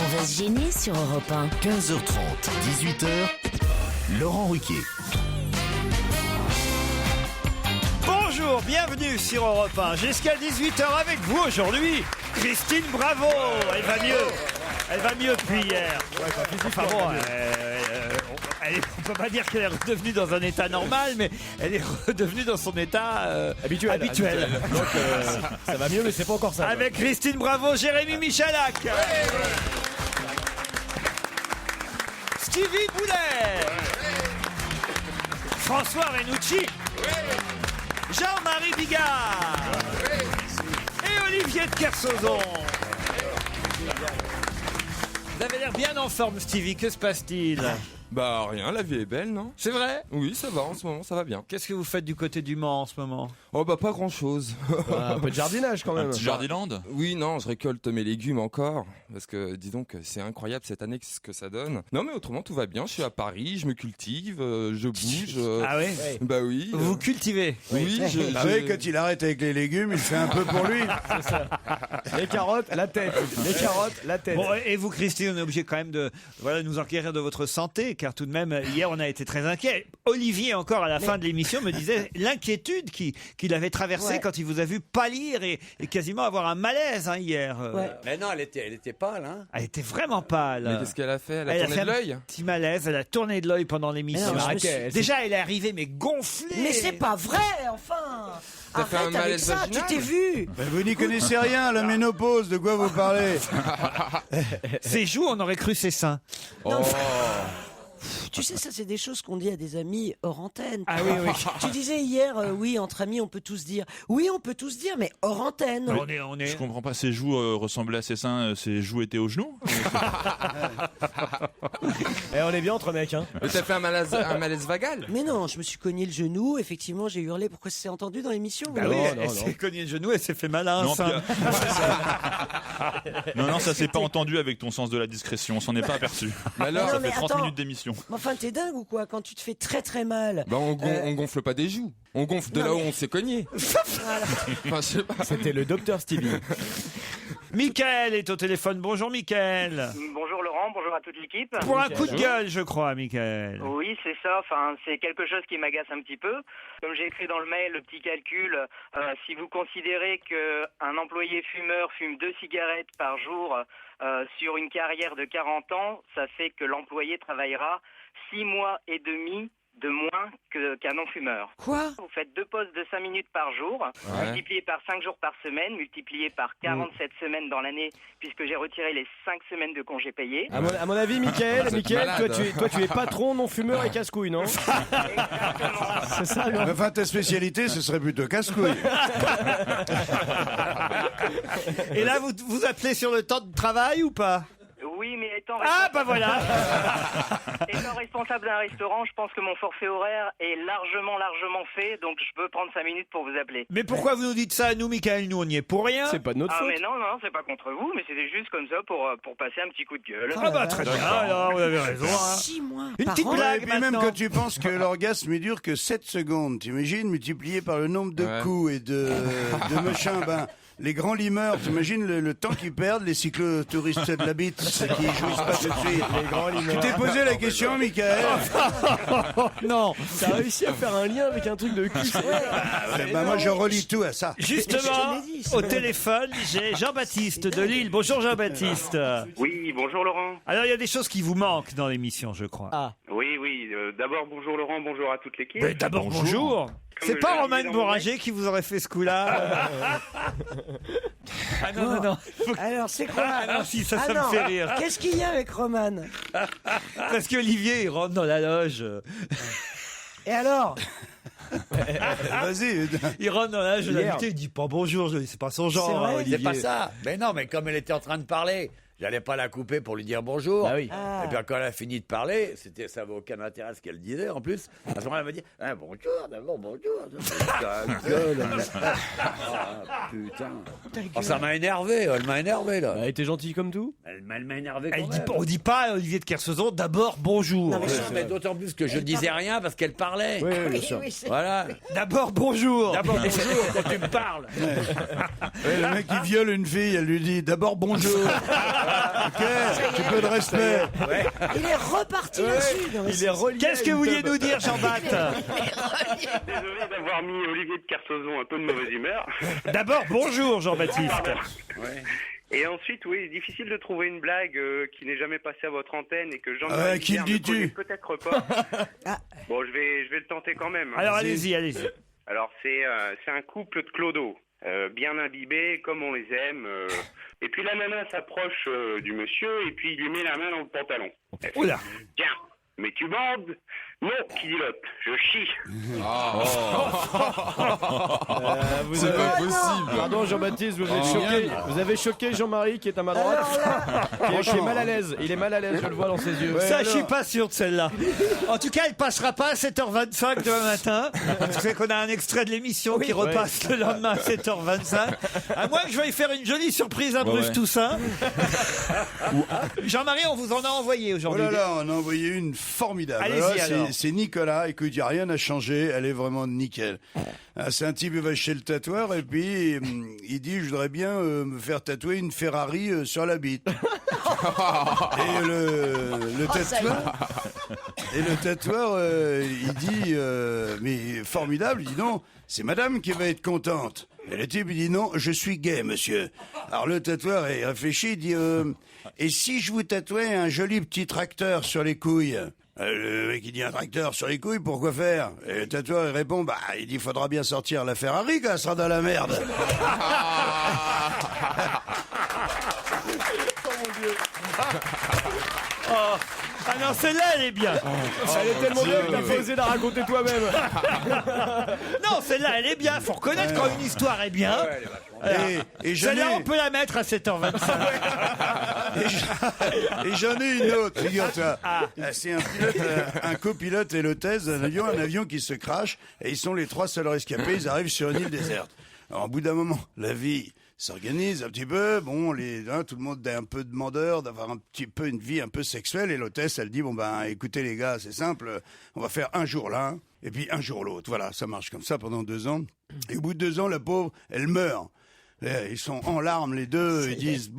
On va se gêner sur Europe 1. 15h30, 18h, Laurent Ruquier. Bonjour, bienvenue sur Europe 1. Jusqu'à 18h avec vous aujourd'hui, Christine Bravo. Elle va mieux. Elle va mieux depuis hier. Enfin bon, on peut pas dire qu'elle est redevenue dans un état normal, mais elle est redevenue dans son état habituel. Donc ça va mieux, mais c'est pas encore ça. Avec Christine Bravo, Jérémy Michalak, Stevie Boulet, François Renucci, Jean-Marie Bigard et Olivier de Kersauzon. Vous avez l'air bien en forme, Stevie. Que se passe-t-il? Bah rien, la vie est belle, non? C'est vrai? Oui, ça va, en ce moment, ça va bien. Qu'est-ce que vous faites du côté du Mans en ce moment? Oh bah pas grand-chose. Un peu de jardinage quand même. Un petit jardiland. Oui, non, je récolte mes légumes encore, parce que dis donc, c'est incroyable cette année ce que ça donne. Non mais autrement, tout va bien, je suis à Paris, je me cultive, je bouge. Ah oui? Bah oui. Vous cultivez? Oui, Ah oui, quand il arrête avec les légumes, il fait un peu pour lui. C'est ça. Les carottes, la tête. Les carottes, la tête. Bon, et vous, Christine, on est obligé quand même de nous enquérir de votre santé, car tout de même, hier, on a été très inquiets. Olivier, encore à la fin de l'émission, me disait l'inquiétude qu'il avait traversée quand il vous a vu pâlir et quasiment avoir un malaise hier. Mais non, elle était pâle, hein. Elle était vraiment pâle. Mais qu'est-ce qu'elle a fait? Elle a tourné fait de l'œil? un petit malaise, elle a tourné de l'œil pendant l'émission. Déjà, elle est arrivée, mais gonflée. Mais c'est pas vrai, enfin. T'as fait un Arrête avec malaise ça, vaginal? tu t'es vu. Mais vous n'y connaissez rien, la ménopause, de quoi vous parlez? Ses joues, on aurait cru ses seins. Non, tu sais, ça c'est des choses qu'on dit à des amis hors antenne. Ah oui, oui. Tu disais hier, oui, entre amis, on peut tous dire. Oui, on peut tous dire, mais hors antenne. On est... Je comprends pas, ses joues ressemblaient à ses seins, ses joues étaient aux genoux. Et on est bien entre mecs, hein. Mais t'as fait un malaise vagal? Mais non, je me suis cogné le genou, effectivement, j'ai hurlé. Pourquoi ça s'est entendu dans l'émission? Ah oui, elle s'est cognée le genou, elle s'est fait mal à un Non, sein. Non, ça s'est pas entendu avec ton sens de la discrétion, on s'en est pas aperçu. Mais alors, Non, Ça mais fait 30 attends. minutes d'émission. Mais enfin, t'es dingue ou quoi? Quand tu te fais très très mal. bah on gonfle pas des joues. On gonfle de Non, là où mais- on s'est cogné. Voilà. Enfin, je sais pas. C'était le docteur Stevie. Michael est au téléphone. Bonjour, Michael. Bonjour Laurent, bonjour à toute l'équipe. Pour un coup de gueule, je crois, Michael. Oui, c'est ça. Enfin, c'est quelque chose qui m'agace un petit peu. Comme j'ai écrit dans le mail, le petit calcul, si vous considérez qu'un employé fumeur fume 2 cigarettes par jour sur une carrière de 40 ans, ça fait que l'employé travaillera 6 mois et demi de moins qu'un non-fumeur. Quoi? Vous faites 2 pauses de 5 minutes par jour, multiplié par 5 jours par semaine, multiplié par 47 semaines dans l'année, puisque j'ai retiré les 5 semaines de congés payés. À mon avis, Mickaël, Vous êtes malade. toi tu es patron, non fumeur et casse-couille, non? C'est ça, non? Enfin, ta spécialité, ce serait plutôt casse-couille. Et là, vous appelez sur le temps de travail ou pas? Oui, mais étant Ah, bah voilà. étant responsable d'un restaurant, je pense que mon forfait horaire est largement fait, donc je peux prendre 5 minutes pour vous appeler. Mais pourquoi vous nous dites ça à nous, Michael? Nous, on n'y est pour rien. C'est pas de notre Ah faute. mais non, c'est pas contre vous, mais c'était juste comme ça pour passer un petit coup de gueule. Ah bah très bien, alors vous avez raison. Hein. 6 mois. Une par petite an. blague Et puis même maintenant. quand tu penses que l'orgasme il dure que 7 secondes, t'imagines, multiplié par le nombre de Ouais. coups et de machin, ben, les grands limeurs, t'imagines le temps qu'ils perdent, les cyclotouristes de la bite, c'est qui jouissent pas tout de suite. Les grands Tu limeurs. t'es posé la question, Michael? Non, T'as réussi à faire un lien avec un truc de cul. Ben, moi, je relis tout à ça. justement, Je te l'ai dit, au téléphone, j'ai Jean-Baptiste de Lille. Bonjour Jean-Baptiste. Oui, bonjour Laurent. Alors, il y a des choses qui vous manquent dans l'émission, je crois. Ah. Oui, d'abord bonjour Laurent, bonjour à toute l'équipe. Mais d'abord, bonjour. C'est je pas l'ai Romain dit dans mon Bourranger qui vous aurait fait ce coup-là? Ah non. Alors, c'est quoi? Ah non, si, ça me non. fait rire. Qu'est-ce qu'il y a avec Roman? Parce qu'Olivier, il rentre dans la loge. Et alors? Vas-y. Il rentre dans la loge de Hier. l'invité, il dit pas bonjour, c'est pas son genre, C'est vrai, hein, Olivier. C'est pas ça. Mais non, mais comme elle était en train de parler, j'allais pas la couper pour lui dire bonjour. Bah oui. Ah. Et puis quand elle a fini de parler, ça avait aucun intérêt à ce qu'elle disait en plus. À ce moment-là, elle m'a dit bonjour, d'abord bonjour. Ta gueule. Ah, putain. Oh, ça m'a énervé, elle m'a énervé là. Elle était gentille comme tout. Elle m'a énervé Elle quand dit même. pas, on dit pas à Olivier de Kersauzon, d'abord bonjour. Non, mais Non, mais d'autant plus que je disais rien parce qu'elle parlait. Oui, bien Oui, sûr. oui, c'est- Ah, Voilà. D'abord bonjour. D'abord bonjour quand tu me parles. Ouais, le mec qui viole une fille, elle lui dit d'abord bonjour. Ok, un petit peu de respect. Il est reparti là-dessus. Non, mais Il est relié. Qu'est-ce que vous vouliez nous dire, Jean-Baptiste? Désolé d'avoir mis Olivier de Kersauzon un peu de mauvaise humeur. D'abord, bonjour, Jean-Baptiste. Et ensuite, oui, difficile de trouver une blague qui n'est jamais passée à votre antenne et que Jean-Marie Ah ouais, qui Bigard le ne dis-tu connaît peut-être pas. Bon, je vais le tenter quand même. Alors, allez-y. Alors, c'est un couple de clodos, bien imbibés, comme on les aime. Et puis la nana s'approche du monsieur et puis il lui met la main dans le pantalon. Oula. Tiens, mais tu bandes? Non, qui dit l'autre, je chie. C'est pas possible. Pardon Jean-Baptiste, vous êtes choqué. Vous avez choqué Jean-Marie qui est à ma droite. Qui est mal à l'aise. Il est mal à l'aise, je le vois dans ses yeux. Ça, je suis pas sûr de celle-là. En tout cas, elle passera pas à 7h25 demain matin. Parce que qu'on a un extrait de l'émission qui repasse le lendemain à 7h25. À moins que je veuille faire une jolie surprise à Bruce Toussaint. Jean-Marie, on vous en a envoyé Oh aujourd'hui. là là, on a envoyé une formidable. Allez-y, alors. C'est Nicolas, écoute, il n'y a rien à changer, elle est vraiment nickel. C'est un type qui va chez le tatoueur et puis il dit, je voudrais bien me faire tatouer une Ferrari sur la bite. Et le tatoueur, il dit, mais formidable, il dit non, c'est madame qui va être contente. Et le type, il dit non, je suis gay, monsieur. Alors le tatoueur, il réfléchit, il dit, et si je vous tatouais un joli petit tracteur sur les couilles? Le mec il dit un tracteur sur les couilles, pourquoi faire? Et le tatoueur il répond, bah il dit faudra bien sortir la Ferrari quand elle sera dans la merde. Ah non, celle-là, elle est bien. Elle est tellement bien que t'as pas osé la raconter toi-même. Non, celle-là, elle est bien. Faut reconnaître quand une histoire est bien. Et j'en Celle-là, on ai, peut la mettre à 7h25. et j'en ai une autre, figure-toi. C'est un copilote et l'hôtesse d'un avion, un avion qui se crache, et ils sont les trois seuls rescapés, ils arrivent sur une île déserte. Alors, au bout d'un moment, la vie s'organise un petit peu, bon, tout le monde est un peu demandeur d'avoir un petit peu une vie un peu sexuelle, et l'hôtesse, elle dit, bon ben, écoutez les gars, c'est simple, on va faire un jour l'un, et puis un jour l'autre. Voilà, ça marche comme ça pendant 2 ans. Et au bout de 2 ans, la pauvre, elle meurt. Ils sont en larmes les deux, ils disent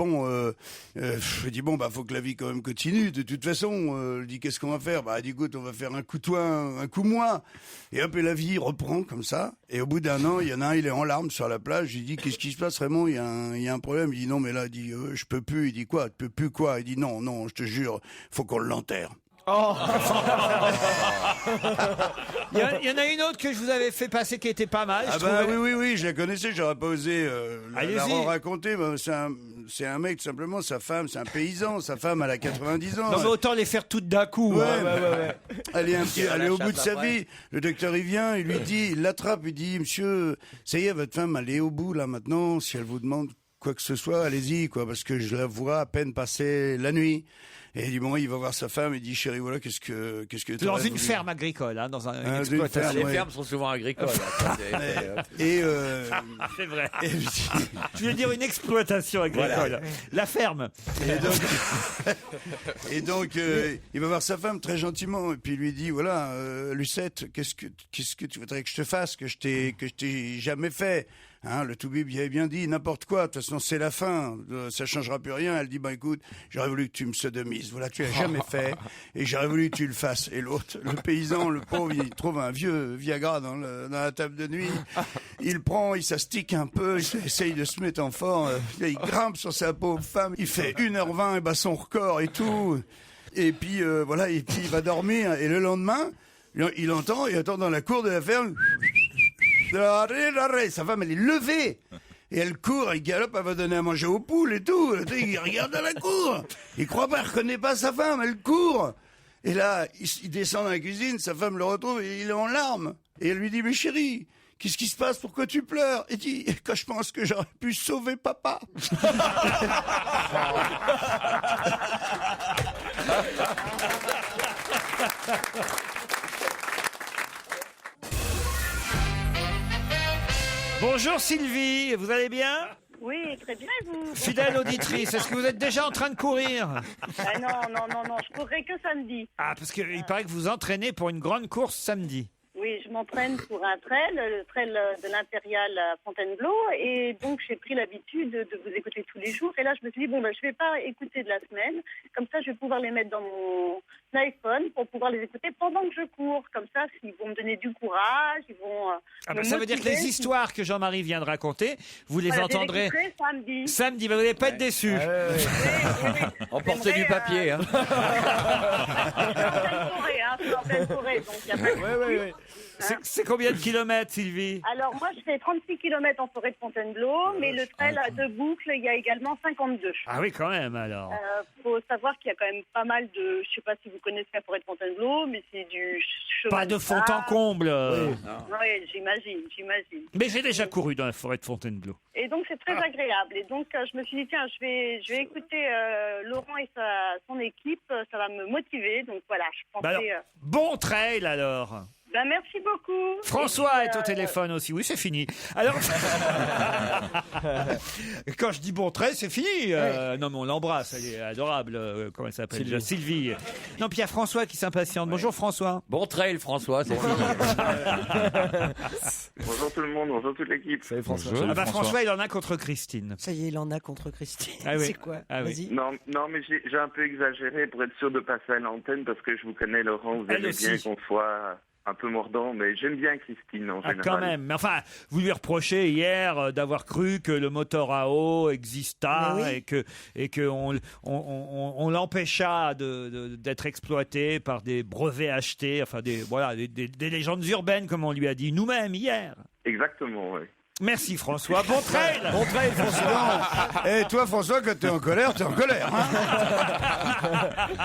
je dis bah faut que la vie quand même continue. De toute façon, je dis qu'est-ce qu'on va faire? Bah dit écoute, on va faire un coup toi, un coup moi. Et hop, et la vie reprend comme ça. Et au bout d'1 an, il y en a un, il est en larmes sur la plage. Il dit qu'est-ce qui se passe Raymond? Il y a un problème. Il dit non mais là, il dit je peux plus. Il dit quoi? Tu peux plus quoi? Il dit non, je te jure, faut qu'on l'enterre. Oh. Il y en a une autre que je vous avais fait passer qui était pas mal. Ah bah oui, je la connaissais, j'aurais pas osé la raconter. C'est un mec, tout simplement, sa femme, c'est un paysan, sa femme, elle a 90 ans. Non mais autant les faire toutes d'un coup. Ouais. Elle est au bout de sa vie. Le docteur, il vient, il lui dit, il l'attrape, il dit, monsieur, ça y est, votre femme, elle est au bout, là, maintenant, si elle vous demande quoi que ce soit, allez-y, quoi, parce que je la vois à peine passer la nuit. Et il dit bon, il va voir sa femme, il dit chérie, voilà, qu'est-ce que dans une ferme agricole, hein, dans une exploitation. Les fermes sont souvent agricoles. Et c'est vrai. Je voulais dire une exploitation agricole. Voilà. La ferme. Et donc, il va voir sa femme très gentiment et puis il lui dit voilà, Lucette, qu'est-ce que tu voudrais que je te fasse que je t'ai jamais fait? Hein, le Toubib y avait bien dit n'importe quoi, de toute façon c'est la fin, ça changera plus rien. Elle dit bah écoute, j'aurais voulu que tu me sodomises, voilà, tu l'as jamais fait et j'aurais voulu que tu le fasses. Et l'autre, le paysan, le pauvre, il trouve un vieux Viagra dans la table de nuit, il le prend, il s'astique un peu, il essaye de se mettre en forme, il grimpe sur sa pauvre femme, il fait 1h20 et bat son record et tout, et puis voilà, et puis il va dormir et le lendemain il entend dans la cour de la ferme. Sa femme, elle est levée. Et elle court, elle galope, elle va donner à manger aux poules et tout. Il regarde dans la cour. Il croit pas, elle reconnaît pas sa femme, elle court. Et là, il descend dans la cuisine, sa femme le retrouve et il est en larmes. Et elle lui dit, mais chérie, qu'est-ce qui se passe? Pourquoi tu pleures? Et dit, quand je pense que j'aurais pu sauver papa. Bonjour Sylvie, vous allez bien? Oui, très bien, et vous? Fidèle auditrice, est-ce que vous êtes déjà en train de courir? Non, je courrai que samedi. Ah, parce qu'il paraît que vous entraînez pour une grande course samedi. Oui, oui, je m'entraîne pour un trail, le trail de l'Impérial à Fontainebleau, et donc j'ai pris l'habitude de vous écouter tous les jours. Et là, je me suis dit, je vais pas écouter de la semaine, comme ça je vais pouvoir les mettre dans mon iPhone pour pouvoir les écouter pendant que je cours. Comme ça, ils vont me donner du courage, ils vont ça veut dire que les histoires que Jean-Marie vient de raconter, vous les entendrez samedi. Samedi, vous n'allez pas être déçus. Emportez du papier. Hein. C'est en pleine forêt, donc il n'y a pas de C'est combien de kilomètres, Sylvie? Alors, moi, je fais 36 km en forêt de Fontainebleau, mais le trail de boucle, il y a également 52. Ah oui, quand même, alors. Faut savoir qu'il y a quand même pas mal de... Je sais pas si vous connaissez la forêt de Fontainebleau, mais c'est du chemin. Pas de fond en comble. Oui, j'imagine. Mais j'ai déjà couru dans la forêt de Fontainebleau. Et donc, c'est très agréable. Et donc, je me suis dit, tiens, je vais écouter Laurent et son équipe. Ça va me motiver. Donc, voilà, je pensais... bon trail, alors. Merci beaucoup. François est au téléphone aussi. Oui, c'est fini. Alors, quand je dis bon trail, c'est fini. Non, mais on l'embrasse. Elle est adorable. Comment elle s'appelle déjà? Sylvie. Non, puis il y a François qui s'impatiente. Bonjour, François. Bon trail, François. C'est fini. Bonjour tout le monde, bonjour toute l'équipe. Salut, François. François, il en a contre Christine. Ça y est, il en a contre Christine. Ah oui. C'est quoi? Vas-y. Non, mais j'ai un peu exagéré pour être sûr de passer à l'antenne parce que je vous connais, Laurent. Vous aimez bien qu'on soit un peu mordant, mais j'aime bien Christine en général. Quand même. Mais enfin, vous lui reprochez hier d'avoir cru que le moteur à eau existait et que on l'empêcha d'être exploité par des brevets achetés, enfin des légendes urbaines comme on lui a dit nous-mêmes hier. Exactement, oui. Merci François, bon trail. Bon trail, François. Et toi, François, quand t'es en colère, t'es en colère. Hein.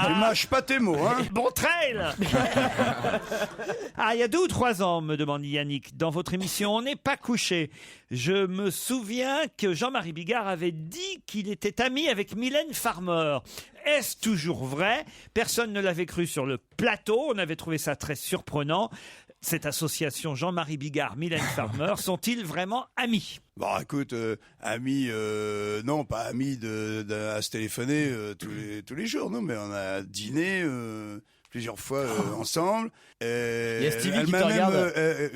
Tu mâches pas tes mots. Hein. Bon trail. Il y a 2 ou 3 ans, me demande Yannick, dans votre émission On n'est pas couché, je me souviens que Jean-Marie Bigard avait dit qu'il était ami avec Mylène Farmer. Est-ce toujours vrai? Personne ne l'avait cru sur le plateau, on avait trouvé ça très surprenant. Cette association Jean-Marie Bigard, Mylène Farmer, sont-ils vraiment amis? Bon, écoute, amis, non, pas amis à se téléphoner tous les jours, non, mais on a dîné plusieurs fois ensemble. Il y a Stevie qui te regarde.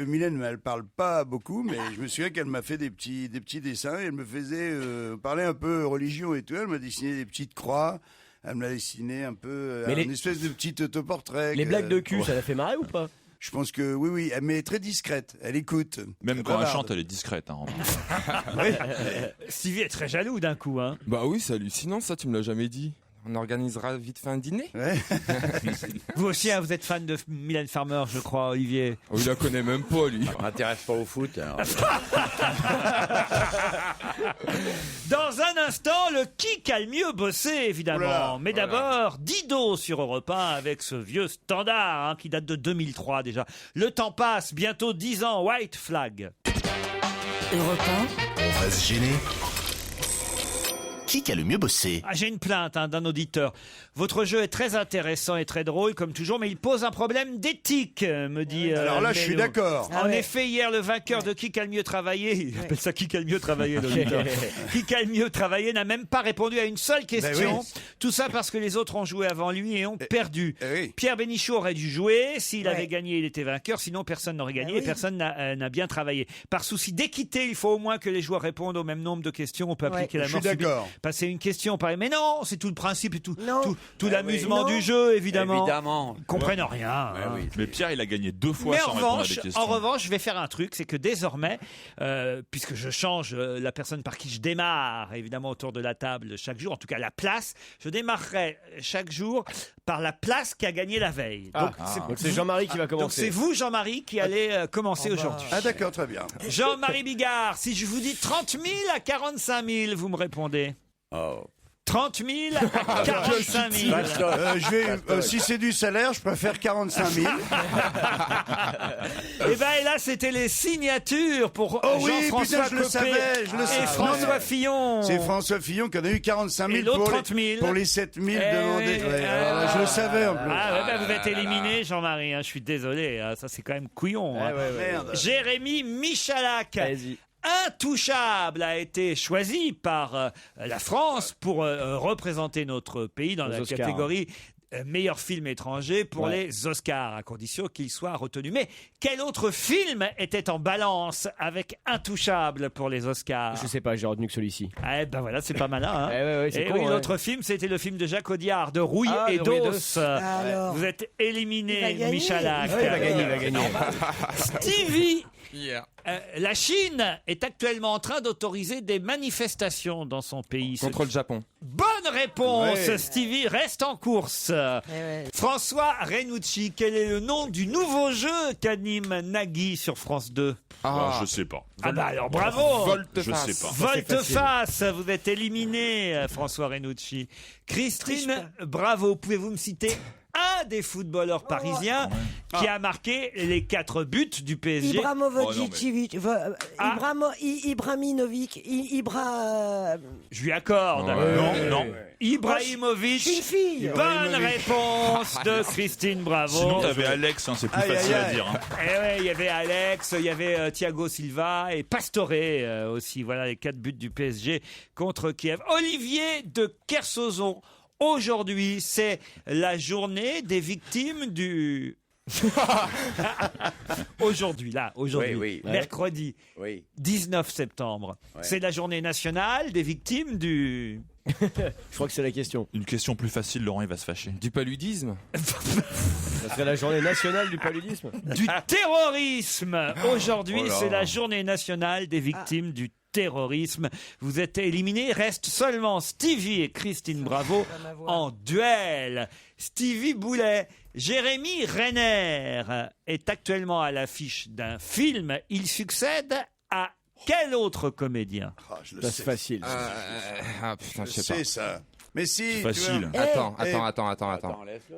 Mylène, elle parle pas beaucoup, mais je me souviens qu'elle m'a fait des petits dessins. Et elle me faisait parler un peu religion et tout. Elle m'a dessiné des petites croix. Elle m'a dessiné un peu une espèce de petit autoportrait. Les blagues de cul, ça l'a fait marrer ou pas? Je pense que oui, mais très discrète. Elle écoute. Même quand elle chante, elle est discrète. Hein, Stevie est très jaloux d'un coup. Hein. Bah oui, c'est hallucinant ça, tu me l'as jamais dit. On organisera vite fait un dîner. Ouais. Vous aussi, vous êtes fan de Mylène Farmer, je crois, Olivier. Oh, il la connaît même pas, lui. Ça m'intéresse pas au foot. Alors. Dans un instant, le qui a le mieux bossé, évidemment. Mais d'abord, Dido sur Europe 1 avec ce vieux standard qui date de 2003 déjà. Le temps passe, bientôt 10 ans, White Flag. Europe 1. On va se gêner. Qui a le mieux bossé? J'ai une plainte d'un auditeur. Votre jeu est très intéressant et très drôle, comme toujours, mais il pose un problème d'éthique, me dit. Alors là, je suis d'accord. En effet, hier, le vainqueur de Qui a le mieux travaillé, il appelle ça Qui a le mieux travaillé, l'auditeur. Qui a le mieux travaillé n'a même pas répondu à une seule question. Tout ça parce que les autres ont joué avant lui et ont perdu. Pierre Bénichou aurait dû jouer. S'il avait gagné, il était vainqueur. Sinon, personne n'aurait gagné et personne n'a bien travaillé. Par souci d'équité, il faut au moins que les joueurs répondent au même nombre de questions. On peut appliquer la mort subite. Passer une question, pareil. Mais non, c'est tout le principe et tout l'amusement du jeu, évidemment. Ils comprennent rien. Mais Pierre, il a gagné 2 fois mais sans répondre à des questions. En revanche, je vais faire un truc, c'est que désormais, puisque je change la personne par qui je démarre, évidemment autour de la table chaque jour, en tout cas la place, je démarrerai chaque jour par la place qui a gagné la veille. Donc c'est Jean-Marie qui va commencer. Donc c'est vous, Jean-Marie, qui allez commencer aujourd'hui. Ah d'accord, très bien. Jean-Marie Bigard, si je vous dis 30 000 à 45 000, vous me répondez. 30 000 à 45 000. Si c'est du salaire, je préfère 45 000. Et là, c'était les signatures pour Jean-François Copé et François Fillon. C'est François Fillon qui en a eu 45 000 et l'autre 30 000 pour les 7 000 demandés. Je le savais en plus. Vous êtes éliminé, Jean-Marie. Je suis désolé. Ça, c'est quand même couillon. Merde. Jérémy Michalak. Intouchable a été choisi par la France pour représenter notre pays dans la catégorie meilleur film étranger pour les Oscars, à condition qu'il soit retenu. Mais quel autre film était en balance avec Intouchable pour les Oscars? Je sais pas, j'ai retenu que celui-ci. Eh ben voilà, c'est pas malin. Hein. C'est Et con, oui, ouais. l'autre film, c'était le film de Jacques Audiard, de Rouille et de Rouille et d'Os. d'Os. Alors, Vous êtes éliminé, il va gagner. Michalak. Ouais, il va gagner. Stevie, Yeah. la Chine est actuellement en train d'autoriser des manifestations dans son pays. Contre le Japon. Bonne réponse, Ouais. Stevie reste en course. François Renucci, quel est le nom du nouveau jeu qu'anime Nagui sur France 2? Alors, je sais pas. Ah bah alors bravo. Je sais pas. Volte-face, vous êtes éliminé, François Renucci. Christine, bravo, pouvez-vous me citer un des footballeurs parisiens qui a marqué les 4 buts du PSG? Ibrahimovic, Ibraminovic, Je lui accorde. Non. Ibrahimovic. Je suis une fille. Bonne réponse de Christine Bravo. Sinon, t'avais Alex, c'est plus facile à dire. Eh ouais, il y avait Alex, il y avait Thiago Silva et Pastore aussi. Voilà les 4 buts du PSG contre Kiev. Olivier de Kersauzon. Aujourd'hui, c'est la journée des victimes du... Aujourd'hui, mercredi 19 septembre. C'est la journée nationale des victimes du... Je crois que c'est la question. Une question plus facile, Laurent, il va se fâcher. Du paludisme. Ça serait la journée nationale du paludisme. Du terrorisme. Aujourd'hui, Oh là. c'est la journée nationale des victimes du terrorisme. Vous êtes éliminés. Reste seulement Stevie et Christine Bravo en duel. Stevie Boulet. Jérémy Renner est actuellement à l'affiche d'un film. Il succède à quel autre comédien? Je le Ça, sais. c'est facile. Putain, je Je sais pas. sais ça. Mais si, Facile. tu vois, Attends.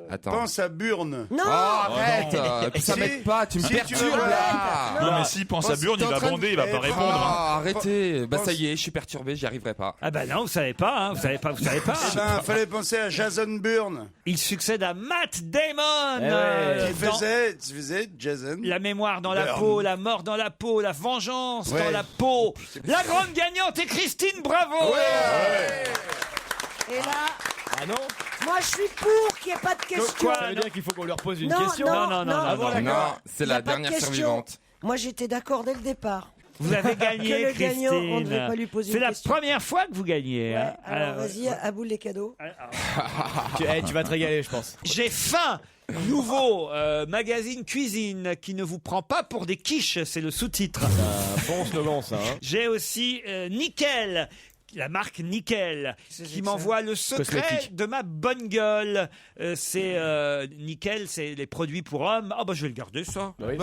Attends. pense à Burn. Non. Arrête. Ça Si. m'aide pas, tu me Si, tu perturbes veux là. Non, mais s'il pense à Burn, il va bander, il va pas répondre. Arrêtez. Bah ça y est, je suis perturbé, j'y arriverai pas. Ah bah non, vous savez pas, hein, vous savez pas. Eh ben, fallait penser à Jason Bourne. Il succède à Matt Damon. Qui Dans faisait Jason. La mémoire dans la Bourne. peau, la mort dans la peau, la vengeance Ouais. dans la peau. La grande gagnante est Christine Bravo. Et là, Ah non. moi je suis pour qu'il n'y ait pas de question. Ça veut dire qu'il faut qu'on leur pose une Non, question. non, Non, c'est Il y a la pas de dernière question. survivante. Moi j'étais d'accord dès le départ. Vous avez gagné, Que le Christine. gagnant, on ne devait pas lui poser C'est une la question. première fois que vous gagnez. Ouais, hein. alors vas-y, à bout les cadeaux. Tu vas te régaler, je pense. J'ai faim. Nouveau magazine cuisine qui ne vous prend pas pour des quiches, c'est le sous-titre. Bon slogan, ça. Hein. J'ai aussi Nickel, la marque Nickel, qui m'envoie le secret Cosmétique. de ma bonne gueule. C'est Nickel, c'est les produits pour hommes. Ah bah je vais le garder ça. Oui.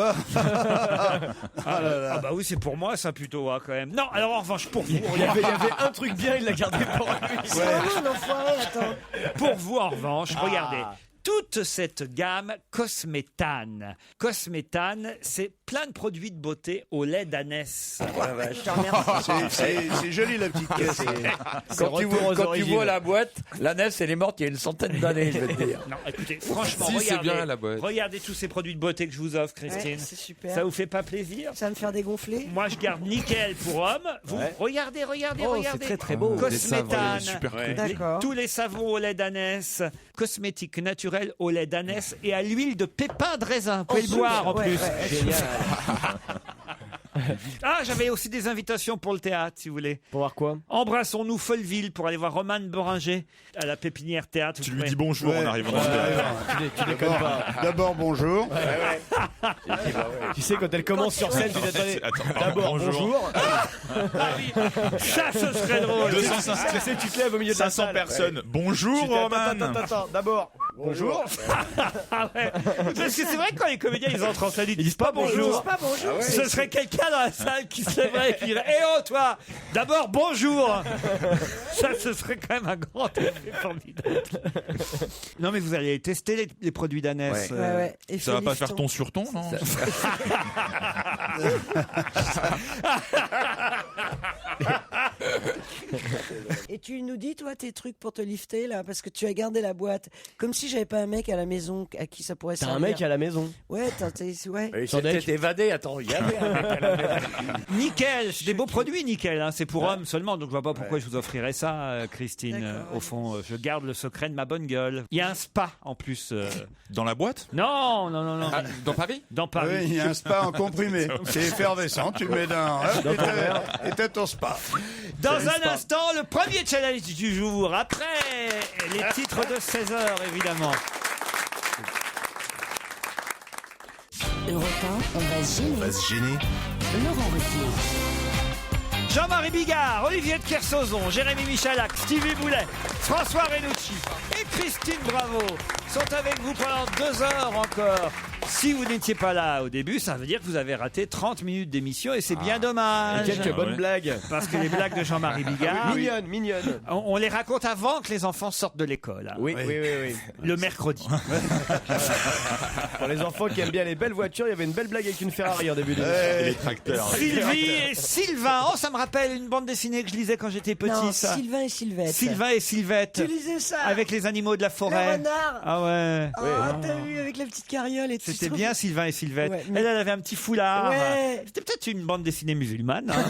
Ah bah oui, c'est pour moi ça plutôt quand même. Non, alors en revanche pour vous, Il y avait un truc bien, il l'a gardé pour lui. C'est vraiment un enfoiré, attends. pour vous en revanche, regardez. Toute cette gamme Cosmétane. Cosmétane, c'est plein de produits de beauté au lait d'ânesse. Je te remercie. C'est joli la petite caisse. Quand tu vois la boîte, la nef, elle est morte il y a une centaine d'années, je vais te dire. Non, écoutez, franchement, Si, c'est regardez, bien, la boîte. regardez tous ces produits de beauté que je vous offre, Christine. Ouais, c'est super. Ça vous fait pas plaisir? Ça va me faire dégonfler. Moi, je garde Nickel pour hommes. Vous, regardez, Oh, c'est très très beau. Cosmétane. Super cool. D'accord. Tous les savons au lait d'ânesse, cosmétiques naturels au lait d'ânesse et à l'huile de pépins de raisin. Vous pouvez le boire en plus. Génial. Ah, j'avais aussi des invitations pour le théâtre, si vous voulez. Pour voir quoi? Embrassons-nous Folleville pour aller voir Roman Boringer à la Pépinière Théâtre. Tu Vous lui pouvez- dis bonjour en arrivant dans le théâtre. Tu déconnes pas. D'abord, bonjour. Tu sais, quand elle commence sur scène, tu dis attendez, d'abord bonjour. Ça, ce serait drôle. Tu sais, tu te lèves au milieu de la 500 salle. personnes. Bonjour, Tu fais, Roman. attends, d'abord bonjour. Ah ouais. Parce que c'est vrai que quand les comédiens ils entrent en salle, ils disent pas bonjour. Pas bonjour. Ce serait quelqu'un dans la salle qui se lèverait et qui dirait Eh oh toi, d'abord bonjour. Ça, ce serait quand même un grand effet formidable. Non mais vous allez tester les produits d'ânesse. Ouais, ouais. Et Ça va pas faire Féliston. ton sur ton, non? Et tu nous dis, toi, tes trucs pour te lifter, là, parce que tu as gardé la boîte. Comme si j'avais pas un mec à la maison à qui ça pourrait T'as servir. un mec à la maison. Ouais, ouais. Il s'est peut-être évadé. Attends, il y avait un mec à la maison. Nickel, c'est des beaux produits nickel, hein. C'est pour hommes seulement, donc je vois pas pourquoi je vous offrirais ça, Christine. Au fond, je garde le secret de ma bonne gueule. Il y a un spa en plus. Dans la boîte? Non. Dans Paris? Dans Paris. Oui, il y a un spa en comprimé. C'est effervescent, tu mets dans et t'as ton spa. Dans un instant, le premier challenge du jour, après les titres de 16h, évidemment. Europe 1, on va se gêner. Laurent Ruquier. Jean-Marie Bigard, Olivier de Kersauzon, Jérémy Michalak, Stevie Boulet, François Renucci et Christine Bravo sont avec vous pendant 2 heures encore. Si vous n'étiez pas là au début, ça veut dire que vous avez raté 30 minutes d'émission et c'est bien dommage. Et quelques bonnes blagues. Parce que les blagues de Jean-Marie Bigard, Mignonne. on les raconte avant que les enfants sortent de l'école. Hein. Oui. Le mercredi. Pour les enfants qui aiment bien les belles voitures, il y avait une belle blague avec une Ferrari en début d'émission. Et les tracteurs. Sylvie et Sylvain. Oh, ça me rappelle une bande dessinée que je lisais quand j'étais petit. Non, ça. Sylvain et Sylvette. Sylvain et Sylvette. Tu lisais ça Avec les animaux de la forêt. Le renard. Ah ouais. Oh, t'as vu, avec la petite carriole et tout. C'était bien Sylvain et Sylvette. Ouais, Elle avait un petit foulard. Ouais. C'était peut-être une bande dessinée musulmane. Hein.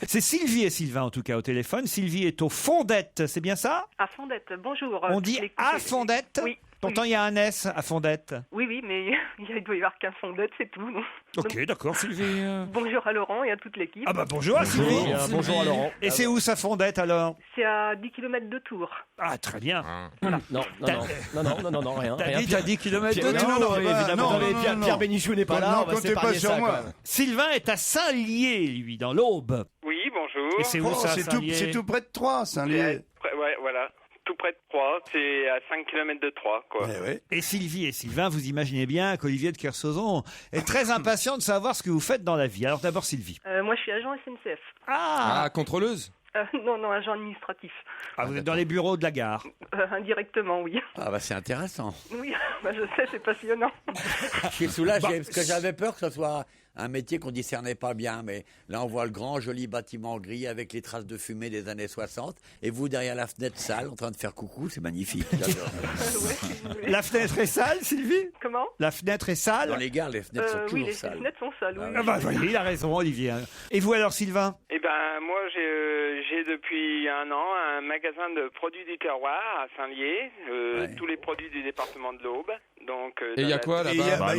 C'est Sylvie et Sylvain en tout cas au téléphone. Sylvie est au Fondette, c'est bien ça? À Fondette, bonjour. On dit à Fondette? Oui. Pourtant il y a un S à Fondette. Oui, mais il doit y avoir qu'un Fondette, c'est tout. Non. Ok, d'accord Sylvie. Bonjour à Laurent et à toute l'équipe. Ah bah bonjour à Sylvie. Bonjour à Laurent. Et c'est où ça Fondette alors? C'est à 10 km de Tours. Ah très bien. Non, rien. T'as dit t'as 10 km de Tours. Tours. Évidemment, Pierre Bénichou n'est pas là. Non, comptez pas sur moi. Sylvain est à Saint-Lié, lui, dans l'Aube. Oui, bonjour. Et c'est où ça, Saint-Lié? C'est tout près de Troyes, Saint-Lié. Ouais, voilà. Tout près de Troyes, c'est à 5 km de Troyes, quoi. Ouais. Et Sylvie et Sylvain, vous imaginez bien qu'Olivier de Kersauzon est très impatient de savoir ce que vous faites dans la vie. Alors d'abord Sylvie. Moi, je suis agent SNCF. Ah, contrôleuse? Non, agent administratif. Ah, vous êtes dans les bureaux de la gare. Indirectement, oui. Ah bah c'est intéressant. Oui, je sais, c'est passionnant. Je suis soulagé parce que j'avais peur que ce soit un métier qu'on discernait pas bien, mais là on voit le grand joli bâtiment gris avec les traces de fumée des années 60 et vous derrière la fenêtre sale en train de faire coucou, c'est magnifique. La fenêtre est sale, Sylvie? Comment? La fenêtre est sale? Dans les gares, les fenêtres sont toujours Oui, sales. les fenêtres sont sales, oui. Ah bah voyez, il a raison Olivier. Et vous alors Sylvain? Eh ben, moi, j'ai depuis 1 an un magasin de produits du terroir à Saint-Lié, tous les produits du département de l'Aube. Donc, Et il y a quoi Et là-bas?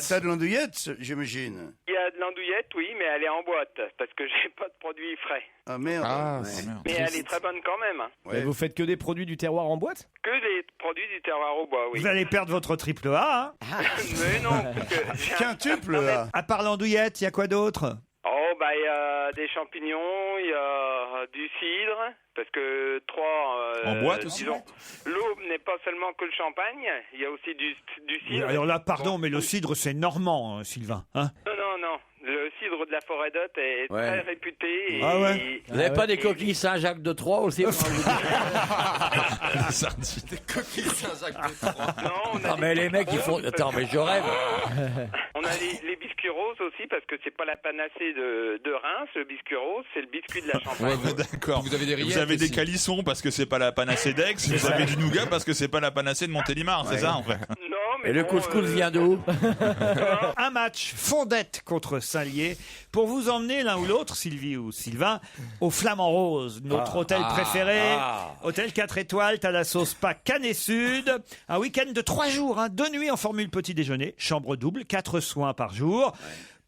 t'as de l'andouillette, j'imagine. Il y a de l'andouillette, oui, mais elle est en boîte, parce que j'ai pas de produits frais. Ah merde. Mais elle est très bonne quand même. Mais vous faites que des produits du terroir en boîte? Que les produits du terroir au bois, oui. Vous allez perdre votre triple A, hein? Mais non, parce que... Quintuple, là. À part l'andouillette, il y a quoi d'autre? Oh, bah, il y a des champignons, il y a du cidre, parce que Troyes... En boîte aussi? Disons, l'eau n'est pas seulement que le champagne, il y a aussi du cidre. Alors là, pardon, mais le cidre, c'est normand, Sylvain. Hein? Non. Le cidre de la forêt d'Hôte est très réputé. Et... Ah ouais? Vous n'avez pas des coquilles Saint-Jacques de Troyes aussi? Des coquilles Saint-Jacques de Troyes. Non, mais les mecs, ils font... Attends, mais je rêve. On a les biscuits roses aussi, parce que c'est pas la panacée de Reims, le biscuit rose, c'est le biscuit de la Champagne. D'accord. Vous avez des rillettes Vous avez des aussi. calissons parce que c'est pas la panacée d'Aix. Vous avez du nougat parce que c'est pas la panacée de Montélimar. C'est ça, en fait. Non, mais Et le couscous vient d'où? Un match Fondette contre Saint-Lié pour vous emmener l'un ou l'autre, Sylvie ou Sylvain, au Flamand Rose, notre hôtel préféré. Hôtel 4 étoiles, Thalasso Spa Canet Sud. Un week-end de 3 jours, 2 nuits en formule petit déjeuner, chambre double, 4 soins par jour.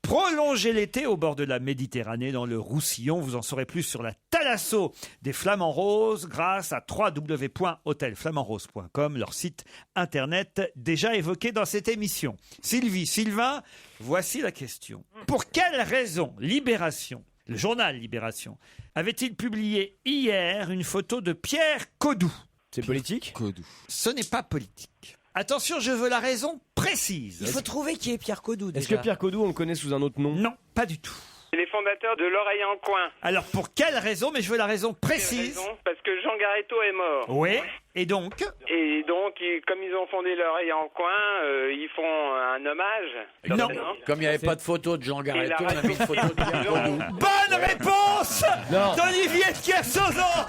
Prolongez l'été au bord de la Méditerranée dans le Roussillon. Vous en saurez plus sur la Thalasso des Flamands Roses grâce à www.hotelflamandrose.com, leur site internet déjà évoqué dans cette émission. Sylvie, Sylvain, voici la question. Pour quelle raison Libération, le journal Libération, avait-il publié hier une photo de Pierre Codou? C'est politique? Codou. Ce n'est pas politique. Attention, je veux la raison précise. Il faut trouver qui est Pierre Codou, Est-ce déjà. que Pierre Codou, on le connaît sous un autre nom? Non, pas du tout. Les fondateurs de l'Oreille en coin. Alors, pour quelle raison? Mais je veux la raison Quelle précise. raison? Parce que Jean Garetto est mort. Oui. Et donc, comme ils ont fondé l'oreille en coin, ils font un hommage. Non. Comme il n'y avait pas de photo de Jean Garetto, on a mis une photo de Pierre Codou. Bonne réponse d'Olivier de Kersauzon.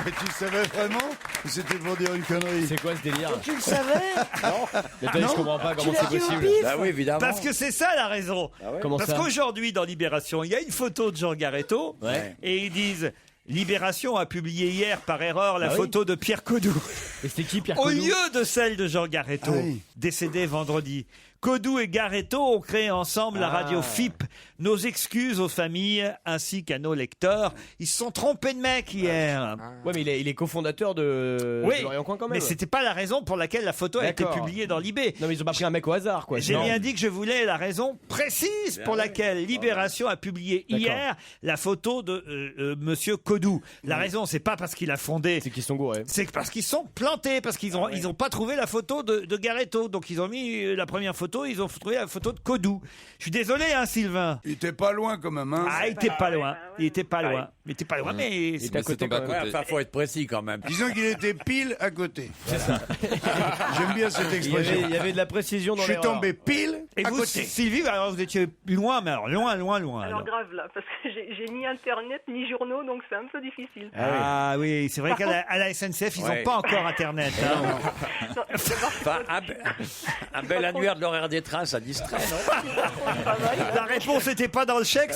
Mais tu savais vraiment ou c'était pour dire une connerie? C'est quoi ce délire? Tu le savais? Non. Mais attendez, je comprends pas comment Tu c'est l'as dit au possible. pif? Bah oui, évidemment. Parce que c'est ça la raison. Comment Parce ça? qu'aujourd'hui, dans Libération, il y a une photo de Jean Garetto et ils disent Libération a publié hier par erreur la photo de Pierre Codou. Et c'était qui Pierre Au Codou? lieu de celle de Jean Garetto, décédé vendredi. Codou et Garetto ont créé ensemble la radio FIP. Nos excuses aux familles ainsi qu'à nos lecteurs. Ils se sont trompés de mec hier. Ouais, mais il est cofondateur de L'Orient Coin quand même. Mais c'était pas la raison pour laquelle la photo a été D'accord. publiée dans Libé. Non, mais ils ont pas pris un mec au hasard, quoi. J'ai Non. bien dit que je voulais la raison précise pour laquelle Libération a publié hier la photo de Monsieur Codou. La raison, c'est pas parce qu'il a fondé. C'est qu'ils sont gourés. C'est parce qu'ils sont plantés, parce qu'ils ont pas trouvé la photo de Garetto. Donc ils ont mis la première photo, ils ont trouvé la photo de Codou. Je suis désolé, hein, Sylvain. Il était pas loin quand même, hein. Ah, il était pas loin. Il était pas loin. Il était pas loin, mais Il était à côté quand même. Ouais, enfin, faut être précis quand même. Disons qu'il était pile à côté. C'est ça. J'aime bien cette expression. Il y avait de la précision dans Je suis l'erreur. tombé pile Et à vous, côté. Sylvie, alors vous étiez loin, mais alors loin. Alors alors. grave là, parce que j'ai ni internet ni journaux, donc c'est un peu difficile. Ah oui, c'est vrai Par qu'à contre- à la SNCF, ils n'ont Ouais. pas encore Internet. hein. Non, Enfin, un bel annuaire de l'horaire des trains, ça distrait, non? La réponse n'était pas dans le chèque.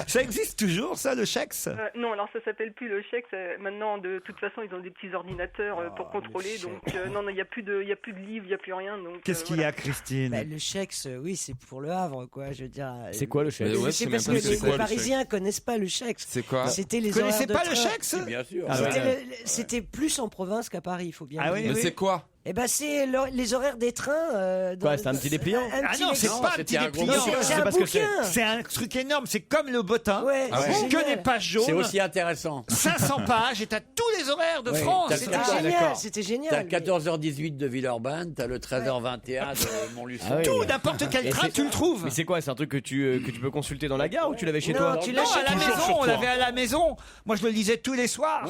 Ça existe toujours, ça, le chèque? non, alors ça s'appelle plus le chèque. Maintenant, de toute façon, ils ont des petits ordinateurs pour contrôler. Donc non, il n'y a plus de livres, il n'y a plus rien. Donc Qu'est-ce qu'il y a, Christine? Bah, le chèque, oui, c'est pour le Havre, quoi. Je veux dire. C'est quoi le chèque? Mais ouais, C'est je sais parce que même pas les, c'est quoi, le Parisiens connaissent pas le chèque. C'est quoi? C'était les Vous connaissez horaires de pas le train. chèque? Bien sûr. Ah ouais. C'était plus en province qu'à Paris, il faut bien Ah le oui, dire. Mais c'est quoi? Eh ben, c'est les horaires des trains. Quoi, c'est un petit dépliant? Ah non, c'est pas un petit c'était un gros dépliant. dossier. C'est sais un pas ce que c'est. bouquin. C'est un truc énorme. C'est comme le bottin. Ouais, Ah ouais. c'est Que génial. des pages C'est jaunes. aussi intéressant. 500 pages et t'as tous les horaires de Ouais, France. t'as- C'était Ah, génial, d'accord. c'était T'as génial. 14h18 de Villeurbanne, t'as le 13h21 de Montluçon. Ah oui. Tout, n'importe quel Et train, c'est- tu le trouves. Mais c'est quoi? C'est un truc que tu peux consulter dans la gare ou tu l'avais chez Non, toi? tu Non, l'achètes à la toujours maison, sur on toi. l'avait à la maison. Moi, je le lisais tous les soirs.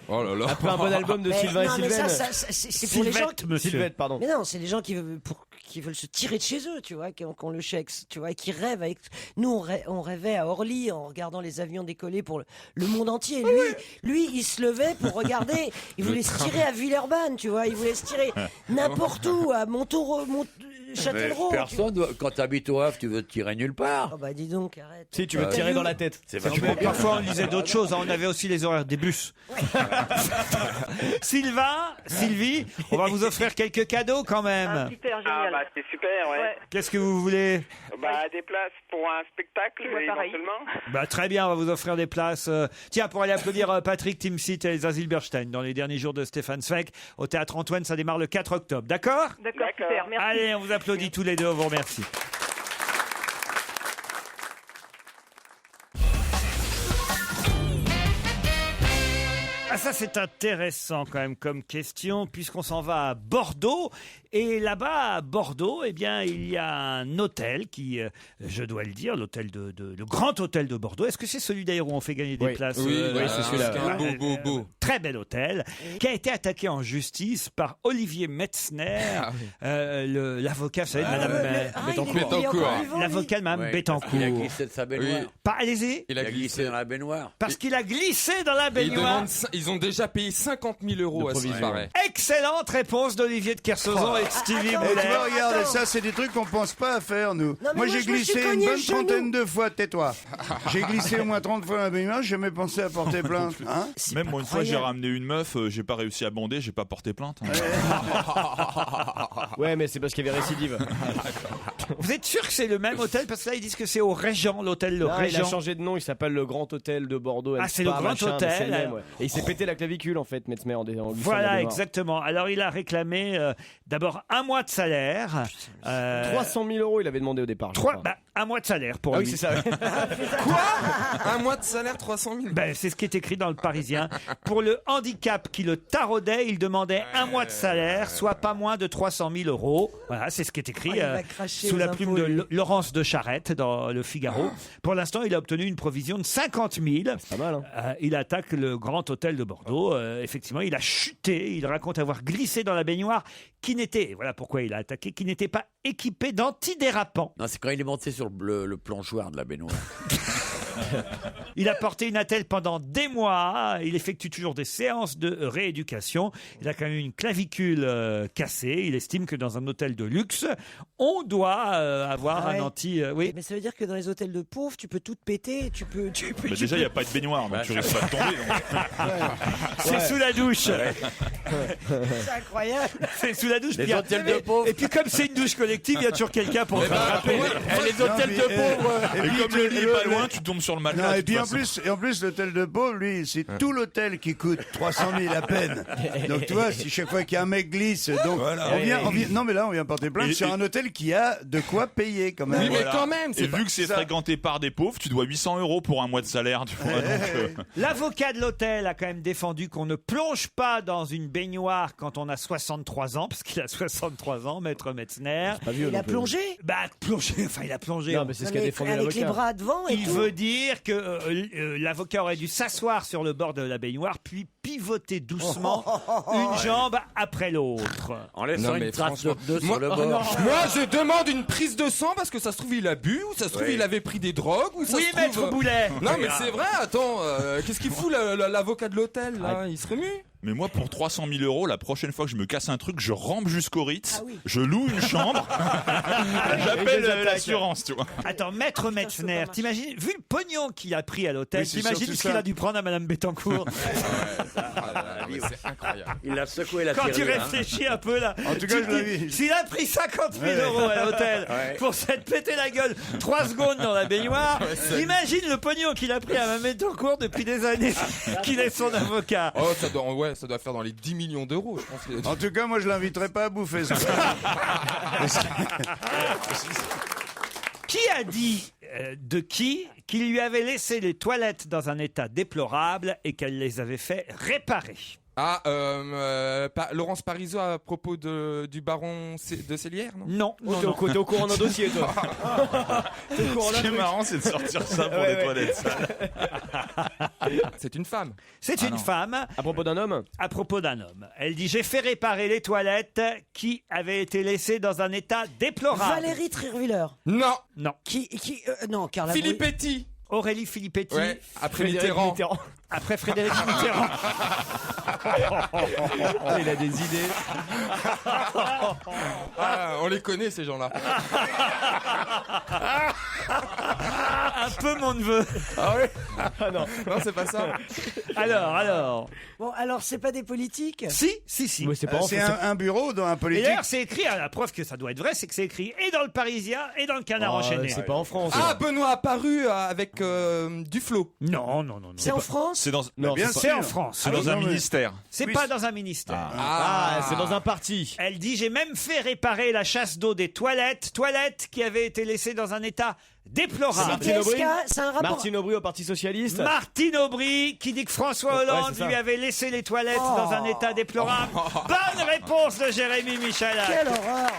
Oh là là. Après un bon album de Mais Sylvain et non, mais Sylvaine. c'est pour les gens. Sylvette, monsieur. Sylvette, pardon. Mais non, c'est les gens qui veulent se tirer de chez eux, tu vois, qui ont le chèque, tu vois, et qui rêvent avec. Nous, on rêvait à Orly en regardant les avions décoller pour le monde entier. Lui, il se levait pour regarder. Il voulait se tirer à Villeurbanne, tu vois. Il voulait se tirer n'importe où, à Châtellerault. Personne, quand t'habites au Havre, tu veux te tirer nulle part. Oh bah dis donc, arrête. Si tu veux te tirer dans la tête. C'est Mais vachement bien. parfois, on lisait d'autres choses. hein. On avait aussi les horaires des bus. Sylvie, on va vous offrir quelques cadeaux quand même. super Ah génial. bah c'est super, ouais. Qu'est-ce que vous voulez? Bah des places pour un spectacle Ouais, pareil. éventuellement. Bah, très bien, on va vous offrir des places. Tiens, pour aller applaudir Patrick Timsit et Elsa Zilberstein dans les derniers jours de Stéphane Zweig au Théâtre Antoine, ça démarre le 4 octobre. D'accord? D'accord, super, merci. Allez, on vous applaudit tous les deux, on vous remercie. Ah, ça c'est intéressant quand même comme question puisqu'on s'en va à Bordeaux et là-bas à Bordeaux eh bien il y a un hôtel qui je dois le dire l'hôtel le grand hôtel de Bordeaux. Est-ce que c'est celui d'ailleurs où on fait gâner des places? Oui, c'est celui-là. un Beau. Très bel hôtel qui a été attaqué en justice par Olivier Metzner, l'avocat, vous savez, de Madame Bettencourt. L'avocat de Madame Bettencourt. Il a glissé de sa baignoire. Allez-y. Il a glissé dans la baignoire. Parce qu'il a glissé dans la baignoire. Ils ont déjà payé 50 000 euros à ce qui paraît. Excellente réponse d'Olivier de Kersauzon et de Stevie Et Boulet. tu vois, regarde, ça, c'est des trucs qu'on pense pas à faire, nous. Moi, j'ai je me suis glissé une cogné bonne le genou. trentaine de fois, tais-toi. J'ai glissé au moins 30 fois dans la baignoire, j'ai jamais pensé à porter plainte. Hein Même moi, une fois, j'ai ramené une meuf, j'ai pas réussi à bander, j'ai pas porté plainte. Ouais, mais c'est parce qu'il y avait récidive. Vous êtes sûr que c'est le même hôtel? Parce que là, ils disent que c'est au Régent, l'hôtel Le Non, il a Régent. changé de nom, il s'appelle le Grand Hôtel de Bordeaux. Ah, c'est le Grand Hôtel, mais c'est le même, alors. ouais. Et il s'est pété la clavicule en fait, Metzner, en glissant dans la Voilà, baignoire. exactement. Alors, il a réclamé d'abord un mois de salaire. 300 000 euros, il avait demandé au départ. je crois. Un mois de salaire pour Ah lui. oui, c'est ça. Un mois de salaire, 300 000. C'est ce qui est écrit dans le Parisien. Pour le handicap qui le taraudait, il demandait un mois de salaire, soit pas moins de 300 000 euros. Voilà, c'est ce qui est écrit Oh, il va cracher sous la plume impôts, de lui. Laurence de Charette dans Le Figaro. Pour l'instant, il a obtenu une provision de 50 000. C'est pas mal, hein. Il attaque le Grand Hôtel de Bordeaux. Effectivement, il a chuté. Il raconte avoir glissé dans la baignoire qui n'était, voilà pourquoi il a attaqué, qui n'était pas équipé d'antidérapants. Non, c'est quand il est monté sur le planchoir de la baignoire. Il a porté une attelle pendant des mois. Il effectue toujours des séances de rééducation. Il a quand même une clavicule cassée. Il estime que dans un hôtel de luxe, on doit avoir Ah ouais. un anti... oui. Mais ça veut dire que dans les hôtels de pauvres, tu peux tout te péter, tu peux. Mais déjà, il n'y a pas de baignoire, donc tu risques pas de tomber. C'est sous la douche. C'est incroyable. C'est sous la douche. Les Puis, hôtels de pauvres. Et puis comme c'est une douche collective, il y a toujours quelqu'un pour te rattraper. Les hôtels de pauvres. Et comme le lit est pas loin, tu tombes sur le matelas. Non, de et toute puis façon. en plus, l'hôtel de pauvre, lui, c'est tout l'hôtel qui coûte 300 000 à peine. Donc tu vois, si chaque fois qu'il y a un mec glisse, donc on vient, non mais là on vient porter plainte sur un hôtel qui a de quoi payer quand même. Oui, mais Voilà. quand même, Et vu que c'est fréquenté par des pauvres, tu dois 800 € pour un mois de salaire. Tu vois, donc, L'avocat de l'hôtel a quand même défendu qu'on ne plonge pas dans une baignoire quand on a 63 ans, parce qu'il a 63 ans, maître Metzner. Il a plongé. Bah, plongé, enfin il a plongé. Non, mais c'est ce qu'a défendu Avec les l'avocat. bras devant et Il tout. veut dire que l'avocat aurait dû s'asseoir sur le bord de la baignoire, puis pivoter doucement une jambe après l'autre. En laissant Non, mais une trace de franchement, deux sur le moi, bord. moi, je demande une prise de sang parce que ça se trouve il a bu ou ça se trouve Oui. il avait pris des drogues ou ça Oui, se trouve, maître Boulet. Non mais c'est vrai. Attends, qu'est-ce qu'il fout l'avocat de l'hôtel là? Il se remue. Mais moi, pour 300 000 €, la prochaine fois que je me casse un truc, je rampe jusqu'au Ritz, Ah oui. je loue une chambre, j'appelle l'assurance, tu vois. Attends, maître Metzner, t'imagines, vu le pognon qu'il a pris à l'hôtel, Oui, c'est t'imagines surtout ce qu'il ça. a dû prendre à Madame Bettencourt. C'est incroyable. Il a secoué la Quand tu tirelire, hein. réfléchis un peu là, En tout cas, tu je te l'ai dis, vu. s'il a pris 50 000 € à l'hôtel Ouais. pour s'être pété la gueule 3 secondes dans la baignoire, imagine le pognon qu'il a pris à Madame Bettencourt depuis des années qu'il est son avocat. Oh ça doit faire dans les 10 millions d'euros, je pense. En tout cas, moi je l'inviterai pas à bouffer ça. Qui a dit de qui qu'il lui avait laissé les toilettes dans un état déplorable et qu'elle les avait fait réparer? Ah, Laurence Parisot à propos du baron de Célière, non? Non, T'es au courant d'un dossier, toi. T'es au courant Ce d'un qui est truc. marrant, c'est de sortir ça pour les toilettes sales. C'est une femme. C'est une femme. À propos d'un homme. À propos d'un homme. Elle dit: j'ai fait réparer les toilettes qui avaient été laissées dans un état déplorable. Valérie Trierwiller. Non. Non. Non, Carla Filippetti. Aurélie Filippetti. Ouais, après Frédéric Mitterrand. Après Frédéric Mitterrand. Ah, il a des idées. Ah, on les connaît ces gens-là. Un peu mon neveu. Ah oui. Ah non. Non, c'est pas ça. Alors. Bon, alors c'est pas des politiques. Si. Mais c'est pas C'est un bureau dans un Et politique. d'ailleurs, c'est écrit, la preuve que ça doit être vrai, c'est que c'est écrit et dans le Parisien et dans le Canard enchaîné. C'est pas en France. Ah, Benoît apparu avec Duflo. Non. C'est en France. C'est dans, Non, bien C'est sûr. en France. c'est dans un non, mais- ministère. C'est Oui, pas c'est- dans un ministère. Ah, c'est dans un parti. Elle dit: j'ai même fait réparer la chasse d'eau des toilettes qui avaient été laissées dans un état déplorable. Martine Aubry. C'est un rapport. Martine Aubry au Parti Socialiste. Martine Aubry qui dit que François Hollande c'est ça. lui avait laissé les toilettes dans un état déplorable. Bonne réponse de Jérémy Michalak. Quelle horreur.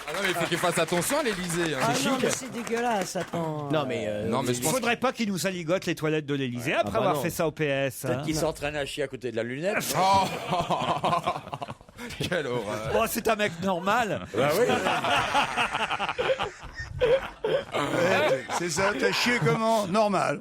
Ah non, mais il faut qu'il fasse attention à l'Élysée. Ah non, mais c'est dégueulasse, attends. Non, mais. Non, mais je Il pense faudrait pas qu'il nous saligote les toilettes de l'Élysée après bah avoir non. fait ça au PS. Peut-être hein. qu'il s'entraîne à chier à côté de la lunette. Oh quelle horreur. Oh, c'est un mec normal. Bah oui. Ouais, c'est ça, t'as chié comment? Normal.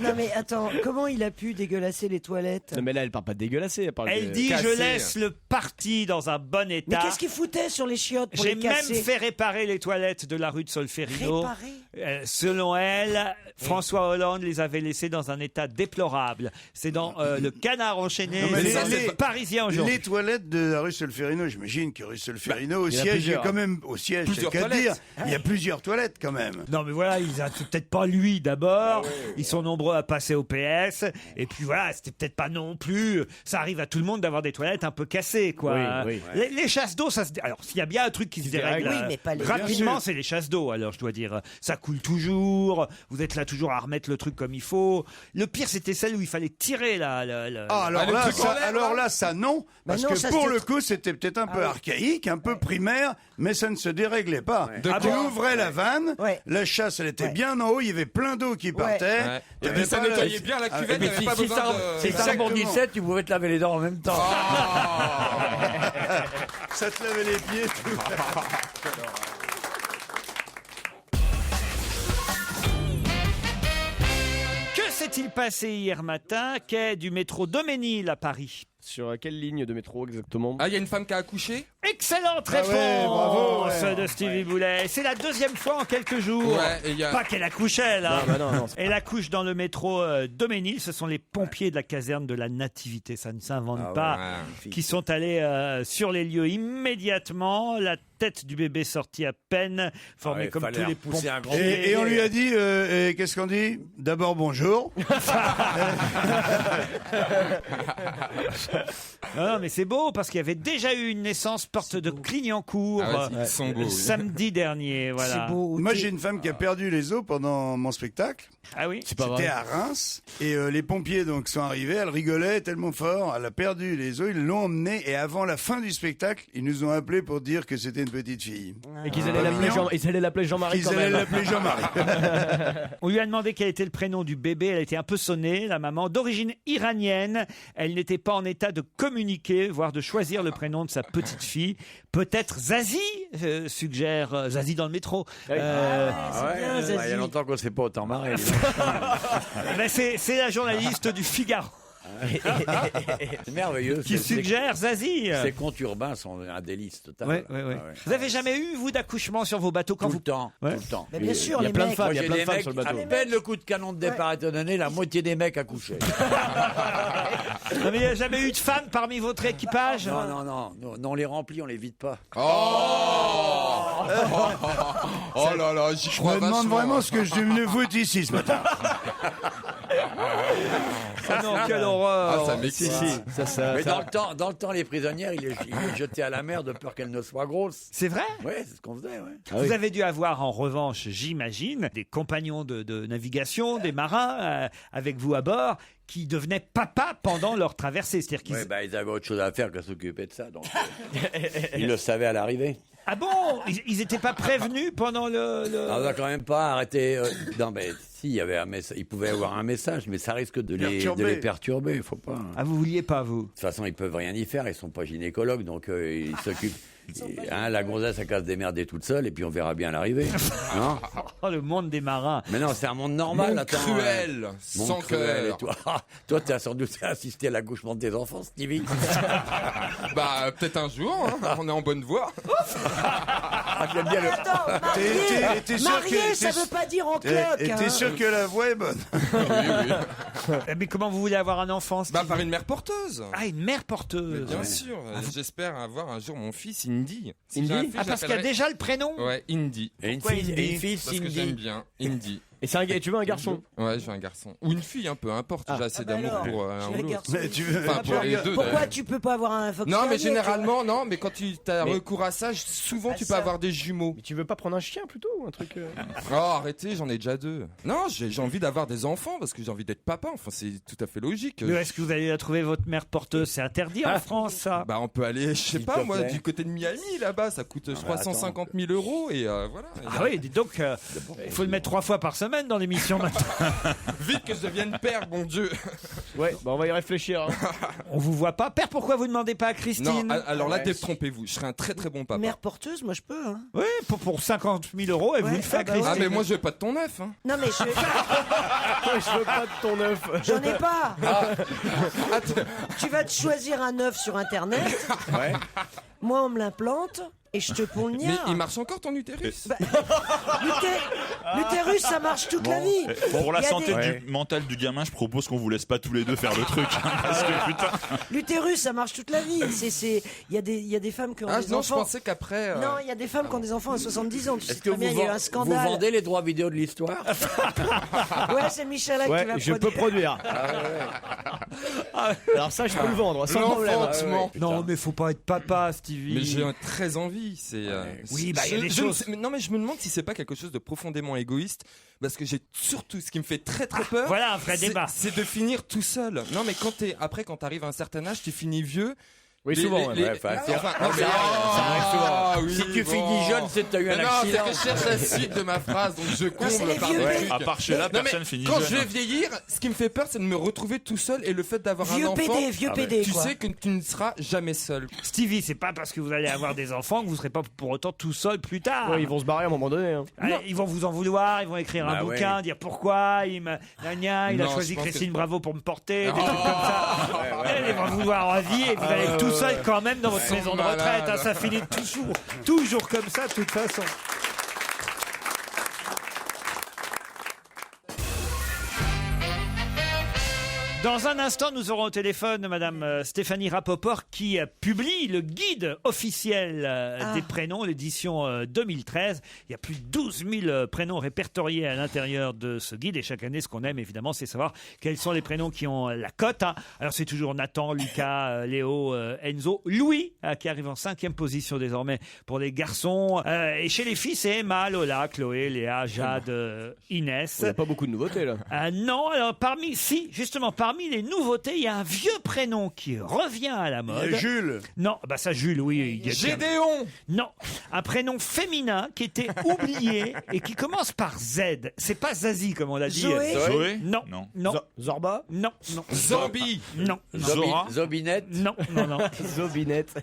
Non, mais attends, comment il a pu dégueulasser les toilettes? Non, mais là, elle parle pas de dégueulasser. Elle parle Elle de... dit: je casser. laisse le parti dans un bon Mais état. qu'est-ce qu'il foutait sur les chiottes pour J'ai les même casser? fait réparer les toilettes de la rue de Solferino. Réparer? Selon elle, François Hollande les avait laissées dans un état déplorable. C'est dans le Canard enchaîné. Non, mais C'est les- Parisien aujourd'hui. Les toilettes de la rue Solferino, j'imagine que rue Solferino, au il y en a siège, il y a plusieurs. quand même, au siège, Plusieurs c'est te dire, il y a plusieurs toilettes quand même. Non mais voilà, c'est peut-être pas lui d'abord. Ils sont nombreux à passer au PS. Et puis voilà, c'était peut-être pas non plus. Ça arrive à tout le monde d'avoir des toilettes un peu cassées, quoi. Oui. Les chasses d'eau, ça se. Alors s'il y a bien un truc qui se dérègle Oui, mais pas les- rapidement, c'est les chasses d'eau. Alors je dois dire, ça coule toujours. Vous êtes là toujours à remettre le truc comme il faut. Le pire, c'était celle où il fallait tirer Alors là, ça non, parce non, que ça, pour c'était- le coup, c'était peut-être un peu archaïque, un peu primaire, mais ça ne se déréglait pas. Tu ouvrais la vanne, la chasse, elle était bien en haut, il y avait plein d'eau qui partait. Ouais. Et puis ça nettoyait bien la cuvette, il n'y avait pas besoin de... Si ça rebondissait, tu pouvais te laver les dents en même temps. Ça te lavait les pieds. Tout. Que s'est-il passé hier matin, quai du métro Daumesnil à Paris? Sur quelle ligne de métro exactement? Ah, il y a une femme qui a accouché? Excellente Ah réponse ouais, bravo, ouais. de Stevie Boulet. C'est la deuxième fois en quelques jours. Ouais, et il y a... Pas qu'elle accouchait là. Non, Elle accouche dans le métro Daumesnil. Ce sont les pompiers de la caserne de la Nativité, ça ne s'invente pas, qui sont allés sur les lieux immédiatement. La tête du bébé sortie à peine, formée comme tous les pompiers. Et on lui a dit, qu'est-ce qu'on dit? D'abord bonjour. Non, mais c'est beau parce qu'il y avait déjà eu une naissance porte de Clignancourt Ah ouais, ils sont beaux, oui. samedi dernier. Voilà. C'est beau. Moi, j'ai une femme qui a perdu les os pendant mon spectacle. Ah oui. C'était à Reims et les pompiers donc sont arrivés. Elle rigolait tellement fort, elle a perdu les os. Ils l'ont emmenée et avant la fin du spectacle, ils nous ont appelés pour dire que c'était une petite fille. Et qu'ils allaient l'appeler Jean-Marie quand Ils allaient même. l'appeler Jean-Marie. On lui a demandé quel était le prénom du bébé. Elle était un peu sonnée, la maman, d'origine iranienne. Elle n'était pas en état de communiquer, voire de choisir le prénom de sa petite fille. Peut-être Zazie, suggère Zazie dans le métro. Il y a longtemps qu'on ne s'est pas autant marré. Ben, c'est la journaliste du Figaro C'est merveilleux. qui suggère Zazie. Ces contes urbains sont un délice total. Ouais. Vous avez jamais eu, vous, d'accouchement sur vos bateaux quand Tout vous... le temps. Ouais. Tout le temps. Mais bien sûr, Il y a les plein de mecs. femmes, Moi, il y a j'ai plein de des femmes mecs, sur le bateau. à peine le coup de canon de départ était donné, la moitié des mecs a couché. Non, mais il n'y a jamais eu de femme parmi votre équipage? Non, on les remplit, on les vide pas. Oh là là, j'y Je crois me demande vachement. vraiment ce que je suis venu foutre ici ce matin. Ah non, quelle horreur. Ah, ça m'excite. Mais dans le temps, les prisonnières, ils les jetaient à la mer de peur qu'elles ne soient grosses. C'est vrai? Ouais, c'est ce qu'on faisait, ouais. Vous avez dû avoir en revanche, j'imagine, des compagnons de navigation, des marins avec vous à bord qui devenaient papa pendant leur traversée. C'est-à-dire qu'ils... Ouais, ils avaient autre chose à faire que s'occuper de ça. Donc, ils le savaient à l'arrivée. Ah bon? Ils n'étaient pas prévenus pendant le... On va quand même pas arrêter. Non, mais si, il y avait un message. Ils pouvaient avoir un message, mais ça risque de les perturber. Il faut pas. Ah, vous vouliez pas, vous? De toute façon, ils peuvent rien y faire. Ils sont pas gynécologues, donc ils s'occupent. La gonzesse, elle casse des merder toute seule, et puis on verra bien à l'arrivée. Non, Oh, le monde des marins. mais non, c'est un monde normal. Monde attends, cruel, monde sans cruel, cœur. et toi, tu as sans doute assisté à l'accouchement de tes enfants, Stevie. Bah, peut-être un jour, hein, on est en bonne voie. J'aime bien le. Attends, T'es sûr marié, que- ça t'es- veut pas dire en cloque. Et t'es sûr que la voix est bonne? Mais comment vous voulez avoir un enfant? Bah, par une mère porteuse. Ah, une mère porteuse. Bien sûr, j'espère avoir un jour mon fils Indy. Si Indy j'ai un fils, Ah, parce qu'il y a j'appellerai- déjà le prénom? Ouais, Indy. Et une Pourquoi fille, Indy et une fille, Parce que Cindy. j'aime bien Indy. Et tu veux un garçon? Ouais, je veux un garçon. Ou une fille, peu importe. J'ai assez d'amour alors, pour je un vais ou l'autre. garçon. Mais tu veux- Enfin, pour les deux. Pourquoi d'ailleurs. tu peux pas avoir un Fox Non, mais Terrier, généralement, non, mais quand tu as Mais- recours à ça, souvent tu peux ça. avoir des jumeaux. Mais tu veux pas prendre un chien plutôt? Un truc. Oh, arrêtez, j'en ai déjà deux. Non, j'ai envie d'avoir des enfants parce que j'ai envie d'être papa. Enfin, c'est tout à fait logique. Mais est-ce que vous allez trouver votre mère porteuse? C'est interdit en France, ça. Bah, on peut aller, je sais S'il pas te moi, plaît. du côté de Miami là-bas, ça coûte je crois attends. 150 000 € et voilà. Ah oui, dites donc, il faut le mettre 3 fois par semaine dans l'émission maintenant. Vite que je devienne père, bon Dieu. Ouais, bah on va y réfléchir. Hein. On vous voit pas. Père, pourquoi vous demandez pas à Non, Christine? alors là, Ouais. détrompez-vous. Je serais un très très bon papa. Mère porteuse, moi je peux. Hein. Oui, pour 50 000 €, et vous Ouais, le faites, ah bah Christine. Ah, mais moi je veux pas de ton œuf. Hein. Non mais Je veux pas de ton œuf. j'en ai pas. Ah, Tu vas te choisir un œuf sur internet. Ouais. Moi on me l'implante et je te ponds le mais niard. il marche encore ton utérus? L'uté- L'utérus, ça marche toute la vie. Pour la Il y a santé des- mentale du gamin, je propose qu'on vous laisse pas tous les deux faire le truc. Parce que putain. L'utérus, ça marche toute la vie. Il y a des femmes qui ont des non, enfants. je pensais qu'après. Non, il y a des femmes qui ont des enfants à 70 ans. Tu sais Est-ce que très bien, il y a eu un vous scandale. vendez les droits vidéo de l'histoire? Ouais, c'est Michalak qui va je peux produire. Alors ça, je peux le vendre, sans problème. L'enfantement. Non, mais faut pas être papa, Stevie. Mais j'ai très envie. Oui, bah, il y a des choses. Non, mais je me demande si c'est pas quelque chose de profondément égoïste, parce que j'ai surtout ce qui me fait très très peur. Voilà un vrai débat. C'est de finir tout seul. Non, mais quand t'arrives à un certain âge, tu finis vieux. Oui, souvent. Ça arrive souvent. Si tu finis jeune, c'est que t'as eu un Non, accident. c'est que je cherche la suite de ma phrase, donc je c'est comble les par vieux des bébés. trucs. À part chez là, Non, mais personne finit quand jeune. je vais vieillir, ce qui me fait peur, c'est de me retrouver tout seul, et le fait d'avoir un Vieux enfant. PD, PD, Tu quoi. sais que tu ne seras jamais seul. Stevie, c'est pas parce que vous allez avoir des enfants que vous serez pas pour autant tout seul plus tard. Ouais, ils vont se barrer à un moment donné. Hein. Ils vont vous en vouloir, ils vont écrire un Bah bouquin, ouais. dire pourquoi, il a Non, choisi je pense Christine que- Bravo pour me porter, des trucs comme ça. Ils vont vous vouloir en vie et vous allez être tout seul quand même dans votre Ils sont maison de retraite. malades. Ça finit toujours comme ça de toute façon. Dans un instant, nous aurons au téléphone Madame Stéphanie Rapoport qui publie le guide officiel des prénoms, l'édition 2013. Il y a plus de 12 000 prénoms répertoriés à l'intérieur de ce guide. Et chaque année, ce qu'on aime évidemment, c'est savoir quels sont les prénoms qui ont la cote. Alors c'est toujours Nathan, Lucas, Léo, Enzo, Louis, qui arrive en 5e position désormais pour les garçons. Et chez les filles, c'est Emma, Lola, Chloé, Léa, Jade, Inès. Il n'y a pas beaucoup de nouveautés là. Non, alors parmi les nouveautés, il y a un vieux prénom qui revient à la mode. Jules. Non, bah ça Jules, oui. Gédéon. Non, un prénom féminin qui était oublié et qui commence par Z. C'est pas Zazie comme on l'a dit. Zoé. Zoé. Non, Non. non, Zorba. non, non. Zombie. Non, Zora. Zobinette. non, non, non. Zobinette.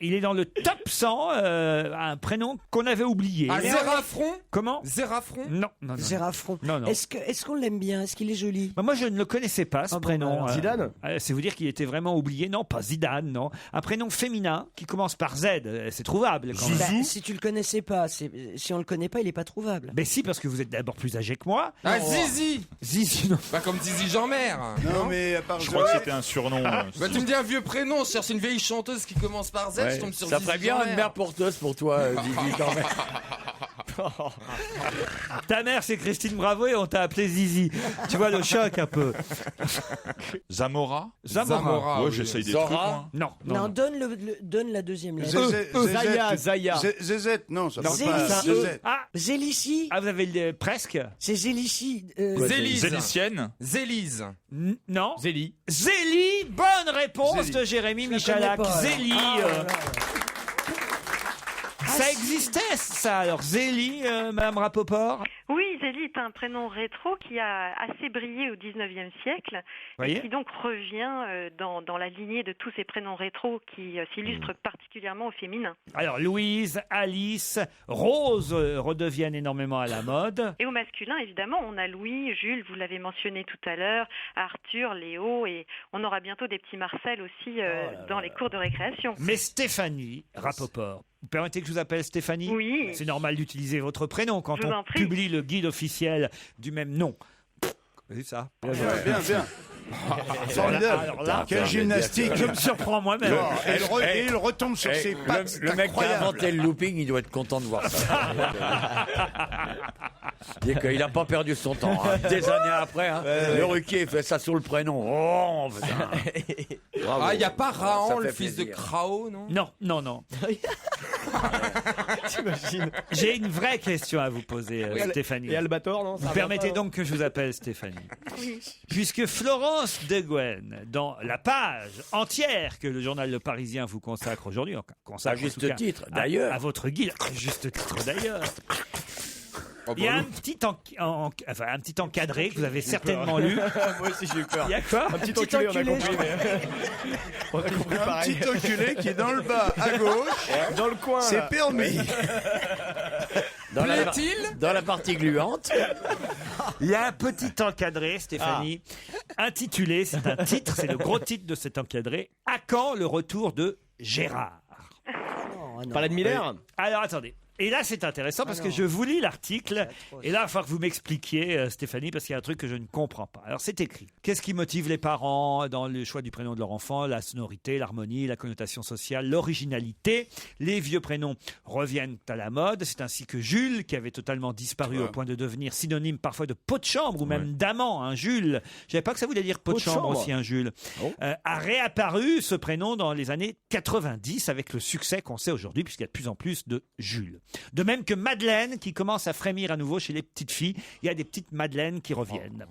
Il est dans le top 100, un prénom qu'on avait oublié. Ah, Zérafron. Comment Zérafron. Non, non, non. Gérafron. Non, non. Est-ce qu'on l'aime bien? Est-ce qu'il est joli? Bah, moi, je ne le connaissais pas, ce Ah bon, prénom. bah alors. Zidane. C'est vous dire qu'il était vraiment oublié. Non, pas Zidane, non. Un prénom féminin qui commence par Z. C'est trouvable quand même. Bah, si tu le connaissais pas, si on le connaît pas, il est pas trouvable. Mais si, parce que vous êtes d'abord plus âgé que moi. Ah, Zizi. Zizi, non. Pas comme Zizi Jean-Mère. Non, mais à part Je crois que c'était un surnom. Bah, tu me dis un vieux prénom, je cherche une vieille chanteuse qui commence par Z, je tombe sur Ça Zizi ferait bien Jean-Mère. une mère porteuse pour toi, Zizi, quand même. Ta mère, c'est Christine Bravo et on t'a appelé Zizi. Tu vois le choc un peu. Zamora. Zamora. Ouais, oui. j'essaye des Zora. trucs. Moi. Non, non, Non, non. donne la deuxième lettre. Zaya. Zézette, non, ça Non, peut pas. c'est un Zézette. Ah, Zélici. ah, vous avez presque. C'est Zélici. Zélise. Zélicienne. Zélise. Non. Zélie. Zélie, bonne réponse Zélie. de Jérémy Je la Michalak. connais pas, alors. Zélie. Ah, voilà. Ça existait, ça. Alors, Zélie, Madame Rapoport. Oui, Zélie est un prénom rétro qui a assez brillé au 19e siècle Voyez et qui donc revient dans la lignée de tous ces prénoms rétro qui s'illustrent particulièrement au féminin. Alors, Louise, Alice, Rose redeviennent énormément à la mode. Et au masculin, évidemment, on a Louis, Jules, vous l'avez mentionné tout à l'heure, Arthur, Léo, et on aura bientôt des petits Marcel aussi dans les cours de récréation. Mais Stéphanie Rapoport. Vous permettez que je vous appelle Stéphanie? Oui. C'est normal d'utiliser votre prénom quand Je vous on en prie. publie le guide officiel du même nom. Vous avez vu ça? Bien. Formidable. Alors là, Quelle gymnastique. je me surprends moi-même. Et il retombe sur ses pattes. Le mec qui a incroyable. inventé le looping, il doit être content de voir ça. Il n'a pas perdu son temps. Hein. Des années après, hein, le Ruquier fait ça sur le prénom. Oh, putain. Ah, il n'y a pas Rahan, Ça le fait fils de plaisir. Krao, non? Non. T'imagines. J'ai une vraie question à vous poser, Stéphanie. Et Albator, non? Vous permettez donc que je vous appelle Stéphanie. Puisque Florence Degouen, dans la page entière que le journal Le Parisien vous consacre aujourd'hui, consacre À juste en tout cas titre, d'ailleurs. à votre guide, à juste titre d'ailleurs. Il y a un petit, un petit encadré que vous avez certainement lu. Moi aussi j'ai eu peur. Il y a quoi? Un petit enculé, on a compris. On a compris Un pareil. petit enculé qui est dans le bas à gauche. Dans le coin. C'est là. permis. Dans la partie gluante. Il y a un petit encadré, Stéphanie, intitulé, c'est un titre, c'est le gros titre de cet encadré. À quand le retour de Gérard? Oh, non. Parlait de Miller. Alors attendez. Et là, c'est intéressant parce que je vous lis l'article. Et là, il va falloir que vous m'expliquiez, Stéphanie, parce qu'il y a un truc que je ne comprends pas. Alors, c'est écrit. Qu'est-ce qui motive les parents dans le choix du prénom de leur enfant? La sonorité, l'harmonie, la connotation sociale, l'originalité. Les vieux prénoms reviennent à la mode. C'est ainsi que Jules, qui avait totalement disparu au point de devenir synonyme parfois de pot de chambre ou même d'amant, hein, Jules. Je savais pas que ça voulait dire pot de chambre aussi, un Jules. A réapparu ce prénom dans les années 90 avec le succès qu'on sait aujourd'hui, puisqu'il y a de plus en plus de Jules. De même que Madeleine, qui commence à frémir à nouveau chez les petites filles. Il y a des petites Madeleines qui reviennent.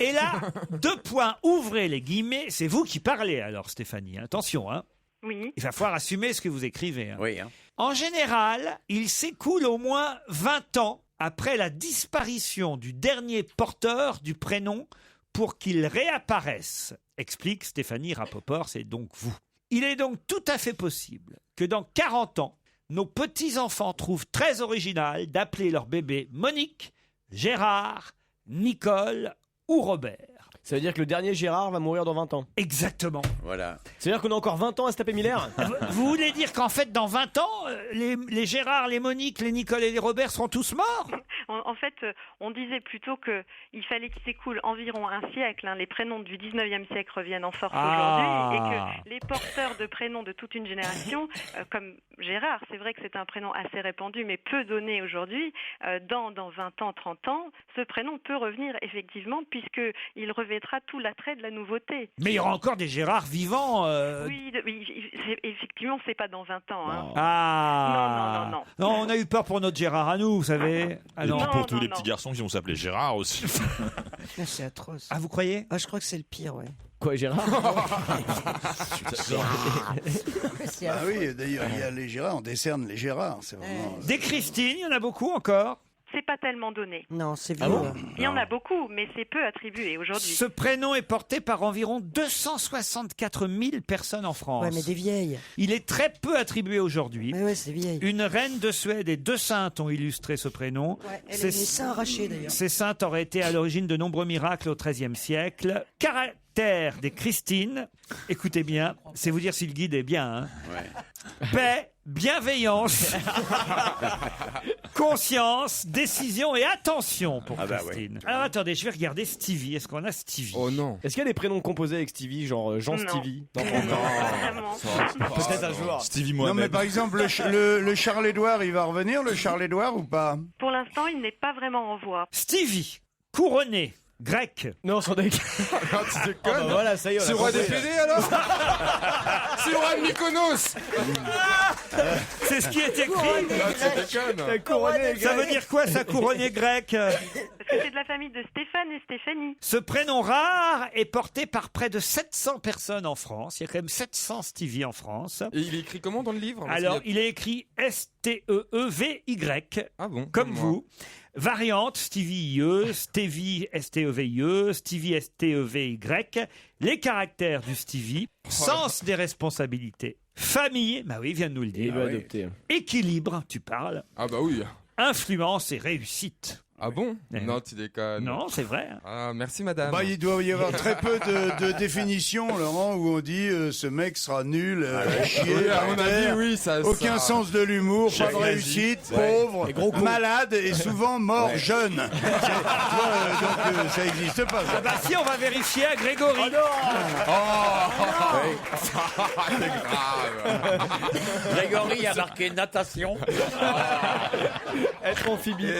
Et là, 2 points, ouvrez les guillemets. C'est vous qui parlez alors, Stéphanie. Attention, hein. Oui. Il va falloir assumer ce que vous écrivez. Hein. Oui. En général, il s'écoule au moins 20 ans après la disparition du dernier porteur du prénom pour qu'il réapparaisse, explique Stéphanie Rapoport, c'est donc vous. Il est donc tout à fait possible que dans 40 ans, nos petits-enfants trouvent très original d'appeler leur bébé Monique, Gérard, Nicole ou Robert. Ça veut dire que le dernier Gérard va mourir dans 20 ans. Exactement. Voilà. C'est-à-dire qu'on a encore 20 ans à se taper Miller. Vous voulez dire qu'en fait, dans 20 ans, les Gérard, les Monique, les Nicole et les Robert seront tous morts? En fait, on disait plutôt qu'il fallait qu'il s'écoule environ un siècle. Hein. Les prénoms du 19e siècle reviennent en force aujourd'hui. Et que les porteurs de prénoms de toute une génération, comme Gérard, c'est vrai que c'est un prénom assez répandu, mais peu donné aujourd'hui. Dans 20 ans, 30 ans, ce prénom peut revenir effectivement, puisqu'il revêtra tout l'attrait de la nouveauté. Mais il y aura encore des Gérard vivants. Oui, effectivement, c'est pas dans 20 ans. Hein. Ah. Non. Non, on a eu peur pour notre Gérard à nous, vous savez. Et puis pour tous les petits garçons qui vont s'appeler Gérard aussi. C'est atroce. Ah, vous croyez? Ah, je crois que c'est le pire, ouais. Quoi, Gérard? Ah oui, d'ailleurs, il y a les Gérards, on décerne les Gérards. C'est vraiment... Des Christine, il y en a beaucoup encore. C'est pas tellement donné. Non, c'est vieux. Ah bon? Il y en a beaucoup, mais c'est peu attribué aujourd'hui. Ce prénom est porté par environ 264 000 personnes en France. Ouais, mais des vieilles. Il est très peu attribué aujourd'hui. Mais ouais, c'est vieille. Une reine de Suède et 2 saintes ont illustré ce prénom. Ouais, elle a les seins arrachés d'ailleurs. Ces saintes auraient été à l'origine de nombreux miracles au XIIIe siècle. Caractère des Christines. Écoutez bien, c'est vous dire si le guide est bien. Hein. Ouais. Paix, bienveillance, conscience, décision et attention pour Christine. Alors attendez, je vais regarder Stevie. Est-ce qu'on a Stevie? Oh non. Est-ce qu'il y a des prénoms composés avec Stevie, genre Jean Stevie? Non. Peut-être un jour. Stevie Non, Mohamed. mais par exemple, le Charles-Édouard, il va revenir, le Charles-Édouard, ou pas? Pour l'instant, il n'est pas vraiment en voie. Stevie, couronné, grec. Non, sans déconner. Tu déconnes. Voilà, ça y est. C'est roi des PD alors? C'est roi de Mykonos. C'est ce qui est écrit. Tu déconnes. Ça veut dire quoi, ça, couronné grec? Parce que c'est de la famille de Stéphane et Stéphanie. Ce prénom rare est porté par près de 700 personnes en France. Il y a quand même 700 Stevie en France. Et il est écrit comment dans le livre? Alors, il est écrit S-T-E-E-V-Y. Ah bon? Comme vous. Variante, Stevie IE, Stevie STEVIE, Stevie STEVY. Les caractères du Stevie. Sens des responsabilités. Famille, bah oui, il vient de nous le dire. Il va adopter. Équilibre, tu parles. Ah bah oui. Influence et réussite. Ah bon? Non, tu déconnes. Non, c'est vrai. Ah, merci madame. Bah, il doit y avoir très peu de définitions, Laurent, où on dit ce mec sera nul, à chier, Oui, à par mon terre, avis, oui, ça. aucun sens de l'humour, pas de réussite, pauvre, Et gros con. malade et souvent mort jeune. Tu vois, donc ça n'existe pas. Ah bah si, on va vérifier à Grégory. C'est grave. Grégory a marqué natation. Être amphibie.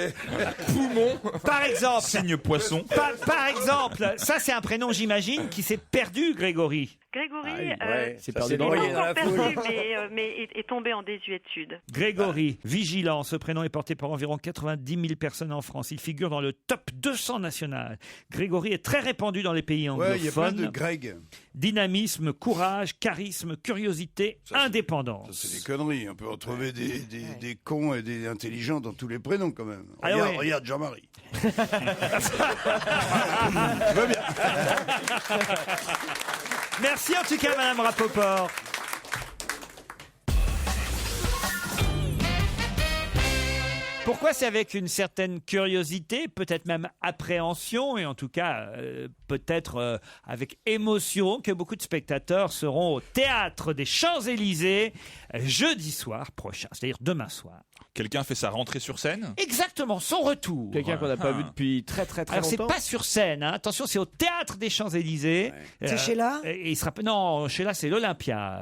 Poumon. Par exemple. Signe poisson. Par exemple, ça c'est un prénom, j'imagine, qui s'est perdu, Grégory. Grégory C'est Ça perdu s'est dans noyé le dans la foule. perdu, mais est tombé en désuétude. Grégory, vigilant. Ce prénom est porté par environ 90 000 personnes en France. Il figure dans le top 200 national. Grégory est très répandu dans les pays Ouais, il y a plein de anglophones. Greg. Dynamisme, courage, charisme, curiosité, indépendance. C'est des conneries. On peut retrouver des cons et des intelligents dans tous les prénoms quand même. Ah Regarde, ouais. regarde Jean-Marie. Merci en tout cas, Madame Rapoport. Pourquoi c'est avec une certaine curiosité, peut-être même appréhension, et en tout cas peut-être avec émotion, que beaucoup de spectateurs seront au Théâtre des Champs-Élysées jeudi soir prochain, c'est-à-dire demain soir. Quelqu'un fait sa rentrée sur scène? Exactement, son retour. Quelqu'un qu'on n'a pas vu depuis très Alors c'est longtemps. pas sur scène, hein. Attention, c'est au Théâtre des Champs-Élysées. C'est Sheila Et il sera non, Sheila c'est l'Olympia.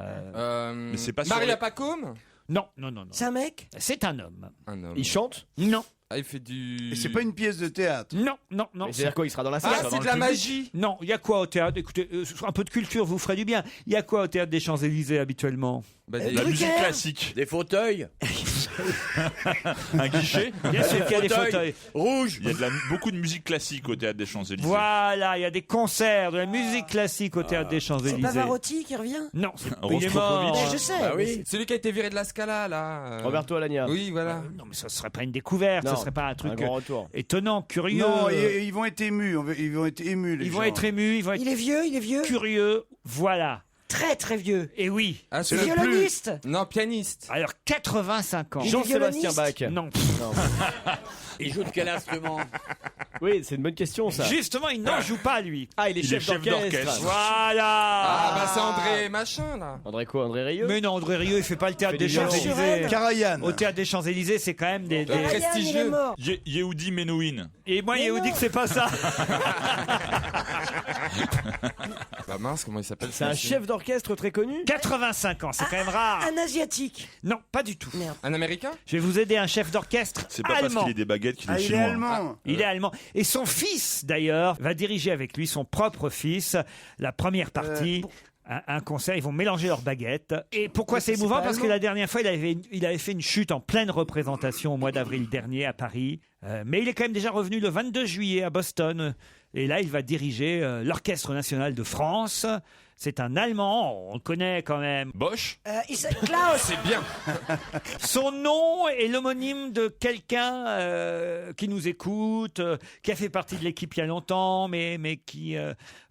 Mais c'est pas sur Maria les- Pacôme? Non. C'est un mec C'est un homme. Un homme. Il chante? Non. Ah, il fait du. Et c'est pas une pièce de théâtre. Non. Mais c'est-à-dire quoi? Il sera dans la salle? Ah, c'est de la magie. Non, il y a quoi au théâtre? Écoutez, un peu de culture vous ferait du bien. Il y a quoi au Théâtre des Champs-Élysées habituellement? Bah, La musique classique. Des fauteuils. Un guichet. Bien sûr qu'il y a des fauteuils. Rouges. Il y a beaucoup de musique classique au Théâtre des Champs-Élysées. Voilà, il y a des concerts, de la musique classique au Théâtre des C'est Champs-Élysées. Pavarotti qui revient Non, il est mort. Mais je sais. Ah oui. Celui qui a été viré de la Scala, là. Roberto Alagna. Oui, voilà. Non, mais ça serait pas une découverte, Non, ça serait pas un truc un grand retour. étonnant, curieux. Non, ils vont être émus. Ils vont être émus, les Ils gens. vont être émus, ils vont être Il est vieux curieux. Voilà. Très très vieux. Et oui. Ah, C'est le plus. Violoniste. Non, pianiste. Alors 85 ans. Il est Jean-Sébastien violoniste. Bach. Non. Il joue de quel instrument? Oui, c'est une bonne question, ça. Justement, il n'en joue pas lui. Ah, il est chef d'orchestre. Voilà. Ah, bah c'est André machin, là. André quoi? André Rieu? Mais non, André Rieu, il fait pas le Théâtre Fait des du Champs-Élysées. Karajan. Au Théâtre des Champs-Élysées, c'est quand même des... Ryan, il est prestigieux. mort. Yehudi Menuhin. Et moi, Mais il vous dit non. que c'est pas ça. Bah mince, comment il s'appelle? C'est un chef d'orchestre très connu? 85 ans, c'est quand même rare. Un asiatique. Non, pas du tout. Merde. Un américain? Je vais vous aider, un chef d'orchestre C'est pas parce allemand. qu'il est des baguettes qu'il est Ah, il est chinois. allemand. Il est allemand. Et son fils, d'ailleurs, va diriger avec lui, son propre fils, la première partie. Un concert, ils vont mélanger leurs baguettes. Et pourquoi c'est émouvant? Parce que la dernière fois, il avait fait une chute en pleine représentation au mois d'avril dernier à Paris. Mais il est quand même déjà revenu le 22 juillet à Boston. Et là, il va diriger l'Orchestre National de France. C'est un Allemand, on le connaît quand même. Bosch. Klaus. C'est bien. Son nom est l'homonyme de quelqu'un qui nous écoute, qui a fait partie de l'équipe il y a longtemps, mais qui...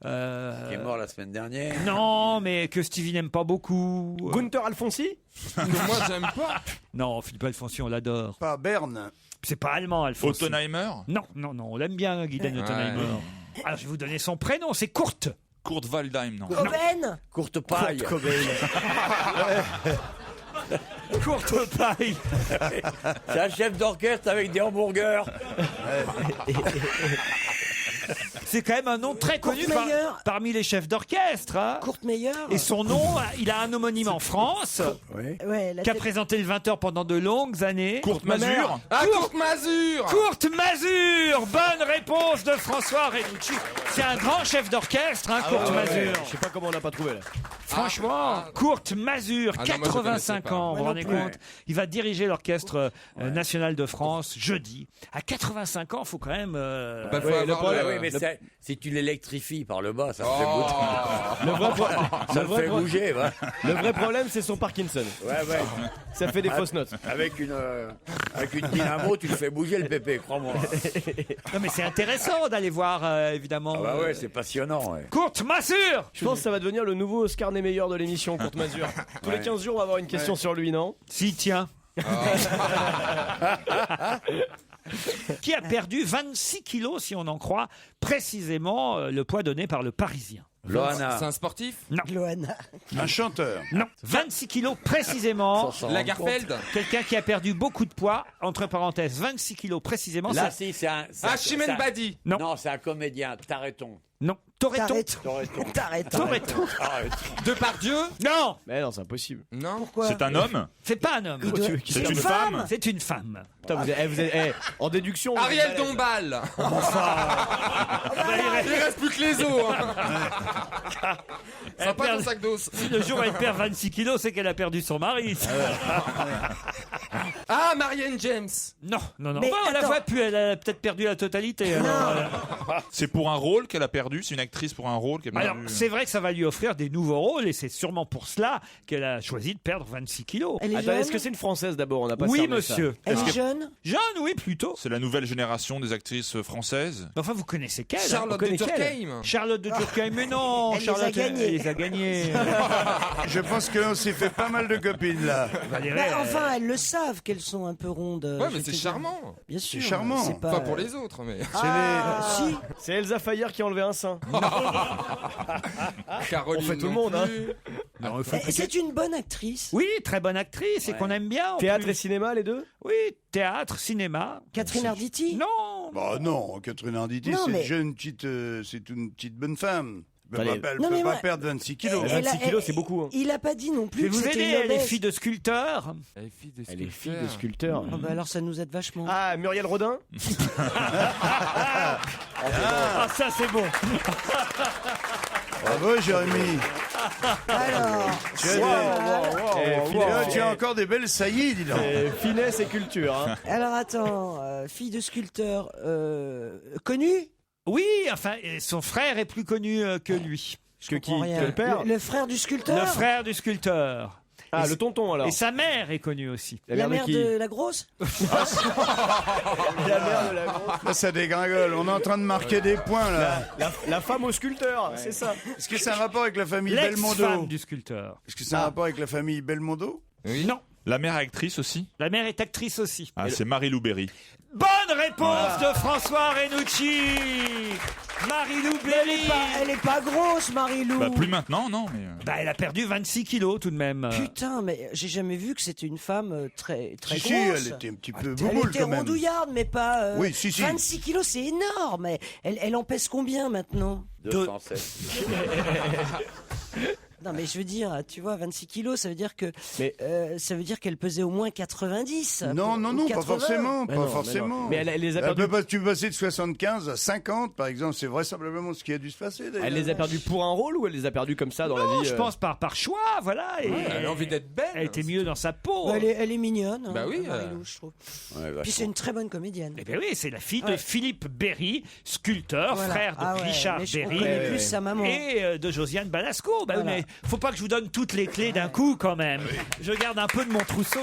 Qui est mort la semaine dernière. Non, mais que Stevie n'aime pas beaucoup. Gunther Alfonsi? Que moi, j'aime pas. Non, Philippe Alfonsi, on l'adore. Pas Berne. C'est pas allemand, Alfonsi. Ottenheimer. Non, on l'aime bien, Guylaine Ottenheimer. Alors, je vais vous donner son prénom, c'est Kurt. Kurt Waldheim, non. Cobain. Courte paille. Kurt Kurt Paille. C'est un chef d'orchestre avec des hamburgers. C'est quand même un nom très connu Meyer. parmi les chefs d'orchestre. Hein. Kurt Meyer. Et son nom, il a un homonyme en France, Ouais, la qui a tête- présenté le 20h pendant de longues années. Kurt Ma mère. Masur. Ah, Kurt Masur. Kurt Masur. Bonne réponse de François Renucci. C'est un grand chef d'orchestre, hein, Kurt Masur. Je sais pas comment on l'a pas trouvé là. Franchement, Kurt Masur, Ah non, moi, je 85 connaissais pas. ans, vous vous Moi rendez non plus. compte? Il va diriger l'Orchestre National de France jeudi. À 85 ans, il faut quand même... Bah, faut Ouais, avoir le problème, Oui, mais si tu l'électrifies par le bas, ça me fait Oh. bouger. Le vrai, Ça me fait bouger, ouais. le vrai problème, c'est son Parkinson. Ouais. Ça fait des fausses notes. Avec une dynamo, tu le fais bouger le pépé, crois-moi. Non mais c'est intéressant d'aller voir, évidemment. Ah bah ouais, c'est passionnant, ouais. Kurt Masur. Je pense que ça va devenir le nouveau Oscar Niemeyer de l'émission, Kurt Masur. Tous les 15 jours, on va avoir une question sur lui, non? Si, tiens. Qui a perdu 26 kilos, si on en croit, précisément le poids donné par le Parisien. Loana. C'est un sportif? Non. Loana. Un chanteur. Non. 26 kilos précisément. Lagerfeld. Quelqu'un qui a perdu beaucoup de poids, entre parenthèses, 26 kilos précisément. Là, c'est- si, c'est un. Ah, Chimène Badi. Non. Non, c'est un comédien. T'arrêtons. Non. Toretto. T'arrêtes. Depardieu. Non. Mais non, c'est impossible. Non. Pourquoi? C'est un homme. C'est pas un homme. C'est une femme. C'est une femme. Putain, vous êtes en déduction. vous Ariel êtes balèze. Dombal. Il Il reste plus que les os. Hein. Sympa perd- ton sac d'os. Si le jour où elle perd 26 kilos, c'est qu'elle a perdu son mari. Ah, Marianne James. Non. Mais Bon, on la attends. voit plus, elle a peut-être perdu la totalité. alors, C'est pour un rôle qu'elle a perdu. C'est une actrice pour un rôle qu'elle a Alors, perdu. c'est vrai que ça va lui offrir des nouveaux rôles et c'est sûrement pour cela qu'elle a choisi de perdre 26 kilos. Elle est Attends, jeune. est-ce que c'est une française d'abord? On n'a pas Oui, cerné ça. monsieur. Elle est jeune. Jeune, oui, plutôt. C'est la nouvelle génération des actrices françaises. Enfin, vous connaissez quelle hein Charlotte on de connaît quelle Turckheim. Charlotte de Turckheim, mais non, Elle les a Charlotte, gagnés. elle les a gagnés. Je pense qu'on s'est fait pas mal de copines là. Valérie, Bah, enfin, elles le savent qu'elles sont un peu rondes. Ouais, mais c'est charmant. Bien sûr. C'est charmant. C'est Pas pour les autres, mais. Si. C'est Elsa Fayer qui a enlevé un sein. Caroline. On fait tout le monde, hein. Non, il faut Et c'est une bonne actrice. Oui, très bonne actrice et qu'on aime bien. en Théâtre plus. et cinéma, les deux? Oui, théâtre, cinéma. Catherine Arditi. Non. Bah non, Catherine Arditi, Non, c'est mais- une jeune petite, c'est une petite bonne femme. Elle Allez. peut Non, mais pas moi- perdre 26 kilos. 26 kilos, c'est beaucoup, hein. Il a pas dit non Je plus vais que vous c'était aider, une elle est obèse. fille de sculpteur. Elle est fille de Elle est fille sculpteur. de sculpteur. Ah bah alors ça nous aide vachement. Ah, Muriel Rodin? Ah, ça c'est bon. Bravo, Jérémy. Alors, Tu as, tu as wow. encore des belles saillies, dis donc. Finesse et culture. Hein. alors attends, fille de sculpteur connu. Oui, enfin, et son frère est plus connu que lui. Que qui? Comprends rien. Que le père? Le frère du sculpteur. Le frère du sculpteur. Ah, Et le tonton alors. Et sa mère est connue aussi. La mère qui? de la grosse. La mère de la grosse. Là, ça dégringole. On est en train de marquer des points, là. La femme au sculpteur, c'est ça. Est-ce que c'est un rapport avec la famille L'ex-femme Belmondo? du sculpteur. Est-ce que c'est un rapport avec la famille Belmondo? Oui. Non. La mère actrice aussi. La mère est actrice aussi. Ah, c'est Marie-Lou Berry. Bonne réponse de François Renucci. Marie-Lou Berry. Elle est pas grosse, Marie-Lou. Bah, plus maintenant, non, mais. Bah, elle a perdu 26 kilos tout de même. Putain, mais j'ai jamais vu que c'était une femme très très Si, grosse. si, elle était un petit peu Elle bouboule était quand même. rondouillarde, mais pas. Oui, si, si. 26 kilos, c'est énorme. Elle en pèse combien maintenant? 207. Non, mais je veux dire, tu vois, 26 kilos, ça veut dire que ça veut dire qu'elle pesait au moins 90. Non, non, non, pas 80. forcément, Mais pas non, forcément. mais elle les a Elle perdues. peut pas, tu peux passer de 75 à 50, par exemple, c'est vraisemblablement ce qui a dû se passer. D'ailleurs. Elle les a perdus pour un rôle ou elle les a perdus comme ça dans la Non, vie? je pense par choix, voilà. Et Elle a envie d'être belle. Elle était mieux dans sa peau. Ouais, elle est mignonne, hein, Bah oui, Marie-Lou, je trouve. Ouais, Puis vachement. c'est une très bonne comédienne. Eh bien oui, c'est la fille de Ouais. Philippe Berry, sculpteur, Voilà. frère de Ah ouais, Richard mais on Berry. connaît plus sa maman. Et de Josiane Balasco. Bah oui, Voilà. mais faut pas que je vous donne toutes les clés d'un coup quand même. Je garde un peu de mon trousseau.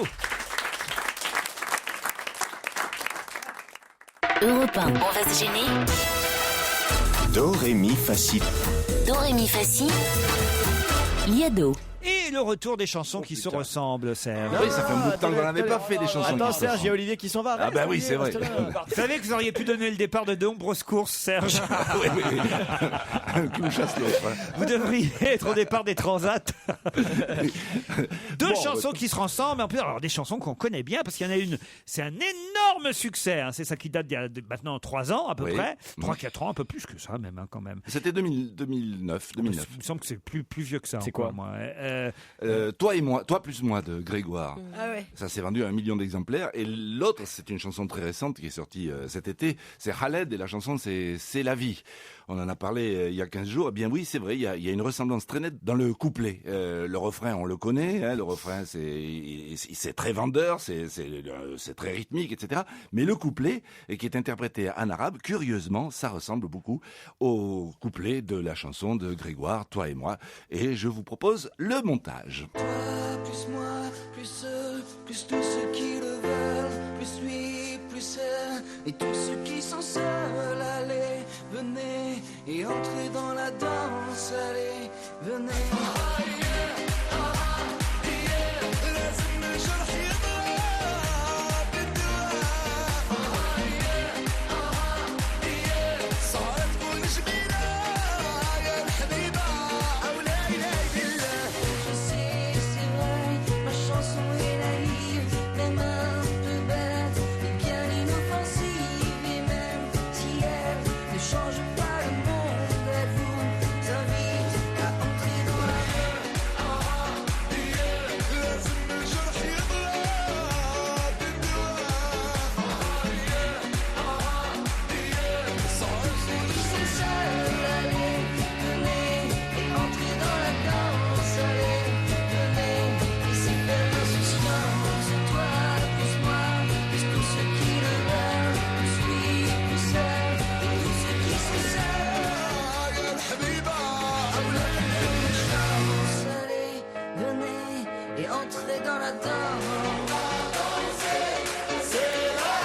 Europe 1, on va se gêner. Do, ré, mi, fa, si. Do, ré, mi, fa, si. Liado. Et le retour des chansons qui se ressemblent, Serge. Oui, ça fait un bout de temps qu'on n'avait pas fait des chansons. Attends, qui se Serge, il y a ressemblent. Olivier qui s'en va. Ah bah oui, c'est vrai. Vous savez que vous auriez pu donner le départ de nombreuses courses, Serge. Oui, oui, oui. Qui nous chasse l'autre. Vous devriez être au départ des transats. Deux chansons qui se ressemblent, en plus, alors des chansons qu'on connaît bien, parce qu'il y en a une, c'est un énorme succès. Hein. C'est ça qui date d'il y a maintenant 3 ans à peu Oui. près, 3-4 ans, un peu plus que ça même, hein, quand même. C'était 2009. Il me semble que c'est plus vieux que ça. C'est encore, quoi moi. Toi et moi, toi plus moi de Grégoire. Ah ouais. Ça s'est vendu à 1 million d'exemplaires. Et l'autre, c'est une chanson très récente qui est sortie cet été. C'est Khaled et la chanson c'est La vie. On en a parlé il y a 15 jours. Eh bien oui, c'est vrai, il y a une ressemblance très nette dans le couplet. Le refrain, on le connaît. Hein, le refrain, c'est très vendeur, c'est très rythmique, etc. Mais le couplet, qui est interprété en arabe, curieusement, ça ressemble beaucoup au couplet de la chanson de Grégoire, Toi et moi. Et je vous propose le montage. Plus moi, plus eux, plus tous ceux qui le veulent, plus lui, plus elle, et tous ceux qui sont seuls, allez, venez, et entrez dans la danse, allez, venez.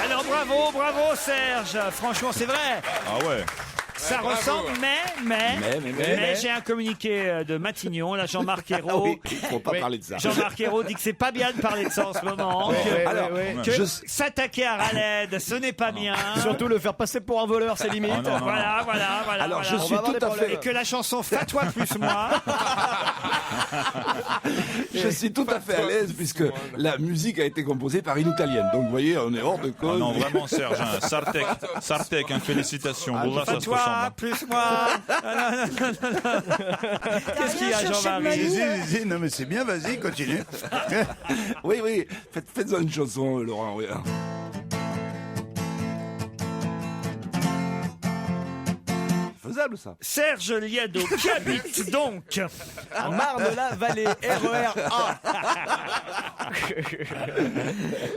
Alors bravo Serge, franchement c'est vrai. Ah ouais. Ça bravo. ressemble, mais j'ai un communiqué de Matignon, là, Jean-Marc Ayrault. Ah oui, il faut pas parler de ça. Jean-Marc Ayrault dit que c'est pas bien de parler de ça en ce moment. Que s'attaquer à Raled, ce n'est pas bien. Surtout le faire passer pour un voleur, c'est limite. Voilà. Alors, voilà. je suis tout à fait... Et que la chanson Fais-toi plus moi. Je suis tout à fait à l'aise puisque la musique a été composée par une Italienne. Donc, vous voyez, on est hors de cause. Non, vraiment, Serge, hein, Sartek, hein, félicitations. Bon, là, ça se ressemble. Fais-toi plus moi. Qu'est-ce qu'il y a, Jean-Marie? Vas-y, non mais c'est bien, vas-y, continue. Oui, faites-en une chanson, Laurent. Oui. Faisable, ça. Serge Liado, qui habite donc à Marne-la-Vallée, RER-A.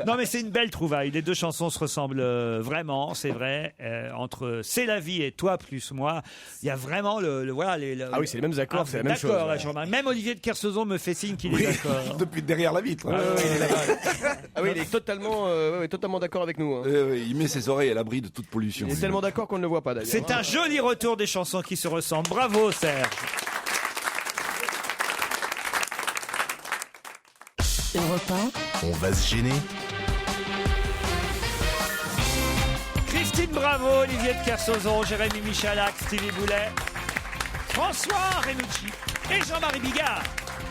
Non mais c'est une belle trouvaille. Les deux chansons se ressemblent vraiment, c'est vrai. Entre C'est la vie et Toi plus moi, il y a vraiment voilà Ah oui, c'est les mêmes accords, c'est la même chose. D'accord, là, Jean-Marie. Même Olivier de Kersauzon me fait signe qu'il est d'accord. Depuis derrière la vitre. Ah oui, il est totalement d'accord avec nous. Il met ses oreilles à l'abri de toute pollution. Il est tellement d'accord qu'on ne le voit pas d'ailleurs. C'est un joli retour des chansons qui se ressemblent. Bravo Serge. Europe 1. On va se gêner. Christine Bravo, Olivier de Kersauzon, Jérémy Michalak, Stevie Boulet, François Renucci et Jean-Marie Bigard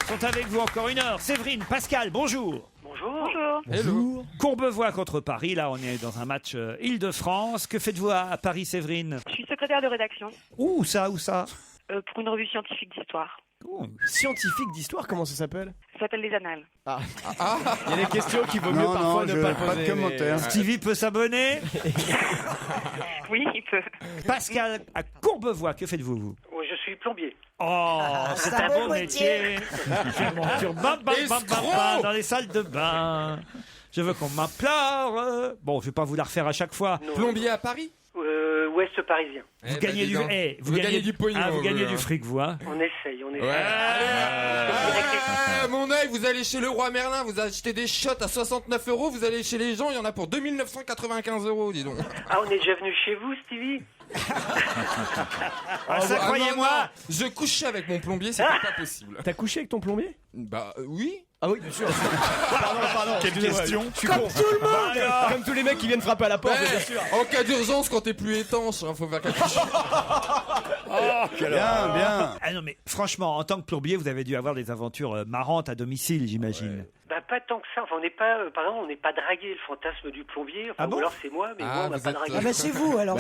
sont avec vous encore une heure. Séverine, Pascal, bonjour. Bonjour. Bonjour. Courbevoie contre Paris, là on est dans un match Île-de-France. Que faites-vous à Paris, Séverine? Je suis secrétaire de rédaction Où ça? pour une revue scientifique d'histoire. Scientifique d'histoire, comment ça s'appelle? Ça s'appelle Les Annales. Il y a des questions qu'il vaut mieux parfois ne pas poser. Pas de commentaire. Stevie peut s'abonner. Oui, il peut. Pascal, à Courbevoie, que faites-vous vous? Je suis plombier. Oh, c'est un beau métier. J'ai mon turban, dans les salles de bain. Je veux qu'on m'implore. Bon, je vais pas vous la refaire à chaque fois. Non. Plombier à Paris? Ouest parisien. Vous gagnez du pognon. Vous gagnez du fric, vous, hein? On essaye. Mon œil, vous allez chez le Roi Merlin, vous achetez des shots à 69 €, vous allez chez les gens, il y en a pour 2995 €, dis donc. Ah, on est déjà venu chez vous, Stevie? Ça, croyez-moi. Je couchais avec mon plombier, c'était pas possible. T'as couché avec ton plombier? Bah oui. Ah oui, bien sûr. Pardon. Quelle question? Comme tout le monde. Comme tous les mecs qui viennent frapper à la porte, bien sûr. En cas d'urgence, quand t'es plus étanche, faut faire quelque chose. Bien. Ah non, mais franchement, en tant que plombier, vous avez dû avoir des aventures marrantes à domicile, j'imagine. Bah, pas tant que ça. Enfin, on n'est pas, par exemple, on n'est pas dragué, le fantasme du plombier. Enfin, Ah bon? ou alors c'est moi, mais moi, on m'a pas dragué. Ah bah c'est vous alors.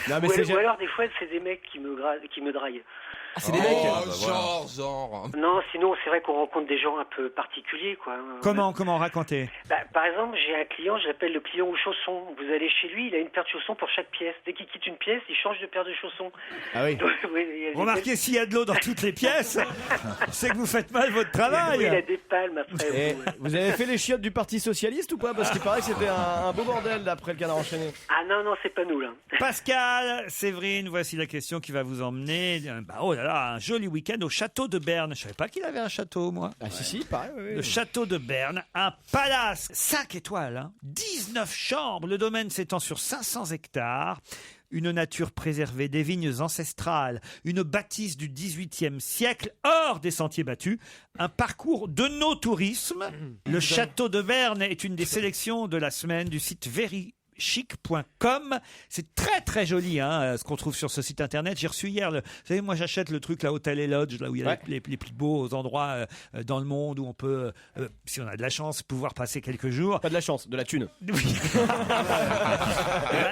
Non, mais Ou alors, des fois, c'est des mecs qui me draguent. Ah, c'est des mecs. Genre. Non, sinon, c'est vrai qu'on rencontre des gens un peu particuliers, quoi. Comment raconter? Bah, par exemple, j'ai un client, je l'appelle le client aux chaussons. Vous allez chez lui, il a une paire de chaussons pour chaque pièce. Dès qu'il quitte une pièce, il change de paire de chaussons. Ah oui. Donc, oui, il y a des Remarquez, s'il y a de l'eau dans toutes les pièces, c'est que vous faites mal votre travail. Oui, il a des palmes après. Et vous avez fait les chiottes du Parti Socialiste ou pas? Parce qu'il paraît que c'était un beau bordel d'après le Canard enchaîné. Ah non, c'est pas nous, là. Pascal, Séverine, voici la question qui va vous emmener. Oh là là, un joli week-end au château de Berne. Je savais pas qu'il avait un château, moi. Ah si, pareil. Oui. Le château de Berne, un palace 5 étoiles, hein, 19 chambres. Le domaine s'étend sur 500 hectares. Une nature préservée, des vignes ancestrales, une bâtisse du XVIIIe siècle hors des sentiers battus, un parcours de no-tourisme. Le château de Berne est une des sélections de la semaine du site verichic.com. C'est très très joli, hein, ce qu'on trouve sur ce site internet. J'ai reçu hier, vous savez, moi j'achète le truc là, Hôtel et Lodge, là où il y a les plus beaux endroits dans le monde où on peut, si on a de la chance, pouvoir passer quelques jours. Pas de la chance, de la thune. Oui.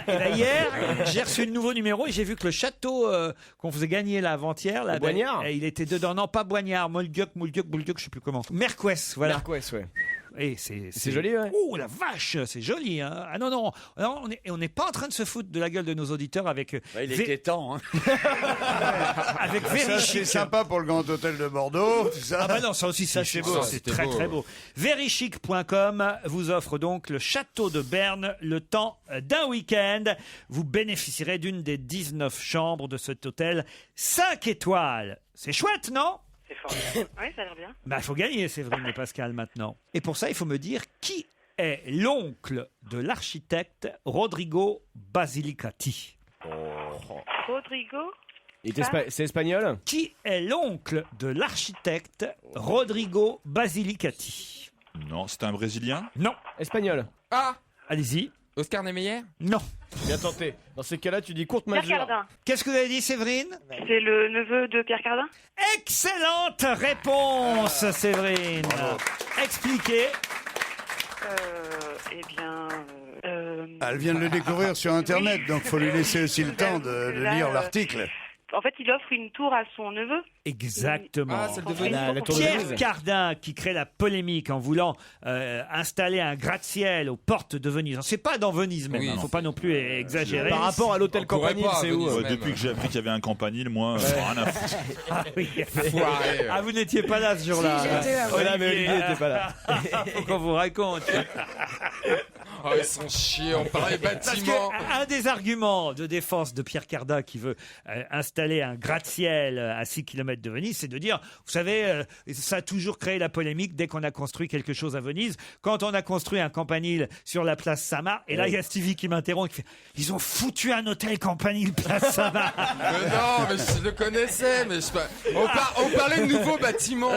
Et ben, hier, j'ai reçu le nouveau numéro et j'ai vu que le château qu'on faisait gagner là avant-hier, là, Boignard. il était dedans. Non, pas Boignard, Moulguioc, je sais plus comment. Merquès, voilà. Merquès, ouais. Et c'est joli, ouais. Oh la vache, c'est joli, hein. Ah non, on n'est pas en train de se foutre de la gueule de nos auditeurs avec. Il était temps, hein. Avec Ça, Verichic. c'est sympa pour le Grand Hôtel de Bordeaux, tout ça. Ah bah non, ça aussi c'est beau, c'est très très beau. Verichic.com vous offre donc le château de Berne le temps d'un week-end. Vous bénéficierez d'une des 19 chambres de cet hôtel 5 étoiles. C'est chouette, non? C'est formidable. Oui, ça a l'air bien. Bah, il faut gagner, Séverine et Pascal, maintenant. Et pour ça, il faut me dire qui est l'oncle de l'architecte Rodrigo Basilicati? Rodrigo. C'est espagnol? Qui est l'oncle de l'architecte Rodrigo Basilicati? Non, c'est un Brésilien? Non. Espagnol. Ah, allez-y. Oscar Niemeyer? Non. Bien tenté. Dans ces cas-là, tu dis courte Pierre mesure. Cardin. Qu'est-ce que vous avez dit, Séverine? C'est le neveu de Pierre Cardin. Excellente réponse, Séverine. Expliquez. Eh bien... Elle vient de le découvrir sur Internet, donc faut lui laisser aussi le temps de lire l'article. En fait, il offre une tour à son neveu. Exactement. Ah, celle de Venise. La tour de Pierre Venise. Cardin qui crée la polémique en voulant installer un gratte-ciel aux portes de Venise. C'est pas dans Venise même, il ne faut pas non plus exagérer. Par rapport à l'hôtel Campanile, c'est où? Depuis que j'ai appris qu'il y avait un campanile, moi, rien à foutre. Ah oui. Ah, vous n'étiez pas là ce jour-là. Si, j'étais là, ouais. Mais Olivier n'était pas là. Faut qu'on vous raconte. Oh, ils sont chiés, on parlait Parce bâtiment. que un des arguments de défense de Pierre Cardin qui veut installer un gratte-ciel à 6 km de Venise, c'est de dire, vous savez, ça a toujours créé la polémique dès qu'on a construit quelque chose à Venise. Quand on a construit un campanile sur la place Saint-Marc, et là il y a Stevie qui m'interrompt, qui fait, ils ont foutu un hôtel campanile place Saint-Marc. Non, mais je le connaissais, mais on parlait de nouveaux bâtiments.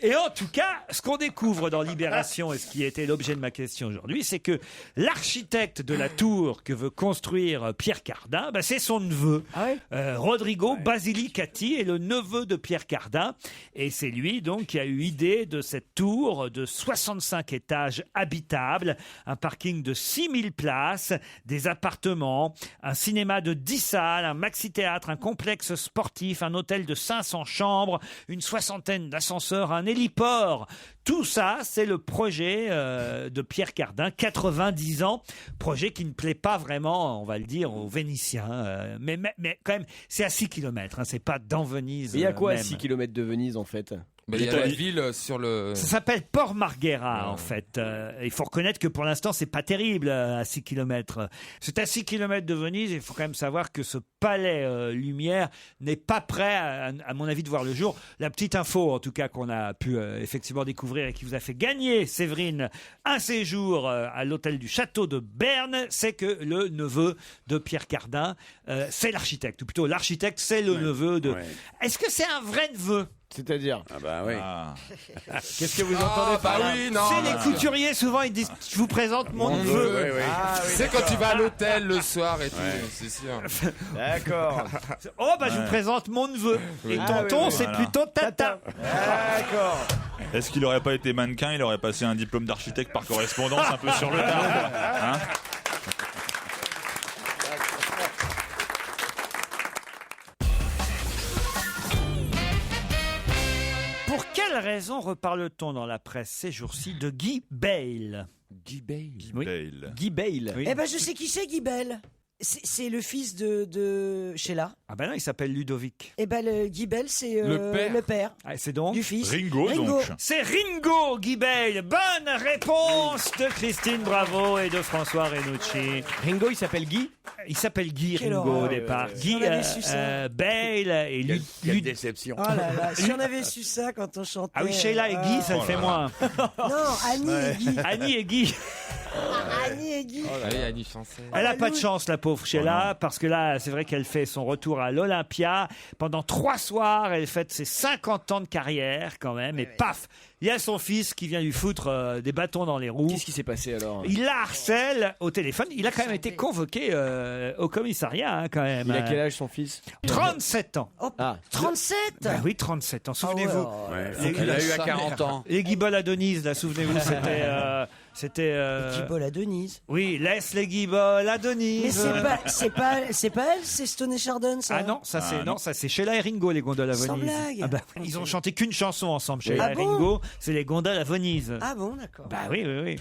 Et en tout cas, ce qu'on découvre dans Libération, et ce qui était l'objet de ma question aujourd'hui, c'est que l'architecte de la tour que veut construire Pierre Cardin, c'est son neveu. Rodrigo Basilicati est le neveu de Pierre Cardin. Et c'est lui, donc, qui a eu idée de cette tour de 65 étages habitables, un parking de 6000 places, des appartements, un cinéma de 10 salles, un maxi-théâtre, un complexe sportif, un hôtel de 500 chambres, une soixantaine d'ascenseurs, un héliport. Tout ça, c'est le projet de Pierre Cardin, 90 ans. Projet qui ne plaît pas vraiment, on va le dire, aux Vénitiens. Mais quand même, c'est à 6 km, c'est pas dans Venise. Il y a quoi à même. 6 km de Venise en fait? Il y a la ville sur le... Ça s'appelle Port Marghera, en fait. Il faut reconnaître que pour l'instant, c'est pas terrible à 6 km. C'est à 6 km de Venise. Il faut quand même savoir que ce palais Lumière n'est pas prêt, à mon avis, de voir le jour. La petite info, en tout cas, qu'on a pu effectivement découvrir et qui vous a fait gagner, Séverine, un séjour à l'hôtel du Château de Berne, c'est que le neveu de Pierre Cardin, c'est l'architecte. Ou plutôt, l'architecte, c'est le neveu de... Est-ce que c'est un vrai neveu? C'est-à-dire? Ah bah oui. Qu'est-ce que vous entendez par là? C'est les couturiers, souvent, ils disent, je vous présente mon neveu. C'est quand tu vas à l'hôtel le soir et tout, c'est sûr. D'accord. Oh, je vous présente mon neveu. Et tonton, c'est plutôt tata. D'accord. Est-ce qu'il aurait pas été mannequin, il aurait passé un diplôme d'architecte par correspondance un peu sur le tard, hein? Pour quelle raison reparle-t-on dans la presse ces jours-ci de Guy Bale? Guy Bale. Oui. Guy Bale. Oui. Eh ben, je sais qui c'est, Guy Bell. C'est le fils de Sheila. Ah ben non, il s'appelle Ludovic. Eh ben, le Guy Bell, c'est Le père. Ah, c'est donc du fils. Ringo, donc. C'est Ringo Guy Bale. Bonne réponse de Christine Bravo et de François Renucci. Ringo, il s'appelle Guy? Il s'appelle Guy Quelle Ringo au horreur. départ. Si Guy on avait su ça. Bale et Quelle déception. Oh là là, si on avait su ça quand on chantait. Ah oui, Sheila et Guy, ça le fait moins. Non, Annie et Guy. Annie et Guy. Annie et Guy. Oui, Annie Chancel. Elle a pas de chance, la pauvre Sheila, parce que là, c'est vrai qu'elle fait son retour à l'Olympia. Pendant 3 soirs, elle fête ses 50 ans de carrière, quand même, et paf, il y a son fils qui vient lui foutre des bâtons dans les roues. Qu'est-ce qui s'est passé alors? Il la harcèle au téléphone. Il a quand même été convoqué au commissariat, quand même. Il a quel âge son fils? 37 ans. Oh, 37. Bah oui, 37 ans. Souvenez-vous. Il a eu à 40 ans. Les Guiboles à Denise, là, souvenez-vous, c'était... Guibol à Denise. Oui, laisse les Guiboles à Denise. Mais c'est pas elle, c'est Stone et Chardon, ça. Ah non, ça c'est Sheila et Ringo, les gondoles à Sans Venise. blague. Ah bah, ils ont chanté qu'une chanson ensemble, Sheila Ah et bon Ringo, c'est les gondoles à Venise. Ah bon, d'accord. Bah oui.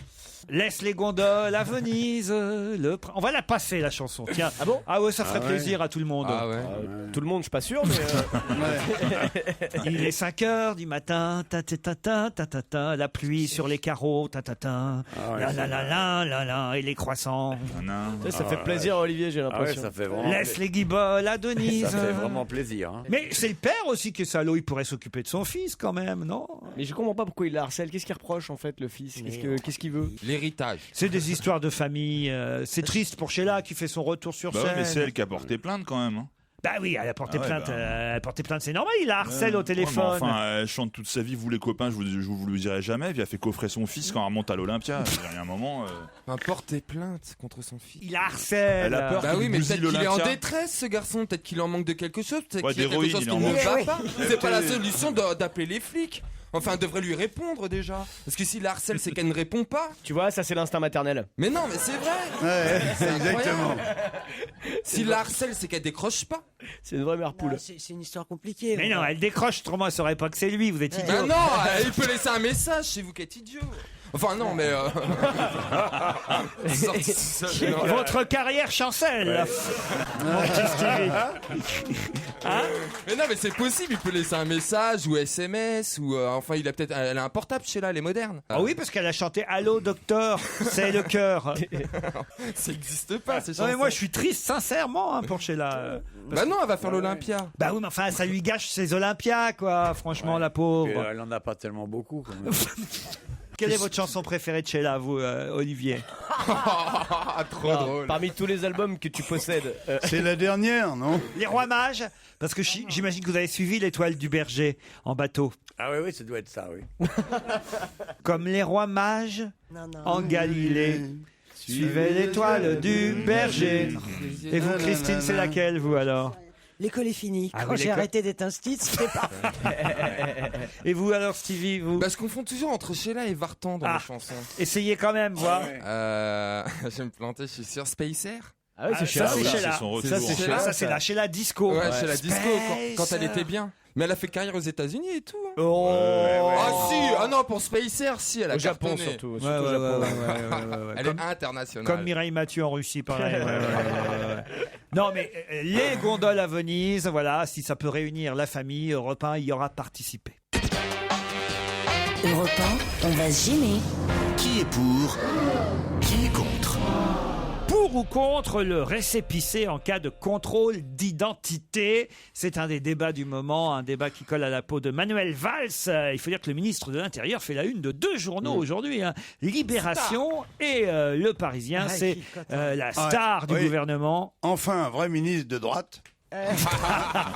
Laisse les gondoles à Venise. On va la passer, la chanson. Tiens. Ah bon? Ah ouais, ça ferait plaisir à tout le monde. Ah ouais. Tout le monde, je suis pas sûr, mais... Il est 5 heures du matin, ta ta ta ta ta ta ta, la pluie sur les carreaux, ta ta ta. Et les croissants. Ça fait plaisir à Olivier, j'ai l'impression. Ça fait vraiment Laisse les guiboles à Denise. Ça fait vraiment plaisir. Hein. Mais c'est le père aussi qui est salaud. Il pourrait s'occuper de son fils quand même, non? Mais je comprends pas pourquoi il la harcèle. Qu'est-ce qu'il reproche en fait, le fils? Qu'est-ce qu'il veut? L'héritage. C'est des histoires de famille. C'est triste pour Sheila qui fait son retour sur scène. Ouais, mais c'est elle qui a porté plainte quand même. Hein. Bah oui, elle a porté plainte. Elle a porté plainte, c'est normal. Il la harcèle au téléphone. Ouais, enfin, elle chante toute sa vie. Vous les copains, je vous le dirai jamais. Puis elle fait coffrer son fils quand elle remonte à l'Olympia. Il y a un moment. Porter plainte contre son fils. Il harcèle. Elle a peur. Bah oui, mais peut-être qu'il est en l'Olympia. détresse, ce garçon. Peut-être qu'il en manque de quelque chose. Peut-être qu'il y a quelque d'héroïne, chose il qui en ne manque. va pas. C'est pas la solution d'appeler les flics. Enfin, elle devrait lui répondre déjà. Parce que s'il la harcèle, c'est qu'elle ne répond pas. Tu vois, ça c'est l'instinct maternel. Mais non, mais c'est vrai. Ouais, C'est exactement. incroyable. S'il la harcèle, c'est qu'elle décroche pas. C'est une vraie mère poule. C'est une histoire compliquée. Mais non, elle décroche, autrement elle saurait pas que c'est lui. Vous êtes idiot. Bah non, il peut laisser un message. C'est vous qui êtes idiot. Enfin non, mais votre carrière chancelle. Mon petit Stevie. Mais non, mais c'est possible. Il peut laisser un message ou SMS ou enfin il a peut-être. Elle a un portable chez là, elle est moderne. Ah oui, parce qu'elle a chanté Allô docteur, c'est le cœur. Ça n'existe pas. Ces Non mais chansons. moi je suis triste sincèrement pour Sheila. Bah non, elle va faire l'Olympia. Bah oui, mais enfin ça lui gâche ses Olympias quoi. Franchement la pauvre. Et, elle en a pas tellement beaucoup. Quand même. Quelle est votre chanson préférée de Sheila, vous, Olivier? Trop drôle. Parmi tous les albums que tu possèdes. C'est la dernière, non? Les Rois Mages? Parce que j'imagine que vous avez suivi l'Étoile du Berger en bateau. Ah oui, ça doit être ça, oui. Comme les Rois Mages en Galilée. Suivez l'Étoile du Berger. Et vous, Christine, c'est laquelle, vous, alors? L'école est finie. Ah Quand oui, j'ai l'école- arrêté d'être un stit, c'était parfait. Et vous, alors, Stevie, vous? Bah je confonds toujours entre Sheila et Vartan dans les chansons. Essayez quand même, voir. Je vais me planter, je suis sûr. Spacer. Ah oui, c'est ça, Sheila. c'est Sheila. C'est son retour. Ça, c'est Sheila. Ça, c'est la Sheila Disco. Ouais, Sheila Disco quand elle Spacer. était bien. Mais elle a fait carrière aux États-Unis et tout. Hein. Oh. Ah si, ah non pour Spacer si, elle a Au Japon cartonné. surtout. Ouais, Surtout au ouais, Japon. ouais. Elle est internationale. Comme Mireille Mathieu en Russie, pareil. Ouais. Non, mais les gondoles à Venise, voilà, si ça peut réunir la famille, Europe 1 y aura participé. Europe 1, on va se gêner. Qui est pour? Qui est contre? Pour ou contre le récépissé en cas de contrôle d'identité? C'est un des débats du moment, un débat qui colle à la peau de Manuel Valls. Il faut dire que le ministre de l'Intérieur fait la une de 2 journaux aujourd'hui, hein. Libération et Le Parisien. C'est la star du gouvernement. Enfin, un vrai ministre de droite.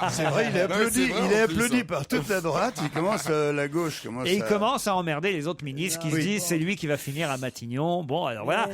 C'est vrai, il est Ouais, applaudi, c'est vrai, il est en plus, applaudi hein. par toute la droite. Il commence la gauche commence. Et il à- commence à emmerder les autres ministres qui se disent c'est lui qui va finir à Matignon. Bon, alors voilà.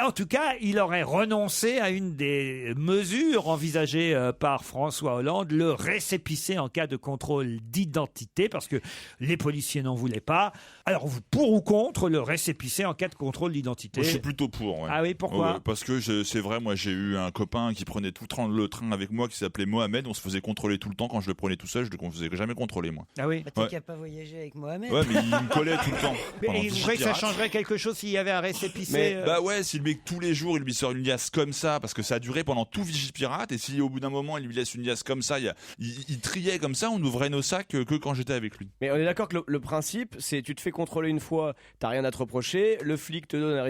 En tout cas, il aurait renoncé à une des mesures envisagées par François Hollande, le récépissé en cas de contrôle d'identité, parce que les policiers n'en voulaient pas. Alors, vous pour ou contre le récépissé en cas de contrôle d'identité? Moi, je suis plutôt pour. Ouais. Ah oui, pourquoi? Ouais, parce que c'est vrai, moi j'ai eu un copain qui prenait tout le train avec moi qui s'appelait Mohamed. On se faisait contrôler tout le temps. Quand je le prenais tout seul, je ne me faisais jamais contrôler moi. Ah oui. T'as Ouais. qu'à pas voyager avec Mohamed. Ouais, mais il me collait tout le temps. pendant Et vous 10 croyez que ça pirates. changerait quelque chose s'il y avait un récépissé? Mais bah ouais, si le mec tous les jours il lui sort une liasse comme ça, parce que ça a duré pendant tout Vigipirate, et si au bout d'un moment il lui laisse une liasse comme ça, il triait comme ça, on ouvrait nos sacs que quand j'étais avec lui. Mais on est d'accord que le principe, c'est tu te fais contrôler une fois, t'as rien à te reprocher, le flic te donne un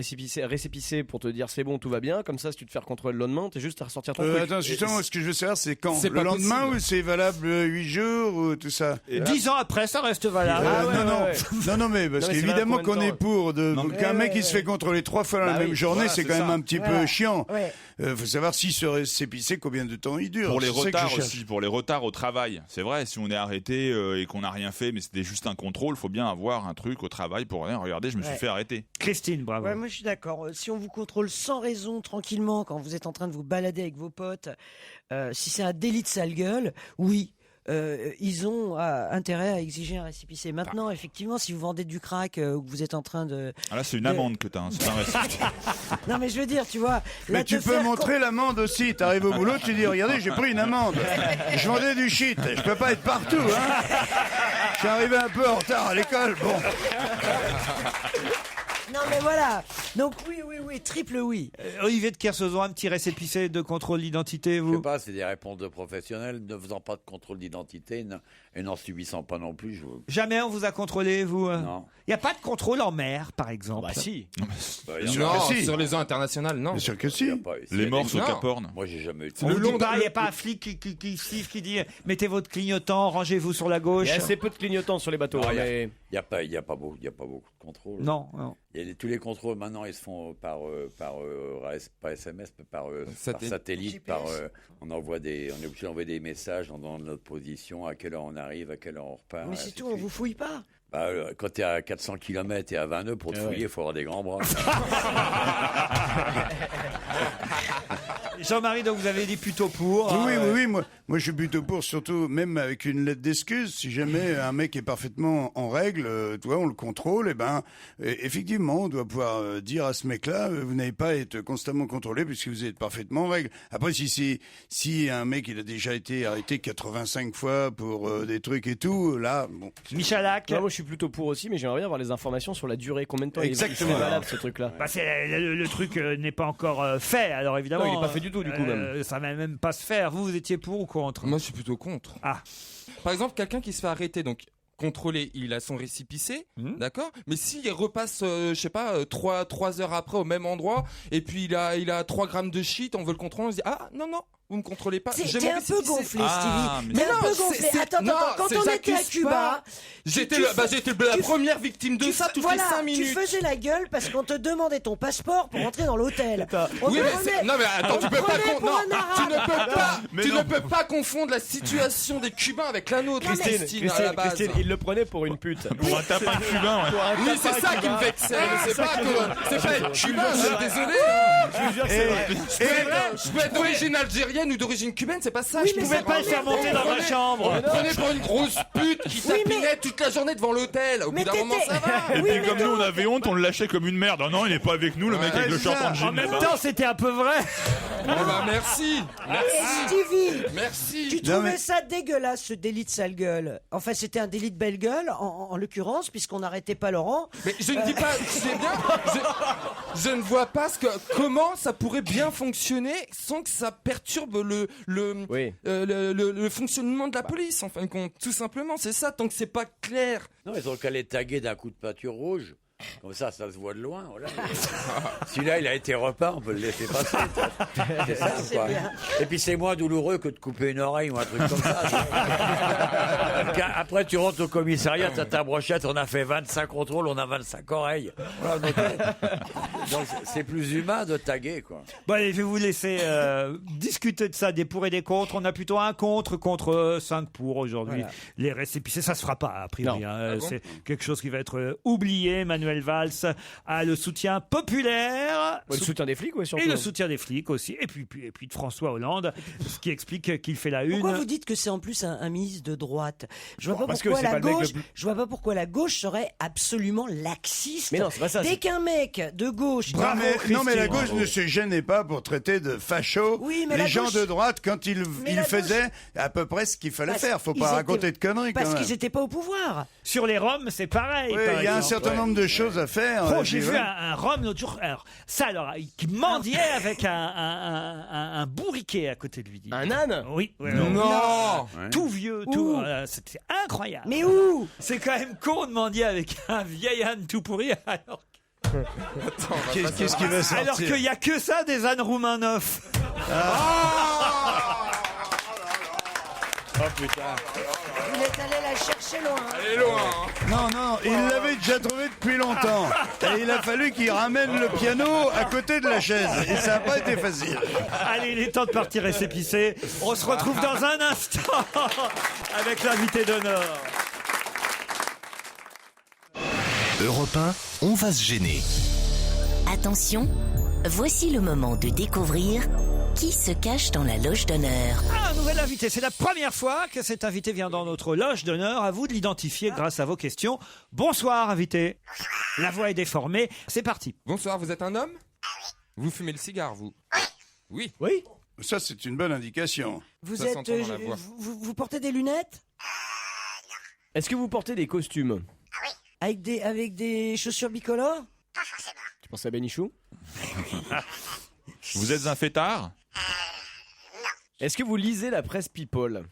récépissé pour te dire c'est bon, tout va bien, comme ça si tu te fais contrôler le lendemain, t'es juste à ressortir ton truc. Attends, justement, ce que je veux savoir, c'est quand? C'est Le pas lendemain possible. ou c'est valable 8 jours ou tout ça? 10 ans après, ça reste valable. Non, mais parce Non, mais c'est qu'évidemment valable combien qu'on de est temps pour qu'un mec qui se fait contrôler 3 fois dans la Bah même oui, journée, voilà, c'est c'est quand même ça. un petit peu chiant. Ouais. Faut savoir si ce récépissé, combien de temps il dure. Pour les C'est ça que retards je cherche. aussi, pour les retards au travail. C'est vrai, si on est arrêté et qu'on n'a rien fait, mais c'était juste un contrôle, faut bien avoir un truc au travail pour rien. Regardez, je me suis Ouais. fait arrêter. Christine, bravo. Ouais, moi je suis d'accord. Si on vous contrôle sans raison, tranquillement, quand vous êtes en train de vous balader avec vos potes, si c'est un délit de sale gueule, oui. Ils ont intérêt à exiger un récépissé. Maintenant, effectivement, si vous vendez du crack ou que vous êtes en train de... Ah là, c'est une amende que t'as, hein, c'est pas un récépissé. Non, mais je veux dire, tu vois... Mais là, tu te peux faire montrer l'amende aussi. T'arrives au boulot, tu dis regardez, j'ai pris une amende. Je vendais du shit. Je peux pas être partout, hein. Je suis arrivé un peu en retard à l'école. Bon. Non mais voilà. Donc oui, triple oui. Olivier de Kersauzon, un petit récépissé de contrôle d'identité, Je vous sais pas, c'est des réponses de professionnels ne faisant pas de contrôle d'identité et n'en subissant pas non plus. Jamais on vous a contrôlé, vous Non. Il n'y a pas de contrôle en mer, par exemple. Bah si. Non, sur les eaux internationales, non. Bien sûr que si. Les morses au Non. Cap Horn. Moi, j'ai jamais eu de On vous dit pas, il n'y a pas un flic qui siffle, qui dit mettez votre clignotant, rangez-vous sur la Il gauche. y a assez peu de clignotants sur les bateaux. Non, hein, il mais- y a pas beaucoup de contrôles. Non. Tous les contrôles maintenant ils se font par pas SMS mais par satellite. On est obligé d'envoyer des messages dans notre position, à quelle heure on arrive, à quelle heure on repart. Mais c'est tout, on vous fouille pas. Quand tu es à 400 km et à 20 nœuds, pour te fouiller, il faut avoir des grands bras. Jean-Marie, donc vous avez dit plutôt pour. hein, Oui, moi je suis plutôt pour, surtout même avec une lettre d'excuse. Si jamais un mec est parfaitement en règle, on le contrôle, effectivement, on doit pouvoir dire à ce mec-là, vous n'avez pas à être constamment contrôlé puisque vous êtes parfaitement en règle. Après, si un mec il a déjà été arrêté 85 fois pour des trucs et tout, là, bon. Michalak. Non, moi je suis plutôt pour aussi, mais j'aimerais bien avoir les informations sur la durée. Combien de temps il Exactement. est valable ce truc-là? Bah, le truc n'est pas encore fait, alors évidemment. Non, il est pas fait du tout, du coup, même. Ça va même pas se faire. Vous étiez pour ou contre? Moi, je suis plutôt contre. Ah. Par exemple, quelqu'un qui se fait arrêter, donc contrôlé, il a son récépissé, d'accord. Mais s'il repasse, je sais pas, 3 heures après au même endroit, et puis il a 3 grammes de shit, on veut le contrôler, on se dit ah non, vous me contrôlez pas. T'es un peu gonflé, Stevie. Mais T'es un peu gonflé. Attends, quand on était à Cuba, j'étais la première victime de ça toutes les 5 minutes. Tu faisais la gueule parce qu'on te demandait ton passeport pour entrer dans l'hôtel. Oui, mais attends, tu ne peux pas confondre la situation des Cubains avec la nôtre, Christine, à la base. Christine, il le prenait pour une pute. Pour un tapin cubain, ouais. Oui, c'est ça qui me vexait. C'est pas être cubain, je suis désolé. Je vous jure que c'est vrai. Je peux être d'origine algérienne ou d'origine cubaine, c'est pas ça. Oui, mais vous pouvez pas le faire monter dans ma chambre. Vous prenez pour une grosse pute qui tapinait toute la journée devant l'hôtel. Au bout d'un moment, ça va. Et puis comme nous on avait honte, on le lâchait comme une merde. Oh non, il n'est pas avec nous, le mec avec le short en jean. En même temps, c'était un peu vrai. Merci. Stevie, Merci. tu trouvais ça dégueulasse, ce délit de sale gueule? Enfin, c'était un délit de belle gueule, en l'occurrence, puisqu'on n'arrêtait pas Laurent. Mais je ne dis pas, c'est bien. Je ne vois pas comment ça pourrait bien fonctionner sans que ça perturbe le fonctionnement de la police, en fin de compte. Tout simplement, c'est ça, tant que c'est pas clair. Non, ils ont qu'à les taguer d'un coup de peinture rouge. Comme ça se voit de loin. Voilà. Celui-là, il a été repeint, on peut le laisser passer. C'est ça, quoi. Et puis c'est moins douloureux que de couper une oreille ou un truc comme ça. Après, tu rentres au commissariat, t'as ta brochette, on a fait 25 contrôles, on a 25 oreilles. Voilà, donc c'est plus humain de taguer, quoi. Bon, allez, je vais vous laisser discuter de ça, des pour et des contre. On a plutôt un contre 5 pour aujourd'hui. Voilà. Les récépissés, ça se fera pas, a priori. Non. Hein. C'est quelque chose qui va être oublié. Manuel Valls a le soutien populaire. Le soutien des flics, ouais, surtout. Et le soutien des flics aussi. Et puis de François Hollande, ce qui explique qu'il fait la une. Pourquoi vous dites que c'est en plus un ministre de droite? Je vois pas parce que pourquoi c'est la pas le mec gauche. le plus- Je vois pas pourquoi la gauche serait absolument laxiste. Mais non, c'est pas ça, Dès c'est- qu'un mec de gauche. Non mais la gauche ne se gênait pas pour traiter de fachos Oui, mais les la gens gauche- de droite quand ils Mais la faisaient à peu près ce qu'il fallait Parce faire. Faut qu'ils pas étaient- raconter de conneries quand Parce même. qu'ils n'étaient pas au pouvoir. Sur les Roms, c'est pareil. Oui, par il y a un exemple. certain nombre de choses à faire. Oh, j'ai puis vu voilà. un Rome l'autre jour. Alors, ça, alors, qui mendiait avec un bourriquet à côté de lui. dit. Un âne? Oui. ouais, Non. Tout vieux, tout. Voilà, c'était incroyable. Mais où? C'est quand même con de mendier avec un vieil âne tout pourri. Alors, Qu'est-ce qui va sortir? alors qu'il n'y a que ça des ânes roumains neufs. Oh putain. Il est allé la chercher loin. Elle est loin. Non, il l'avait déjà trouvé depuis longtemps. Et il a fallu qu'il ramène le piano à côté de la chaise. Et ça n'a pas été facile. Allez, il est temps de partir récépissé. On se retrouve dans un instant avec l'invité d'honneur. Europe 1, on va se gêner. Attention, voici le moment de découvrir qui se cache dans la loge d'honneur. Un nouvel invité. C'est la première fois que cet invité vient dans notre loge d'honneur. À vous de l'identifier grâce à vos questions. Bonsoir, invité. La voix est déformée. C'est parti. Bonsoir, vous êtes un homme? Vous fumez le cigare, vous? Oui. Oui. Ça, c'est une bonne indication. Vous Ça êtes. s'entend dans la voix. Vous portez des lunettes? Est-ce que vous portez des costumes? Avec des chaussures bicolores? Je pense à Bénichou. Vous êtes un fêtard? Est-ce que vous lisez la presse People?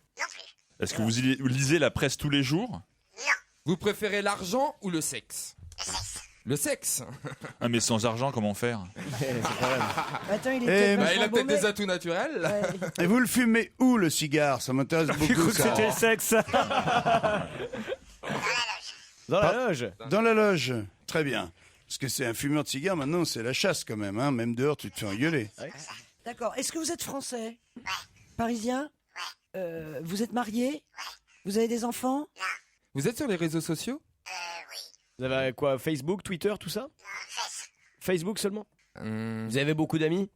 Est-ce que vous lisez la presse tous les jours? Vous préférez l'argent ou le sexe? Le sexe. Ah, mais sans argent, comment faire? Attends, il Eh, il a peut-être des atouts naturels. Et vous le fumez où, le cigare? Ça m'intéresse beaucoup. J'ai cru que ça. c'était le sexe. Dans la loge. Dans la loge. Très bien. Parce que c'est un fumeur de cigare, maintenant, c'est la chasse quand même. Hein. Même dehors, tu te fais engueuler. D'accord. Est-ce que vous êtes français? Parisien? Vous êtes marié? Vous avez des enfants? Vous êtes sur les réseaux sociaux? Vous avez quoi? Facebook, Twitter, tout ça? Facebook seulement? Vous avez beaucoup d'amis?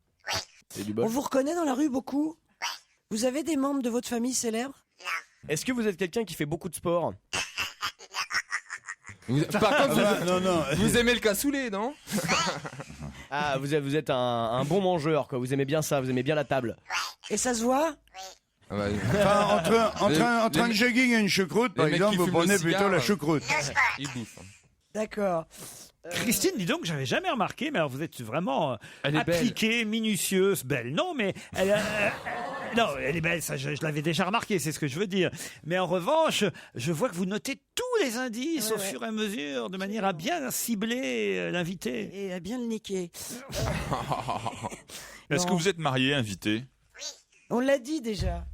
C'est du bol. On vous reconnaît dans la rue beaucoup? Vous avez des membres de votre famille célèbres? Est-ce que vous êtes quelqu'un qui fait beaucoup de sport? Par contre, non. Vous aimez le cassoulet, non? Ah, vous êtes un bon mangeur, quoi. Vous aimez bien ça, vous aimez bien la table. Et ça se voit? Enfin, entre un jogging et une choucroute, par les mecs exemple, qui vous fument le prenez cigare, plutôt la choucroute. Ils bouffent. D'accord. Christine, dis donc, j'avais jamais remarqué, mais alors vous êtes vraiment Elle est belle. appliquée, minutieuse, belle. Non, mais non, elle est belle, ça je l'avais déjà remarqué, c'est ce que je veux dire. Mais en revanche, je vois que vous notez tous les indices au fur et à mesure, de manière à bien cibler l'invité. Et à bien le niquer. Est-ce que vous êtes marié, invité? On l'a dit déjà.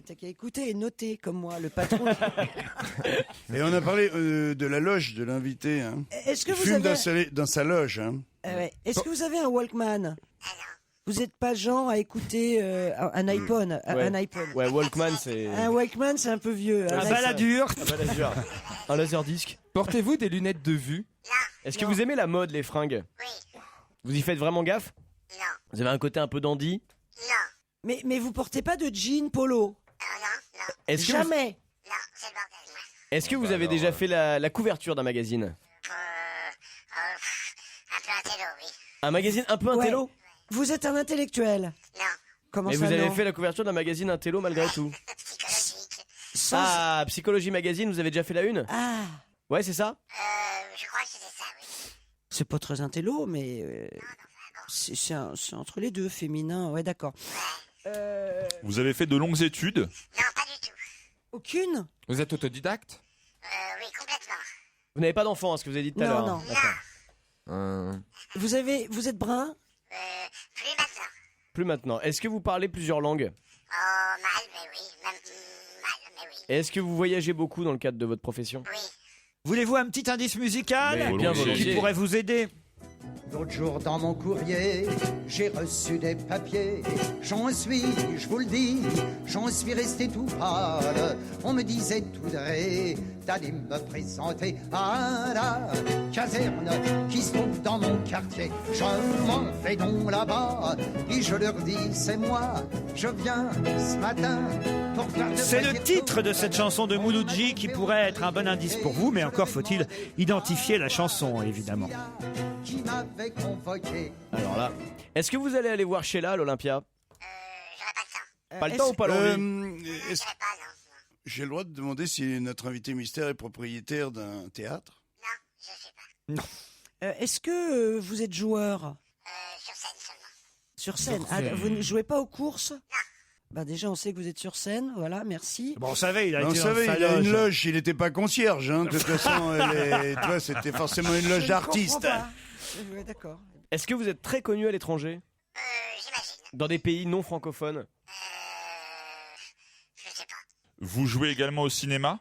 T'as qu'à écouter et noter comme moi, le patron. Et on a parlé de la loge de l'invité. Hein. Est-ce que Il vous fume avez... dans sa loge. Hein. Ouais. Est-ce que vous avez un Walkman? Vous n'êtes pas genre à écouter un iPhone? Un iPhone. Ouais, Walkman, c'est... Un Walkman, c'est un peu vieux. Un baladure. Un laserdisc. Portez-vous des lunettes de vue? Est-ce que vous aimez la mode, les fringues? Vous y faites vraiment gaffe? Vous avez un côté un peu dandy? Mais vous portez pas de jean polo? Est-ce que Jamais. Est-ce que vous avez déjà fait la couverture d'un magazine? Un magazine un peu intello? Ouais. Vous êtes un intellectuel? Comment Mais ça, vous avez non? fait la couverture d'un magazine intello malgré tout? Ah, Psychologie Magazine, vous avez déjà fait la une? Ah. Ouais, c'est ça? C'est pas très intello, mais c'est entre les deux, féminin. Ouais, d'accord. Vous avez fait de longues études? Aucune? Vous êtes autodidacte? Vous n'avez pas d'enfant, ce que vous avez dit tout à l'heure? Non. D'accord. Vous êtes brun? Plus maintenant. Est-ce que vous parlez plusieurs langues? Et est-ce que vous voyagez beaucoup dans le cadre de votre profession? Voulez-vous un petit indice musical Mais bien volontiers. qui pourrait vous aider? L'autre jour dans mon courrier, j'ai reçu des papiers. J'en suis, je vous le dis, j'en suis resté tout pâle. On me disait tout d'aller d'aller me présenter à la caserne qui se trouve dans mon quartier. Je m'en vais donc là-bas et je leur dis c'est moi, je viens ce matin pour faire de C'est le plaisir titre de cette chanson de Mouloudji qui pourrait être un bon indice pour vous, mais encore faut-il identifier la chanson, évidemment. qui m'avait convoqué. Alors là, est-ce que vous allez aller voir Sheila à l'Olympia? Pas le temps ou pas l'envie? J'ai le droit de demander si notre invité mystère est propriétaire d'un théâtre? Non. Est-ce que vous êtes joueur? Sur scène. Ah, vous ne jouez pas aux courses? Bah déjà, on sait que vous êtes sur scène, voilà, merci. Bon, on savait, il a été On dans savait, sa il a une loge. loge, il n'était pas concierge. Hein. De toute façon, tu vois, c'était forcément une loge d'artistes. Ouais, d'accord. Est-ce que vous êtes très connu à l'étranger? Dans des pays non francophones? Vous jouez également au cinéma?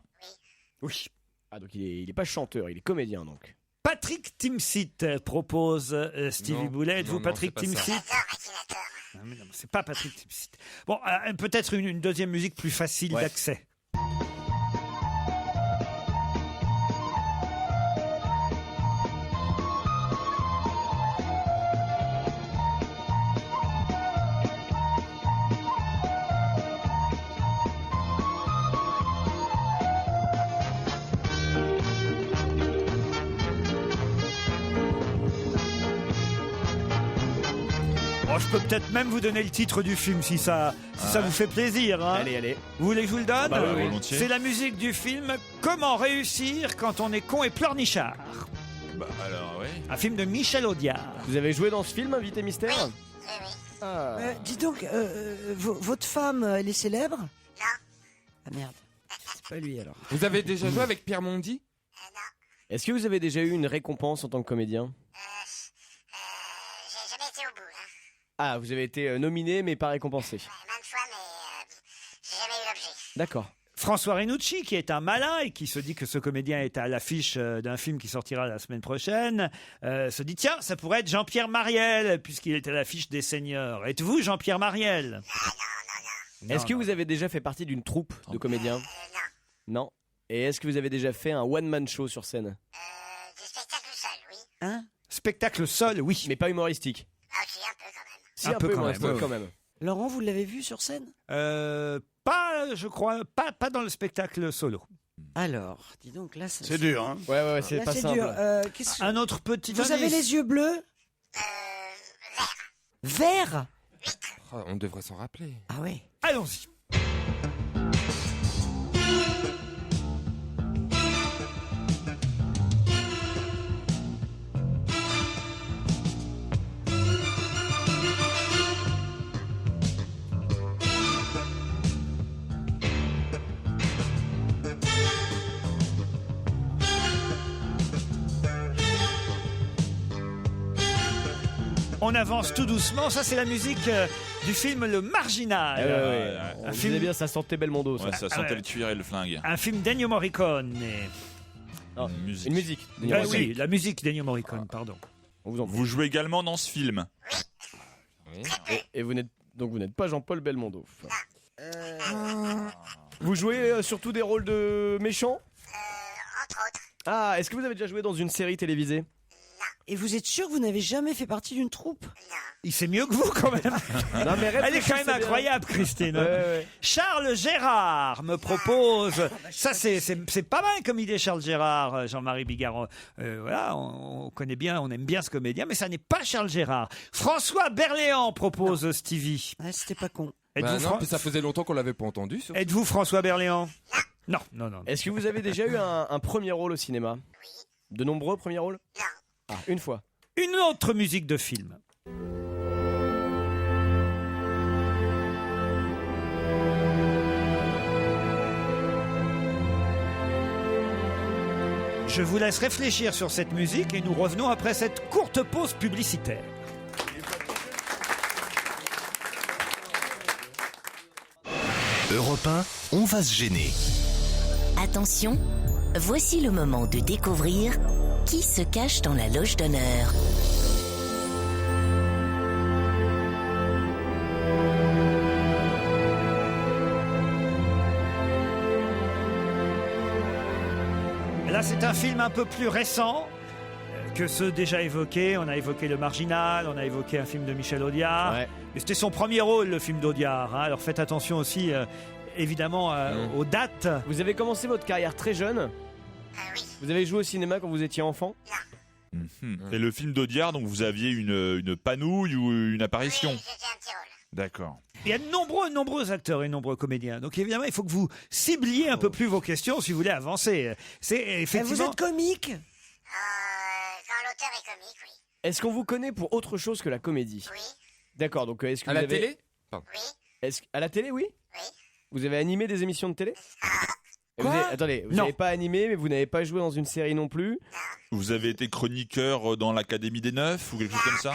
Oui. Ah, donc il est pas chanteur, il est comédien donc. Patrick Timsit propose Stevie Non, Boulet. Êtes-vous non, Patrick c'est pas ça. Timsit? Non, mais non, c'est pas Patrick Timsit. Bon, peut-être une deuxième musique plus facile d'accès. Bon, je peux peut-être même vous donner le titre du film si ça vous fait plaisir. Hein. Allez. Vous voulez que je vous le donne? bah oui, volontiers. C'est la musique du film Comment réussir quand on est con et pleurnichard. Bah alors, oui. Un film de Michel Audiard. Vous avez joué dans ce film, Invité Mystère? Ah. Dis donc, votre femme, elle est célèbre? Non. Ah merde. C'est pas lui alors. Vous avez déjà joué avec Pierre Mondy? Est-ce que vous avez déjà eu une récompense en tant que comédien? J'ai jamais été au bout. Hein. Ah, vous avez été nominé mais pas récompensé. Maintes fois, mais j'ai jamais eu l'objet. D'accord. François Renucci, qui est un malin et qui se dit que ce comédien est à l'affiche d'un film qui sortira la semaine prochaine, se dit tiens, ça pourrait être Jean-Pierre Mariel, puisqu'il est à l'affiche des Seniors. Êtes-vous Jean-Pierre Mariel? Est-ce que vous avez déjà fait partie d'une troupe de comédiens? Non. Et est-ce que vous avez déjà fait un one-man show sur scène? Du spectacle seul, oui. Hein? Spectacle seul, oui. Mais pas humoristique. Ah, si, un peu quand même. Si, un peu quand même. Laurent, vous l'avez vu sur scène? Pas, je crois, pas dans le spectacle solo. Alors, dis donc, là... C'est dur, hein? Ouais, c'est là, pas c'est simple. dur. Un autre petit Vous indice. avez les yeux bleus? Vert. Oh, on devrait s'en rappeler. Ah ouais. Allons-y. On avance tout doucement. Ça, c'est la musique du film Le Marginal. Un film bien, ça sentait Belmondo. Ça, Ouais, ça sentait le cuir et le flingue. Un film d'Ennio Morricone. Une musique. Oui, la musique d'Ennio Morricone, pardon. Vous jouez également dans ce film. Et vous n'êtes pas Jean-Paul Belmondo. Vous jouez surtout des rôles de méchants? Entre autres. Ah, est-ce que vous avez déjà joué dans une série télévisée? Et vous êtes sûr que vous n'avez jamais fait partie d'une troupe? Il sait mieux que vous quand même. Non, mais elle est quand même incroyable, Christine. Ouais. Charles Gérard me propose. Ça, c'est pas mal comme idée, Charles Gérard, Jean-Marie Bigard. Voilà, on connaît bien, on aime bien ce comédien, mais ça n'est pas Charles Gérard. François Berléand propose Stevie. Ouais, c'était pas con. Non, puis ça faisait longtemps qu'on l'avait pas entendu. Êtes-vous François Berléand? Non. Est-ce que vous avez déjà eu un premier rôle au cinéma? Oui. De nombreux premiers rôles? Non. Ah, une fois. Une autre musique de film. Je vous laisse réfléchir sur cette musique et nous revenons après cette courte pause publicitaire. Europe 1, on va se gêner. Attention, voici le moment de découvrir qui se cache dans la loge d'honneur. Là, c'est un film un peu plus récent que ceux déjà évoqués. On a évoqué Le Marginal, on a évoqué un film de Michel Audiard. Ouais. Et c'était son premier rôle, le film d'Audiard. Hein. Alors faites attention aussi, évidemment, aux dates. Vous avez commencé votre carrière très jeune. Oui. Vous avez joué au cinéma quand vous étiez enfant? Et le film d'Audiard, donc vous aviez une panouille ou une apparition? Oui, c'était un petit rôle. D'accord. Il y a de nombreux acteurs et de nombreux comédiens. Donc évidemment, il faut que vous cibliez un peu plus vos questions si vous voulez avancer. C'est effectivement... Vous êtes comique? Quand l'auteur est comique, oui. Est-ce qu'on vous connaît pour autre chose que la comédie? Oui. D'accord, donc est-ce que à vous la avez... télé? Oui. À la télé, oui? Oui. Vous avez animé des émissions de télé? Attendez, vous Non. n'avez pas animé, mais vous n'avez pas joué dans une série non plus? Vous avez été chroniqueur dans l'Académie des Neufs ou quelque chose comme ça?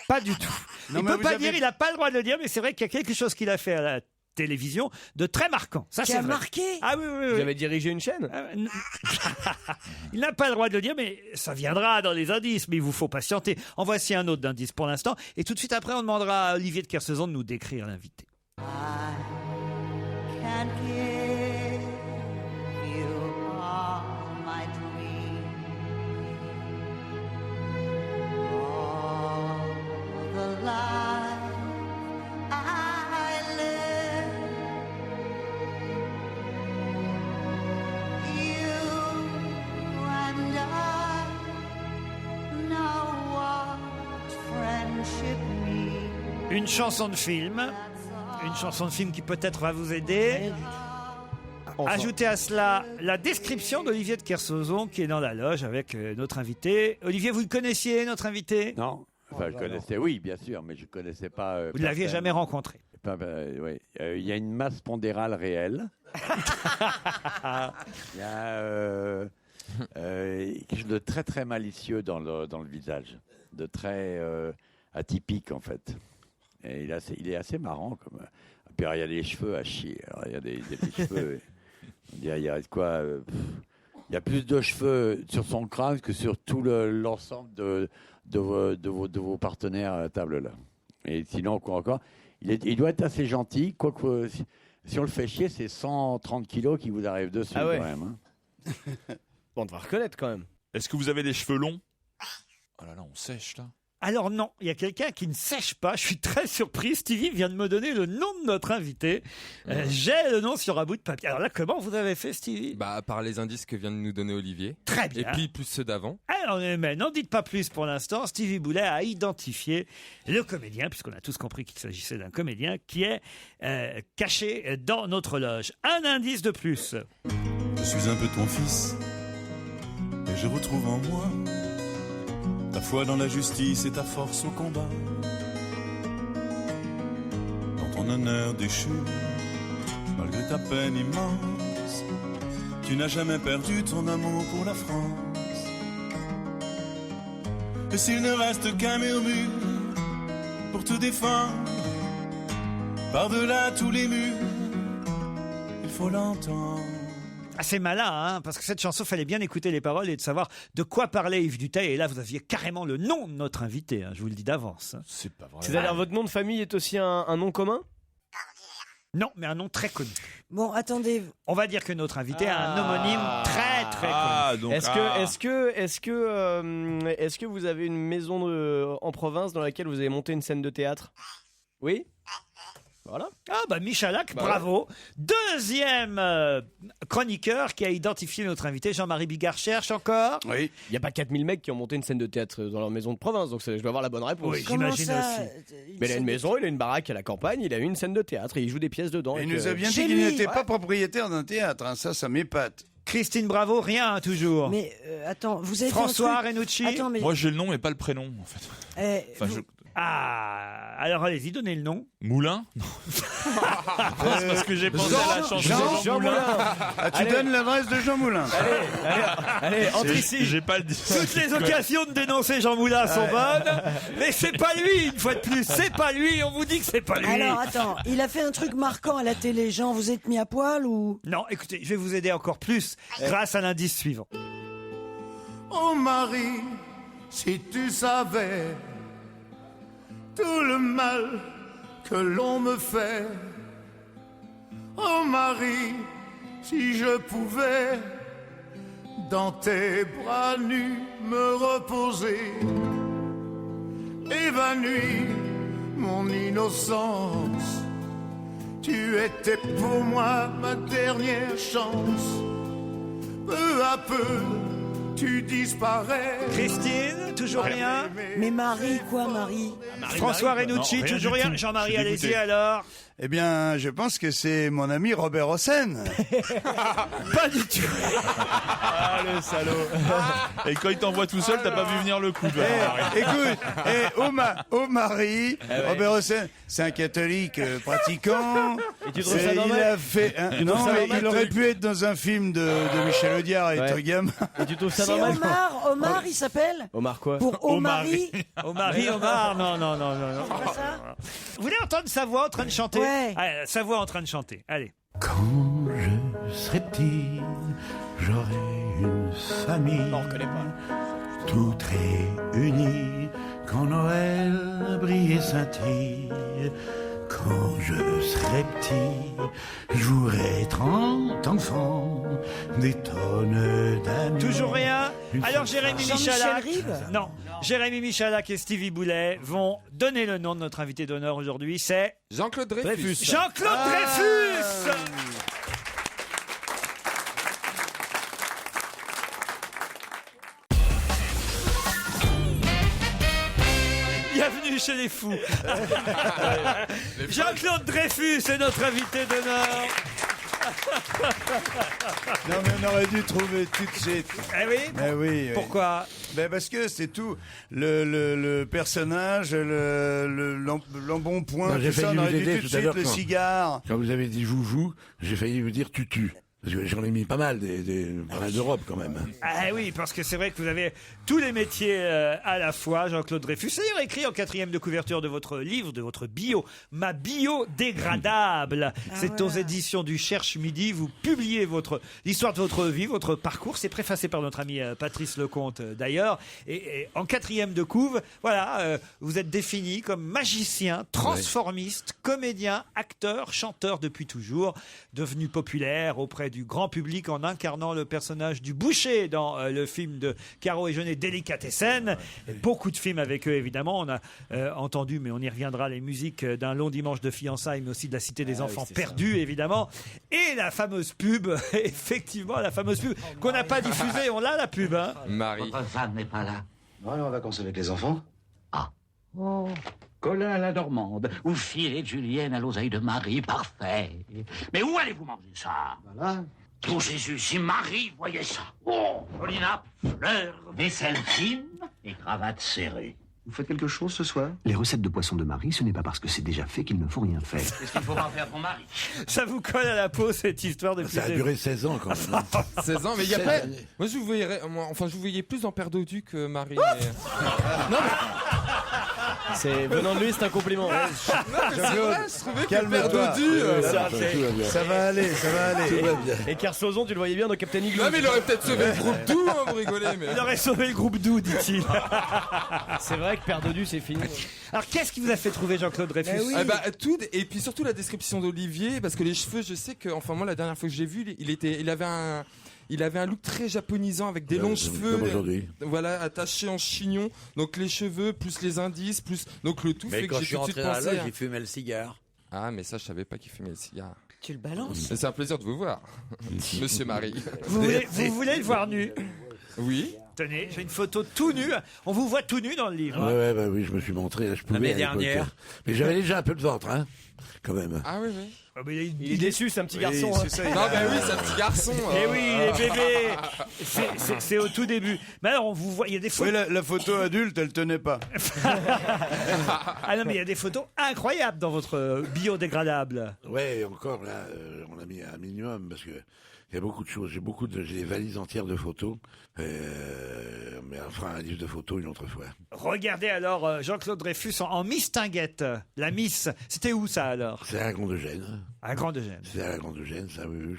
Pas du tout. Non, Il mais peut vous pas avez- dire, il n'a pas le droit de le dire, mais c'est vrai qu'il y a quelque chose qu'il a fait à la télévision de très marquant. Ça, Qui c'est a vrai. marqué? Ah oui, oui, Vous oui. avez dirigé une chaîne? Il n'a pas le droit de le dire, mais ça viendra dans les indices, mais il vous faut patienter. En voici un autre d'indice pour l'instant. Et tout de suite après, on demandera à Olivier de Kersauzon de nous décrire l'invité. Can't give you all my dreams, all the life I live. You and I know what friendship means. Une chanson de film. Une chanson de film qui peut-être va vous aider. Ajoutez à cela la description d'Olivier de Kersauzon qui est dans la loge avec notre invité. Olivier, vous le connaissiez, notre invité? Non. Enfin, je connaissais, oui, bien sûr, mais je ne connaissais pas. Vous ne l'aviez jamais rencontré? Oui. Il y a une masse pondérale réelle. Il y a quelque chose de très très malicieux dans le visage, de très atypique en fait. Et il est assez marrant. Puis il y a des cheveux à chier. Alors, il y a des cheveux. Il y a quoi il y a plus de cheveux sur son crâne que sur tout l'ensemble de vos partenaires à la table là. Et sinon, quoi encore, il doit être assez gentil. Quoique, si on le fait chier, c'est 130 kilos qui vous arrivent dessus quand même. Hein. Bon, on va reconnaître quand même. Est-ce que vous avez des cheveux longs? Oh là là, on sèche là. Alors non, il y a quelqu'un qui ne sèche pas. Je suis très surpris. Stevie vient de me donner le nom de notre invité. J'ai le nom sur un bout de papier. Alors là, comment vous avez fait, Stevie? Par les indices que vient de nous donner Olivier. Très bien. Et puis plus ceux d'avant. Alors, mais n'en dites pas plus pour l'instant. Stevie Boulet a identifié le comédien, puisqu'on a tous compris qu'il s'agissait d'un comédien, qui est caché dans notre loge. Un indice de plus. Je suis un peu ton fils, et je retrouve en moi ta foi dans la justice et ta force au combat. Dans ton honneur déchu, malgré ta peine immense, tu n'as jamais perdu ton amour pour la France. Et s'il ne reste qu'un murmure pour te défendre, par-delà tous les murs, il faut l'entendre. Assez malin, hein, parce que cette chanson, fallait bien écouter les paroles et de savoir de quoi parlait Yves Duteil. Et là, vous aviez carrément le nom de notre invité, hein, je vous le dis d'avance. C'est pas vrai. C'est-à-dire votre nom de famille est aussi un nom commun? Non, mais un nom très connu. Bon, attendez. On va dire que notre invité a un homonyme très très connu. Donc, Est-ce que vous avez une maison en province dans laquelle vous avez monté une scène de théâtre? Oui. Voilà. Ah bah Michalak, bravo. Deuxième chroniqueur qui a identifié notre invité, Jean-Marie Bigard. Cherche encore. Oui. Il n'y a pas 4000 mecs qui ont monté une scène de théâtre dans leur maison de province, donc je dois avoir la bonne réponse. Oui, j'imagine aussi. Mais il a une maison, il a une baraque à la campagne, il a une scène de théâtre et il joue des pièces dedans. Il nous a bien dit qu'il n'était pas propriétaire d'un théâtre, hein. Ça m'épate. Christine Bravo, rien toujours. Mais attends, vous avez François fait un truc... Renucci. Attends, mais... Moi j'ai le nom mais pas le prénom en fait. Ah, alors allez-y, donnez le nom. Moulin? Non. C'est parce que j'ai pensé à la chanson Jean Moulin. Ah, tu donnes l'adresse de Jean Moulin. Allez, entre ici. J'ai pas le Toutes les occasions de dénoncer Jean Moulin sont bonnes, mais c'est pas lui, une fois de plus. C'est pas lui, on vous dit que c'est pas lui. Alors attends, il a fait un truc marquant à la télé. Jean, vous êtes mis à poil ou... Non, écoutez, je vais vous aider encore plus grâce à l'indice suivant. Oh Marie, si tu savais tout le mal que l'on me fait. Oh Marie, si je pouvais dans tes bras nus me reposer, évanoui mon innocence, tu étais pour moi ma dernière chance. Peu à peu tu disparais. Christine, toujours rien. Mais Marie, quoi Marie? François Renucci, toujours rien. Jean-Marie, allez-y alors. Eh bien, je pense que c'est mon ami Robert Hossein. Pas du tout. Ah, le salaud. Et quand il t'envoie tout seul, t'as pas vu venir le coup. Écoute, au mari, Robert Hossein, c'est un catholique pratiquant. Et tu trouves ça normal? Il a fait. Non, mais il aurait pu être dans un film de Michel Audiard et être gamin. Et tu trouves ça C'est normal? Omar, il s'appelle? Omar quoi? Pour Omari. Omar, non. C'est pas ça? Vous voulez entendre sa voix en train de chanter? Ouais. Allez, sa voix en train de chanter. Allez. Quand je serai petit, j'aurai une famille. Non, on reconnaît pas. Toute réunie, quand Noël brille et scintille. Quand je serai petit, je voudrais 30 enfants, des tonnes d'amis. Toujours rien. Alors Jérémy Jean-Michel Michalak. Rive? Non. Jérémy Michalak et Stevie Boulet vont donner le nom de notre invité d'honneur aujourd'hui. C'est Jean-Claude Dreyfus. Jean-Claude Dreyfus. Bienvenue chez les fous. Jean-Claude Dreyfus est notre invité d'honneur. Non, mais on aurait dû trouver tout de suite. Eh oui, oui. Pourquoi? Parce que c'est tout. Le personnage, l'embonpoint, J'ai tout ça, failli on vous aurait dû aider tout de tout à suite l'heure le cigare. Quand vous avez dit joujou, j'ai failli vous dire tutu. Parce que j'en ai mis pas mal, pas mal de robes quand même. Ah oui, parce que c'est vrai que vous avez tous les métiers à la fois, Jean-Claude Dreyfus. C'est d'ailleurs écrit en 4e de couverture de votre livre, de votre bio, Ma bio dégradable. C'est aux éditions du Cherche Midi. Vous publiez l'histoire de votre vie, votre parcours. C'est préfacé par notre ami Patrice Lecomte d'ailleurs. Et en 4e de couve, voilà, vous êtes défini comme magicien, transformiste, comédien, acteur, chanteur depuis toujours, devenu populaire auprès du grand public en incarnant le personnage du boucher dans le film de Caro et Jeunet, Délicatessen. Beaucoup de films avec eux, évidemment. On a entendu, mais on y reviendra, les musiques d'un long dimanche de fiançailles, mais aussi de la Cité des Enfants Perdus, évidemment. Et la fameuse pub, effectivement, la fameuse pub qu'on n'a pas diffusée. On l'a, la pub, hein. Marie. Votre femme n'est pas là. Bon, alors en vacances avec les enfants. Ah. Oh. Colin à la Normande, ou filet de Julienne à l'oseille de Marie, parfait. Mais où allez-vous manger ça? Voilà. Pour Jésus, si Marie voyait ça. Oh, Paulina, fleurs, vaisselle fine et cravate serrée. Vous faites quelque chose ce soir? Les recettes de poisson de Marie, ce n'est pas parce que c'est déjà fait qu'il ne faut rien faire. Qu'est-ce qu'il faut en faire pour Marie? Ça vous colle à la peau, cette histoire de... Ça a duré 16 ans quand même. 16 ans, mais il y a pas... Moi, je vous voyais plus dans Père Dodu que Marie. Non, C'est venant de lui, c'est un compliment. Non, mais c'est vrai, je trouvais que Père Calme-toi. Dodu... Ça va aller, ça va aller. Et Kersozon, tu le voyais bien dans Captain Igloo. Non, mais il aurait peut-être sauvé le groupe Doux, hein, vous rigolez. Mais... Il aurait sauvé le groupe Doux, dit-il. C'est vrai que Père Dodu, c'est fini. Alors, qu'est-ce qui vous a fait trouver Jean-Claude Dreyfus? Tout, et puis surtout la description d'Olivier, parce que les cheveux, je sais que, enfin moi, la dernière fois que j'ai vu, il avait un look très japonisant avec des longs cheveux, comme aujourd'hui. Voilà, attachés en chignon. Donc les cheveux plus les indices plus donc le tout Mais fait quand que je j'ai suis tout de suite rentré dans la pensé. loge, il fumait le cigare. Ah mais ça je savais pas qu'il fumait le cigare. Tu le balances. C'est un plaisir de vous voir, Monsieur Marie. Vous voulez le voir nu? Oui. Tenez, j'ai une photo tout nu. On vous voit tout nu dans le livre. Oui, je me suis montré. Là, je pouvais L'année dernière. Mais j'avais déjà un peu de ventre, hein, quand même. Ah oui. Ah, mais Il est déçu, c'est un petit garçon. Oui, c'est ça, Non ben oui, c'est un petit garçon. Eh oui, les bébés. C'est au tout début. Mais alors, on vous voit, il y a des Oui, photos. la photo adulte, elle tenait pas. Ah non, mais il y a des photos incroyables dans votre biodégradable. Ouais, encore là, on a mis un minimum parce que il y a beaucoup de choses. J'ai des valises entières de photos. Mais enfin, un livre de photos une autre fois. Regardez alors Jean-Claude Dreyfus en mistinguette. La Miss, c'était où ça alors? C'est à la Grande-Eugène. À Grande-Eugène. C'est à la Grande-Eugène, ça oui.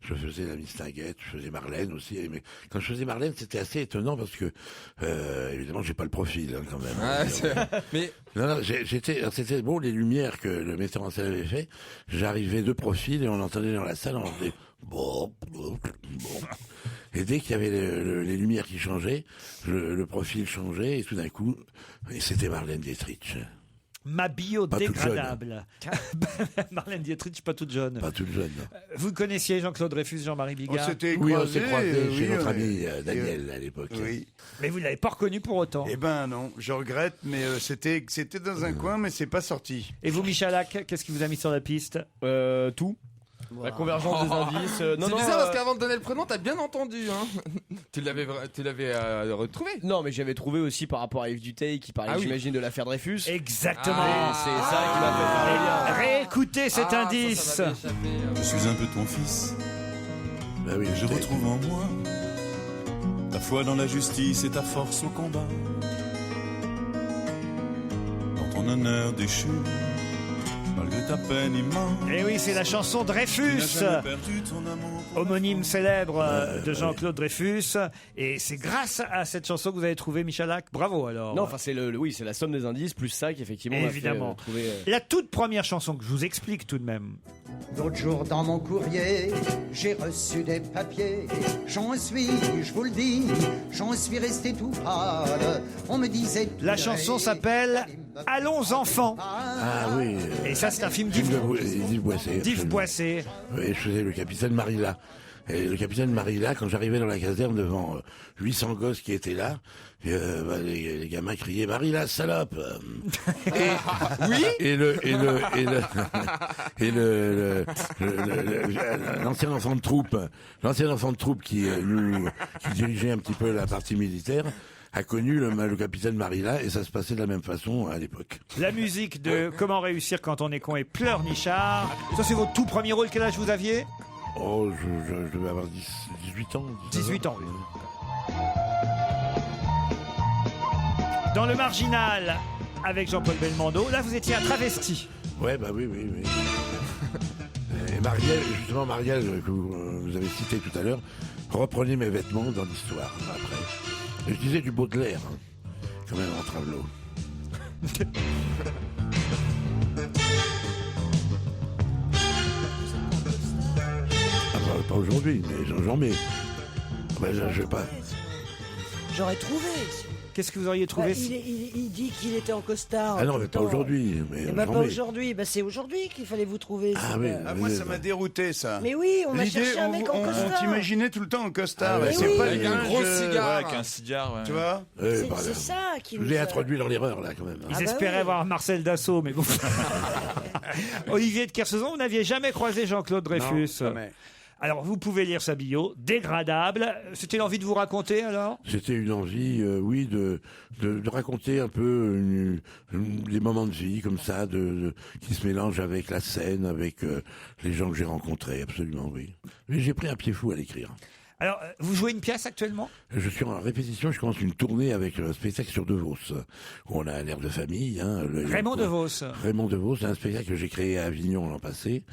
Je faisais la mistinguette, je faisais Marlène aussi. Mais quand je faisais Marlène, c'était assez étonnant parce que évidemment, j'ai pas le profil hein, quand même. Ah, mais non, c'était bon les lumières que le metteur en scène avait fait. J'arrivais de profil et on entendait dans la salle, on entendait bon. Et dès qu'il y avait les lumières qui changeaient, le profil changeait et tout d'un coup, c'était Marlène Dietrich. Ma biodégradable. Marlène Dietrich, pas toute jeune. Pas toute jeune. Non. Vous connaissiez Jean-Claude Dreyfus, Jean-Marie Bigard? On s'était croisés chez notre oui. ami Daniel à l'époque. Oui. Mais vous ne l'avez pas reconnu pour autant. Eh ben non, je regrette, mais c'était dans un coin, mais c'est pas sorti. Et vous, Michalak, qu'est-ce qui vous a mis sur la piste? Tout. La convergence des indices. c'est bizarre parce qu'avant de donner le prénom, t'as bien entendu. Hein. Tu l'avais retrouvé. Non, mais j'avais trouvé aussi par rapport à Yves Duteil qui parlait, j'imagine, de l'affaire Dreyfus. Exactement. C'est ça qui m'a fait faire le lien. Réécoutez cet indice. Je suis un peu ton fils. Bah oui, Et je retrouve en moi ta foi dans la justice et ta force au combat. Dans ton honneur déchu, malgré ta peine immense. Et oui, c'est la chanson Dreyfus, homonyme célèbre de Jean-Claude Dreyfus. Et c'est grâce à cette chanson que vous avez trouvé Michalak. Bravo alors. Non, enfin c'est c'est la somme des indices plus ça qui effectivement m'a fait évidemment trouver. La toute première chanson que je vous explique tout de même. L'autre jour dans mon courrier, j'ai reçu des papiers. J'en suis, je vous le dis, j'en suis resté tout pâle. On me disait... La chanson s'appelle Allons enfants. Ah oui. Et ça c'est un film d'Yves Boisset. D'Yves Boisset. Oui, je faisais le capitaine Marilla. Et le capitaine Marilla, quand j'arrivais dans la caserne devant 800 gosses qui étaient là, les gamins criaient Marilla, salope. Oui. Et l'ancien enfant de troupe qui dirigeait un petit peu la partie militaire a connu le capitaine Marilla et ça se passait de la même façon à l'époque. La musique de Comment réussir quand on est con et Pleurnichard. Ça, c'est votre tout premier rôle. Quel âge vous aviez? Oh, je devais avoir 18 ans. 18 ans, oui. Dans Le Marginal, avec Jean-Paul Belmondo, là, vous étiez un travesti. Ouais, bah oui. Et Marielle, justement, Marielle, que vous avez cité tout à l'heure, reprenait mes vêtements dans l'histoire, après. Et je disais du Baudelaire, hein, quand même, en travelot. Pas aujourd'hui, mais j'en mets. Je vais pas. J'aurais trouvé. Qu'est-ce que vous auriez trouvé? Il dit qu'il était en costard. Ah non, mais pas aujourd'hui. Pas aujourd'hui. C'est aujourd'hui qu'il fallait vous trouver. Ah oui. Moi, ça m'a dérouté, ça. Mais oui, on va chercher un mec en costard. On t'imaginait tout le temps en costard. Ah, c'est pas avec un gros cigare. Ouais, avec un cigare, ouais. Tu vois? C'est ça qui nous. Je vous ai introduit dans l'erreur, là, quand même. Ils espéraient voir Marcel Dassault, mais bon. Olivier de Kersauzon, vous n'aviez jamais croisé Jean-Claude Dreyfus? Non, jamais. Alors, vous pouvez lire sa bio, dégradable. C'était l'envie de vous raconter, alors? C'était une envie, oui, de raconter un peu des moments de vie comme ça, qui se mélangent avec la scène, avec les gens que j'ai rencontrés, absolument, oui. Mais j'ai pris un pied fou à l'écrire. Alors, vous jouez une pièce actuellement? Je suis en répétition, je commence une tournée avec le spectacle sur DeVos, où on a un air de famille. Hein, Raymond DeVos. Raymond DeVos, c'est un spectacle que j'ai créé à Avignon l'an passé,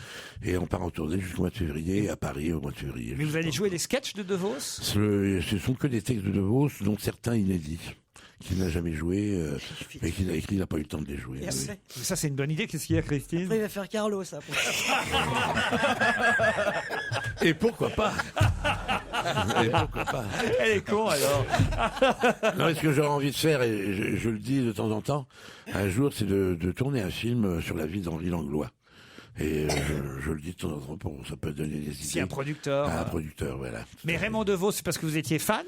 et on part en tournée jusqu'au mois de février, à Paris au mois de février. Mais vous allez jouer les sketchs de DeVos? Ce sont que des textes de DeVos, dont certains inédits. Qu'il n'a jamais joué, mais qu'il a écrit, il n'a pas eu le temps de les jouer. Oui. Ça, c'est une bonne idée. Qu'est-ce qu'il y a, Christine? Après, il va faire Carlos, ça. Et pourquoi pas? Elle est con, alors. Non, ce que j'aurais envie de faire, et je le dis de temps en temps, un jour, c'est de tourner un film sur la vie d'Henri Langlois. Et je le dis de temps en temps, ça peut donner des idées. C'est un producteur. Un producteur, voilà. Mais Raymond DeVos, c'est parce que vous étiez fan?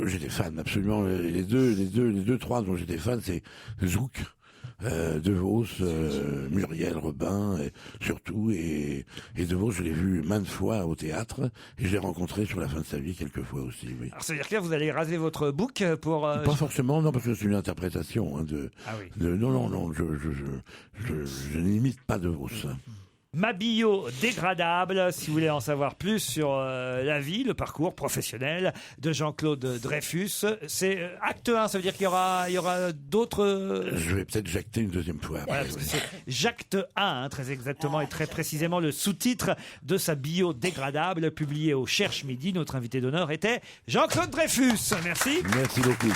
J'étais fan, absolument. Les deux, trois dont j'étais fan, c'est Zouk, DeVos, Muriel Robin, surtout. Et DeVos, je l'ai vu maintes fois au théâtre. Et je l'ai rencontré sur la fin de sa vie quelques fois aussi, oui. Alors, ça veut dire que là, vous allez raser votre bouc pour... Pas forcément, non, parce que c'est une interprétation. Hein, Ah oui. Non, je n'imite pas DeVos. Ma bio dégradable, si vous voulez en savoir plus sur la vie, le parcours professionnel de Jean-Claude Dreyfus. C'est acte 1, ça veut dire qu'il y aura d'autres... Je vais peut-être jacter une deuxième fois. Voilà, parce que c'est Jacte 1, très exactement, et très précisément le sous-titre de sa bio dégradable, publié au Cherche Midi. Notre invité d'honneur était Jean-Claude Dreyfus. Merci. Merci beaucoup.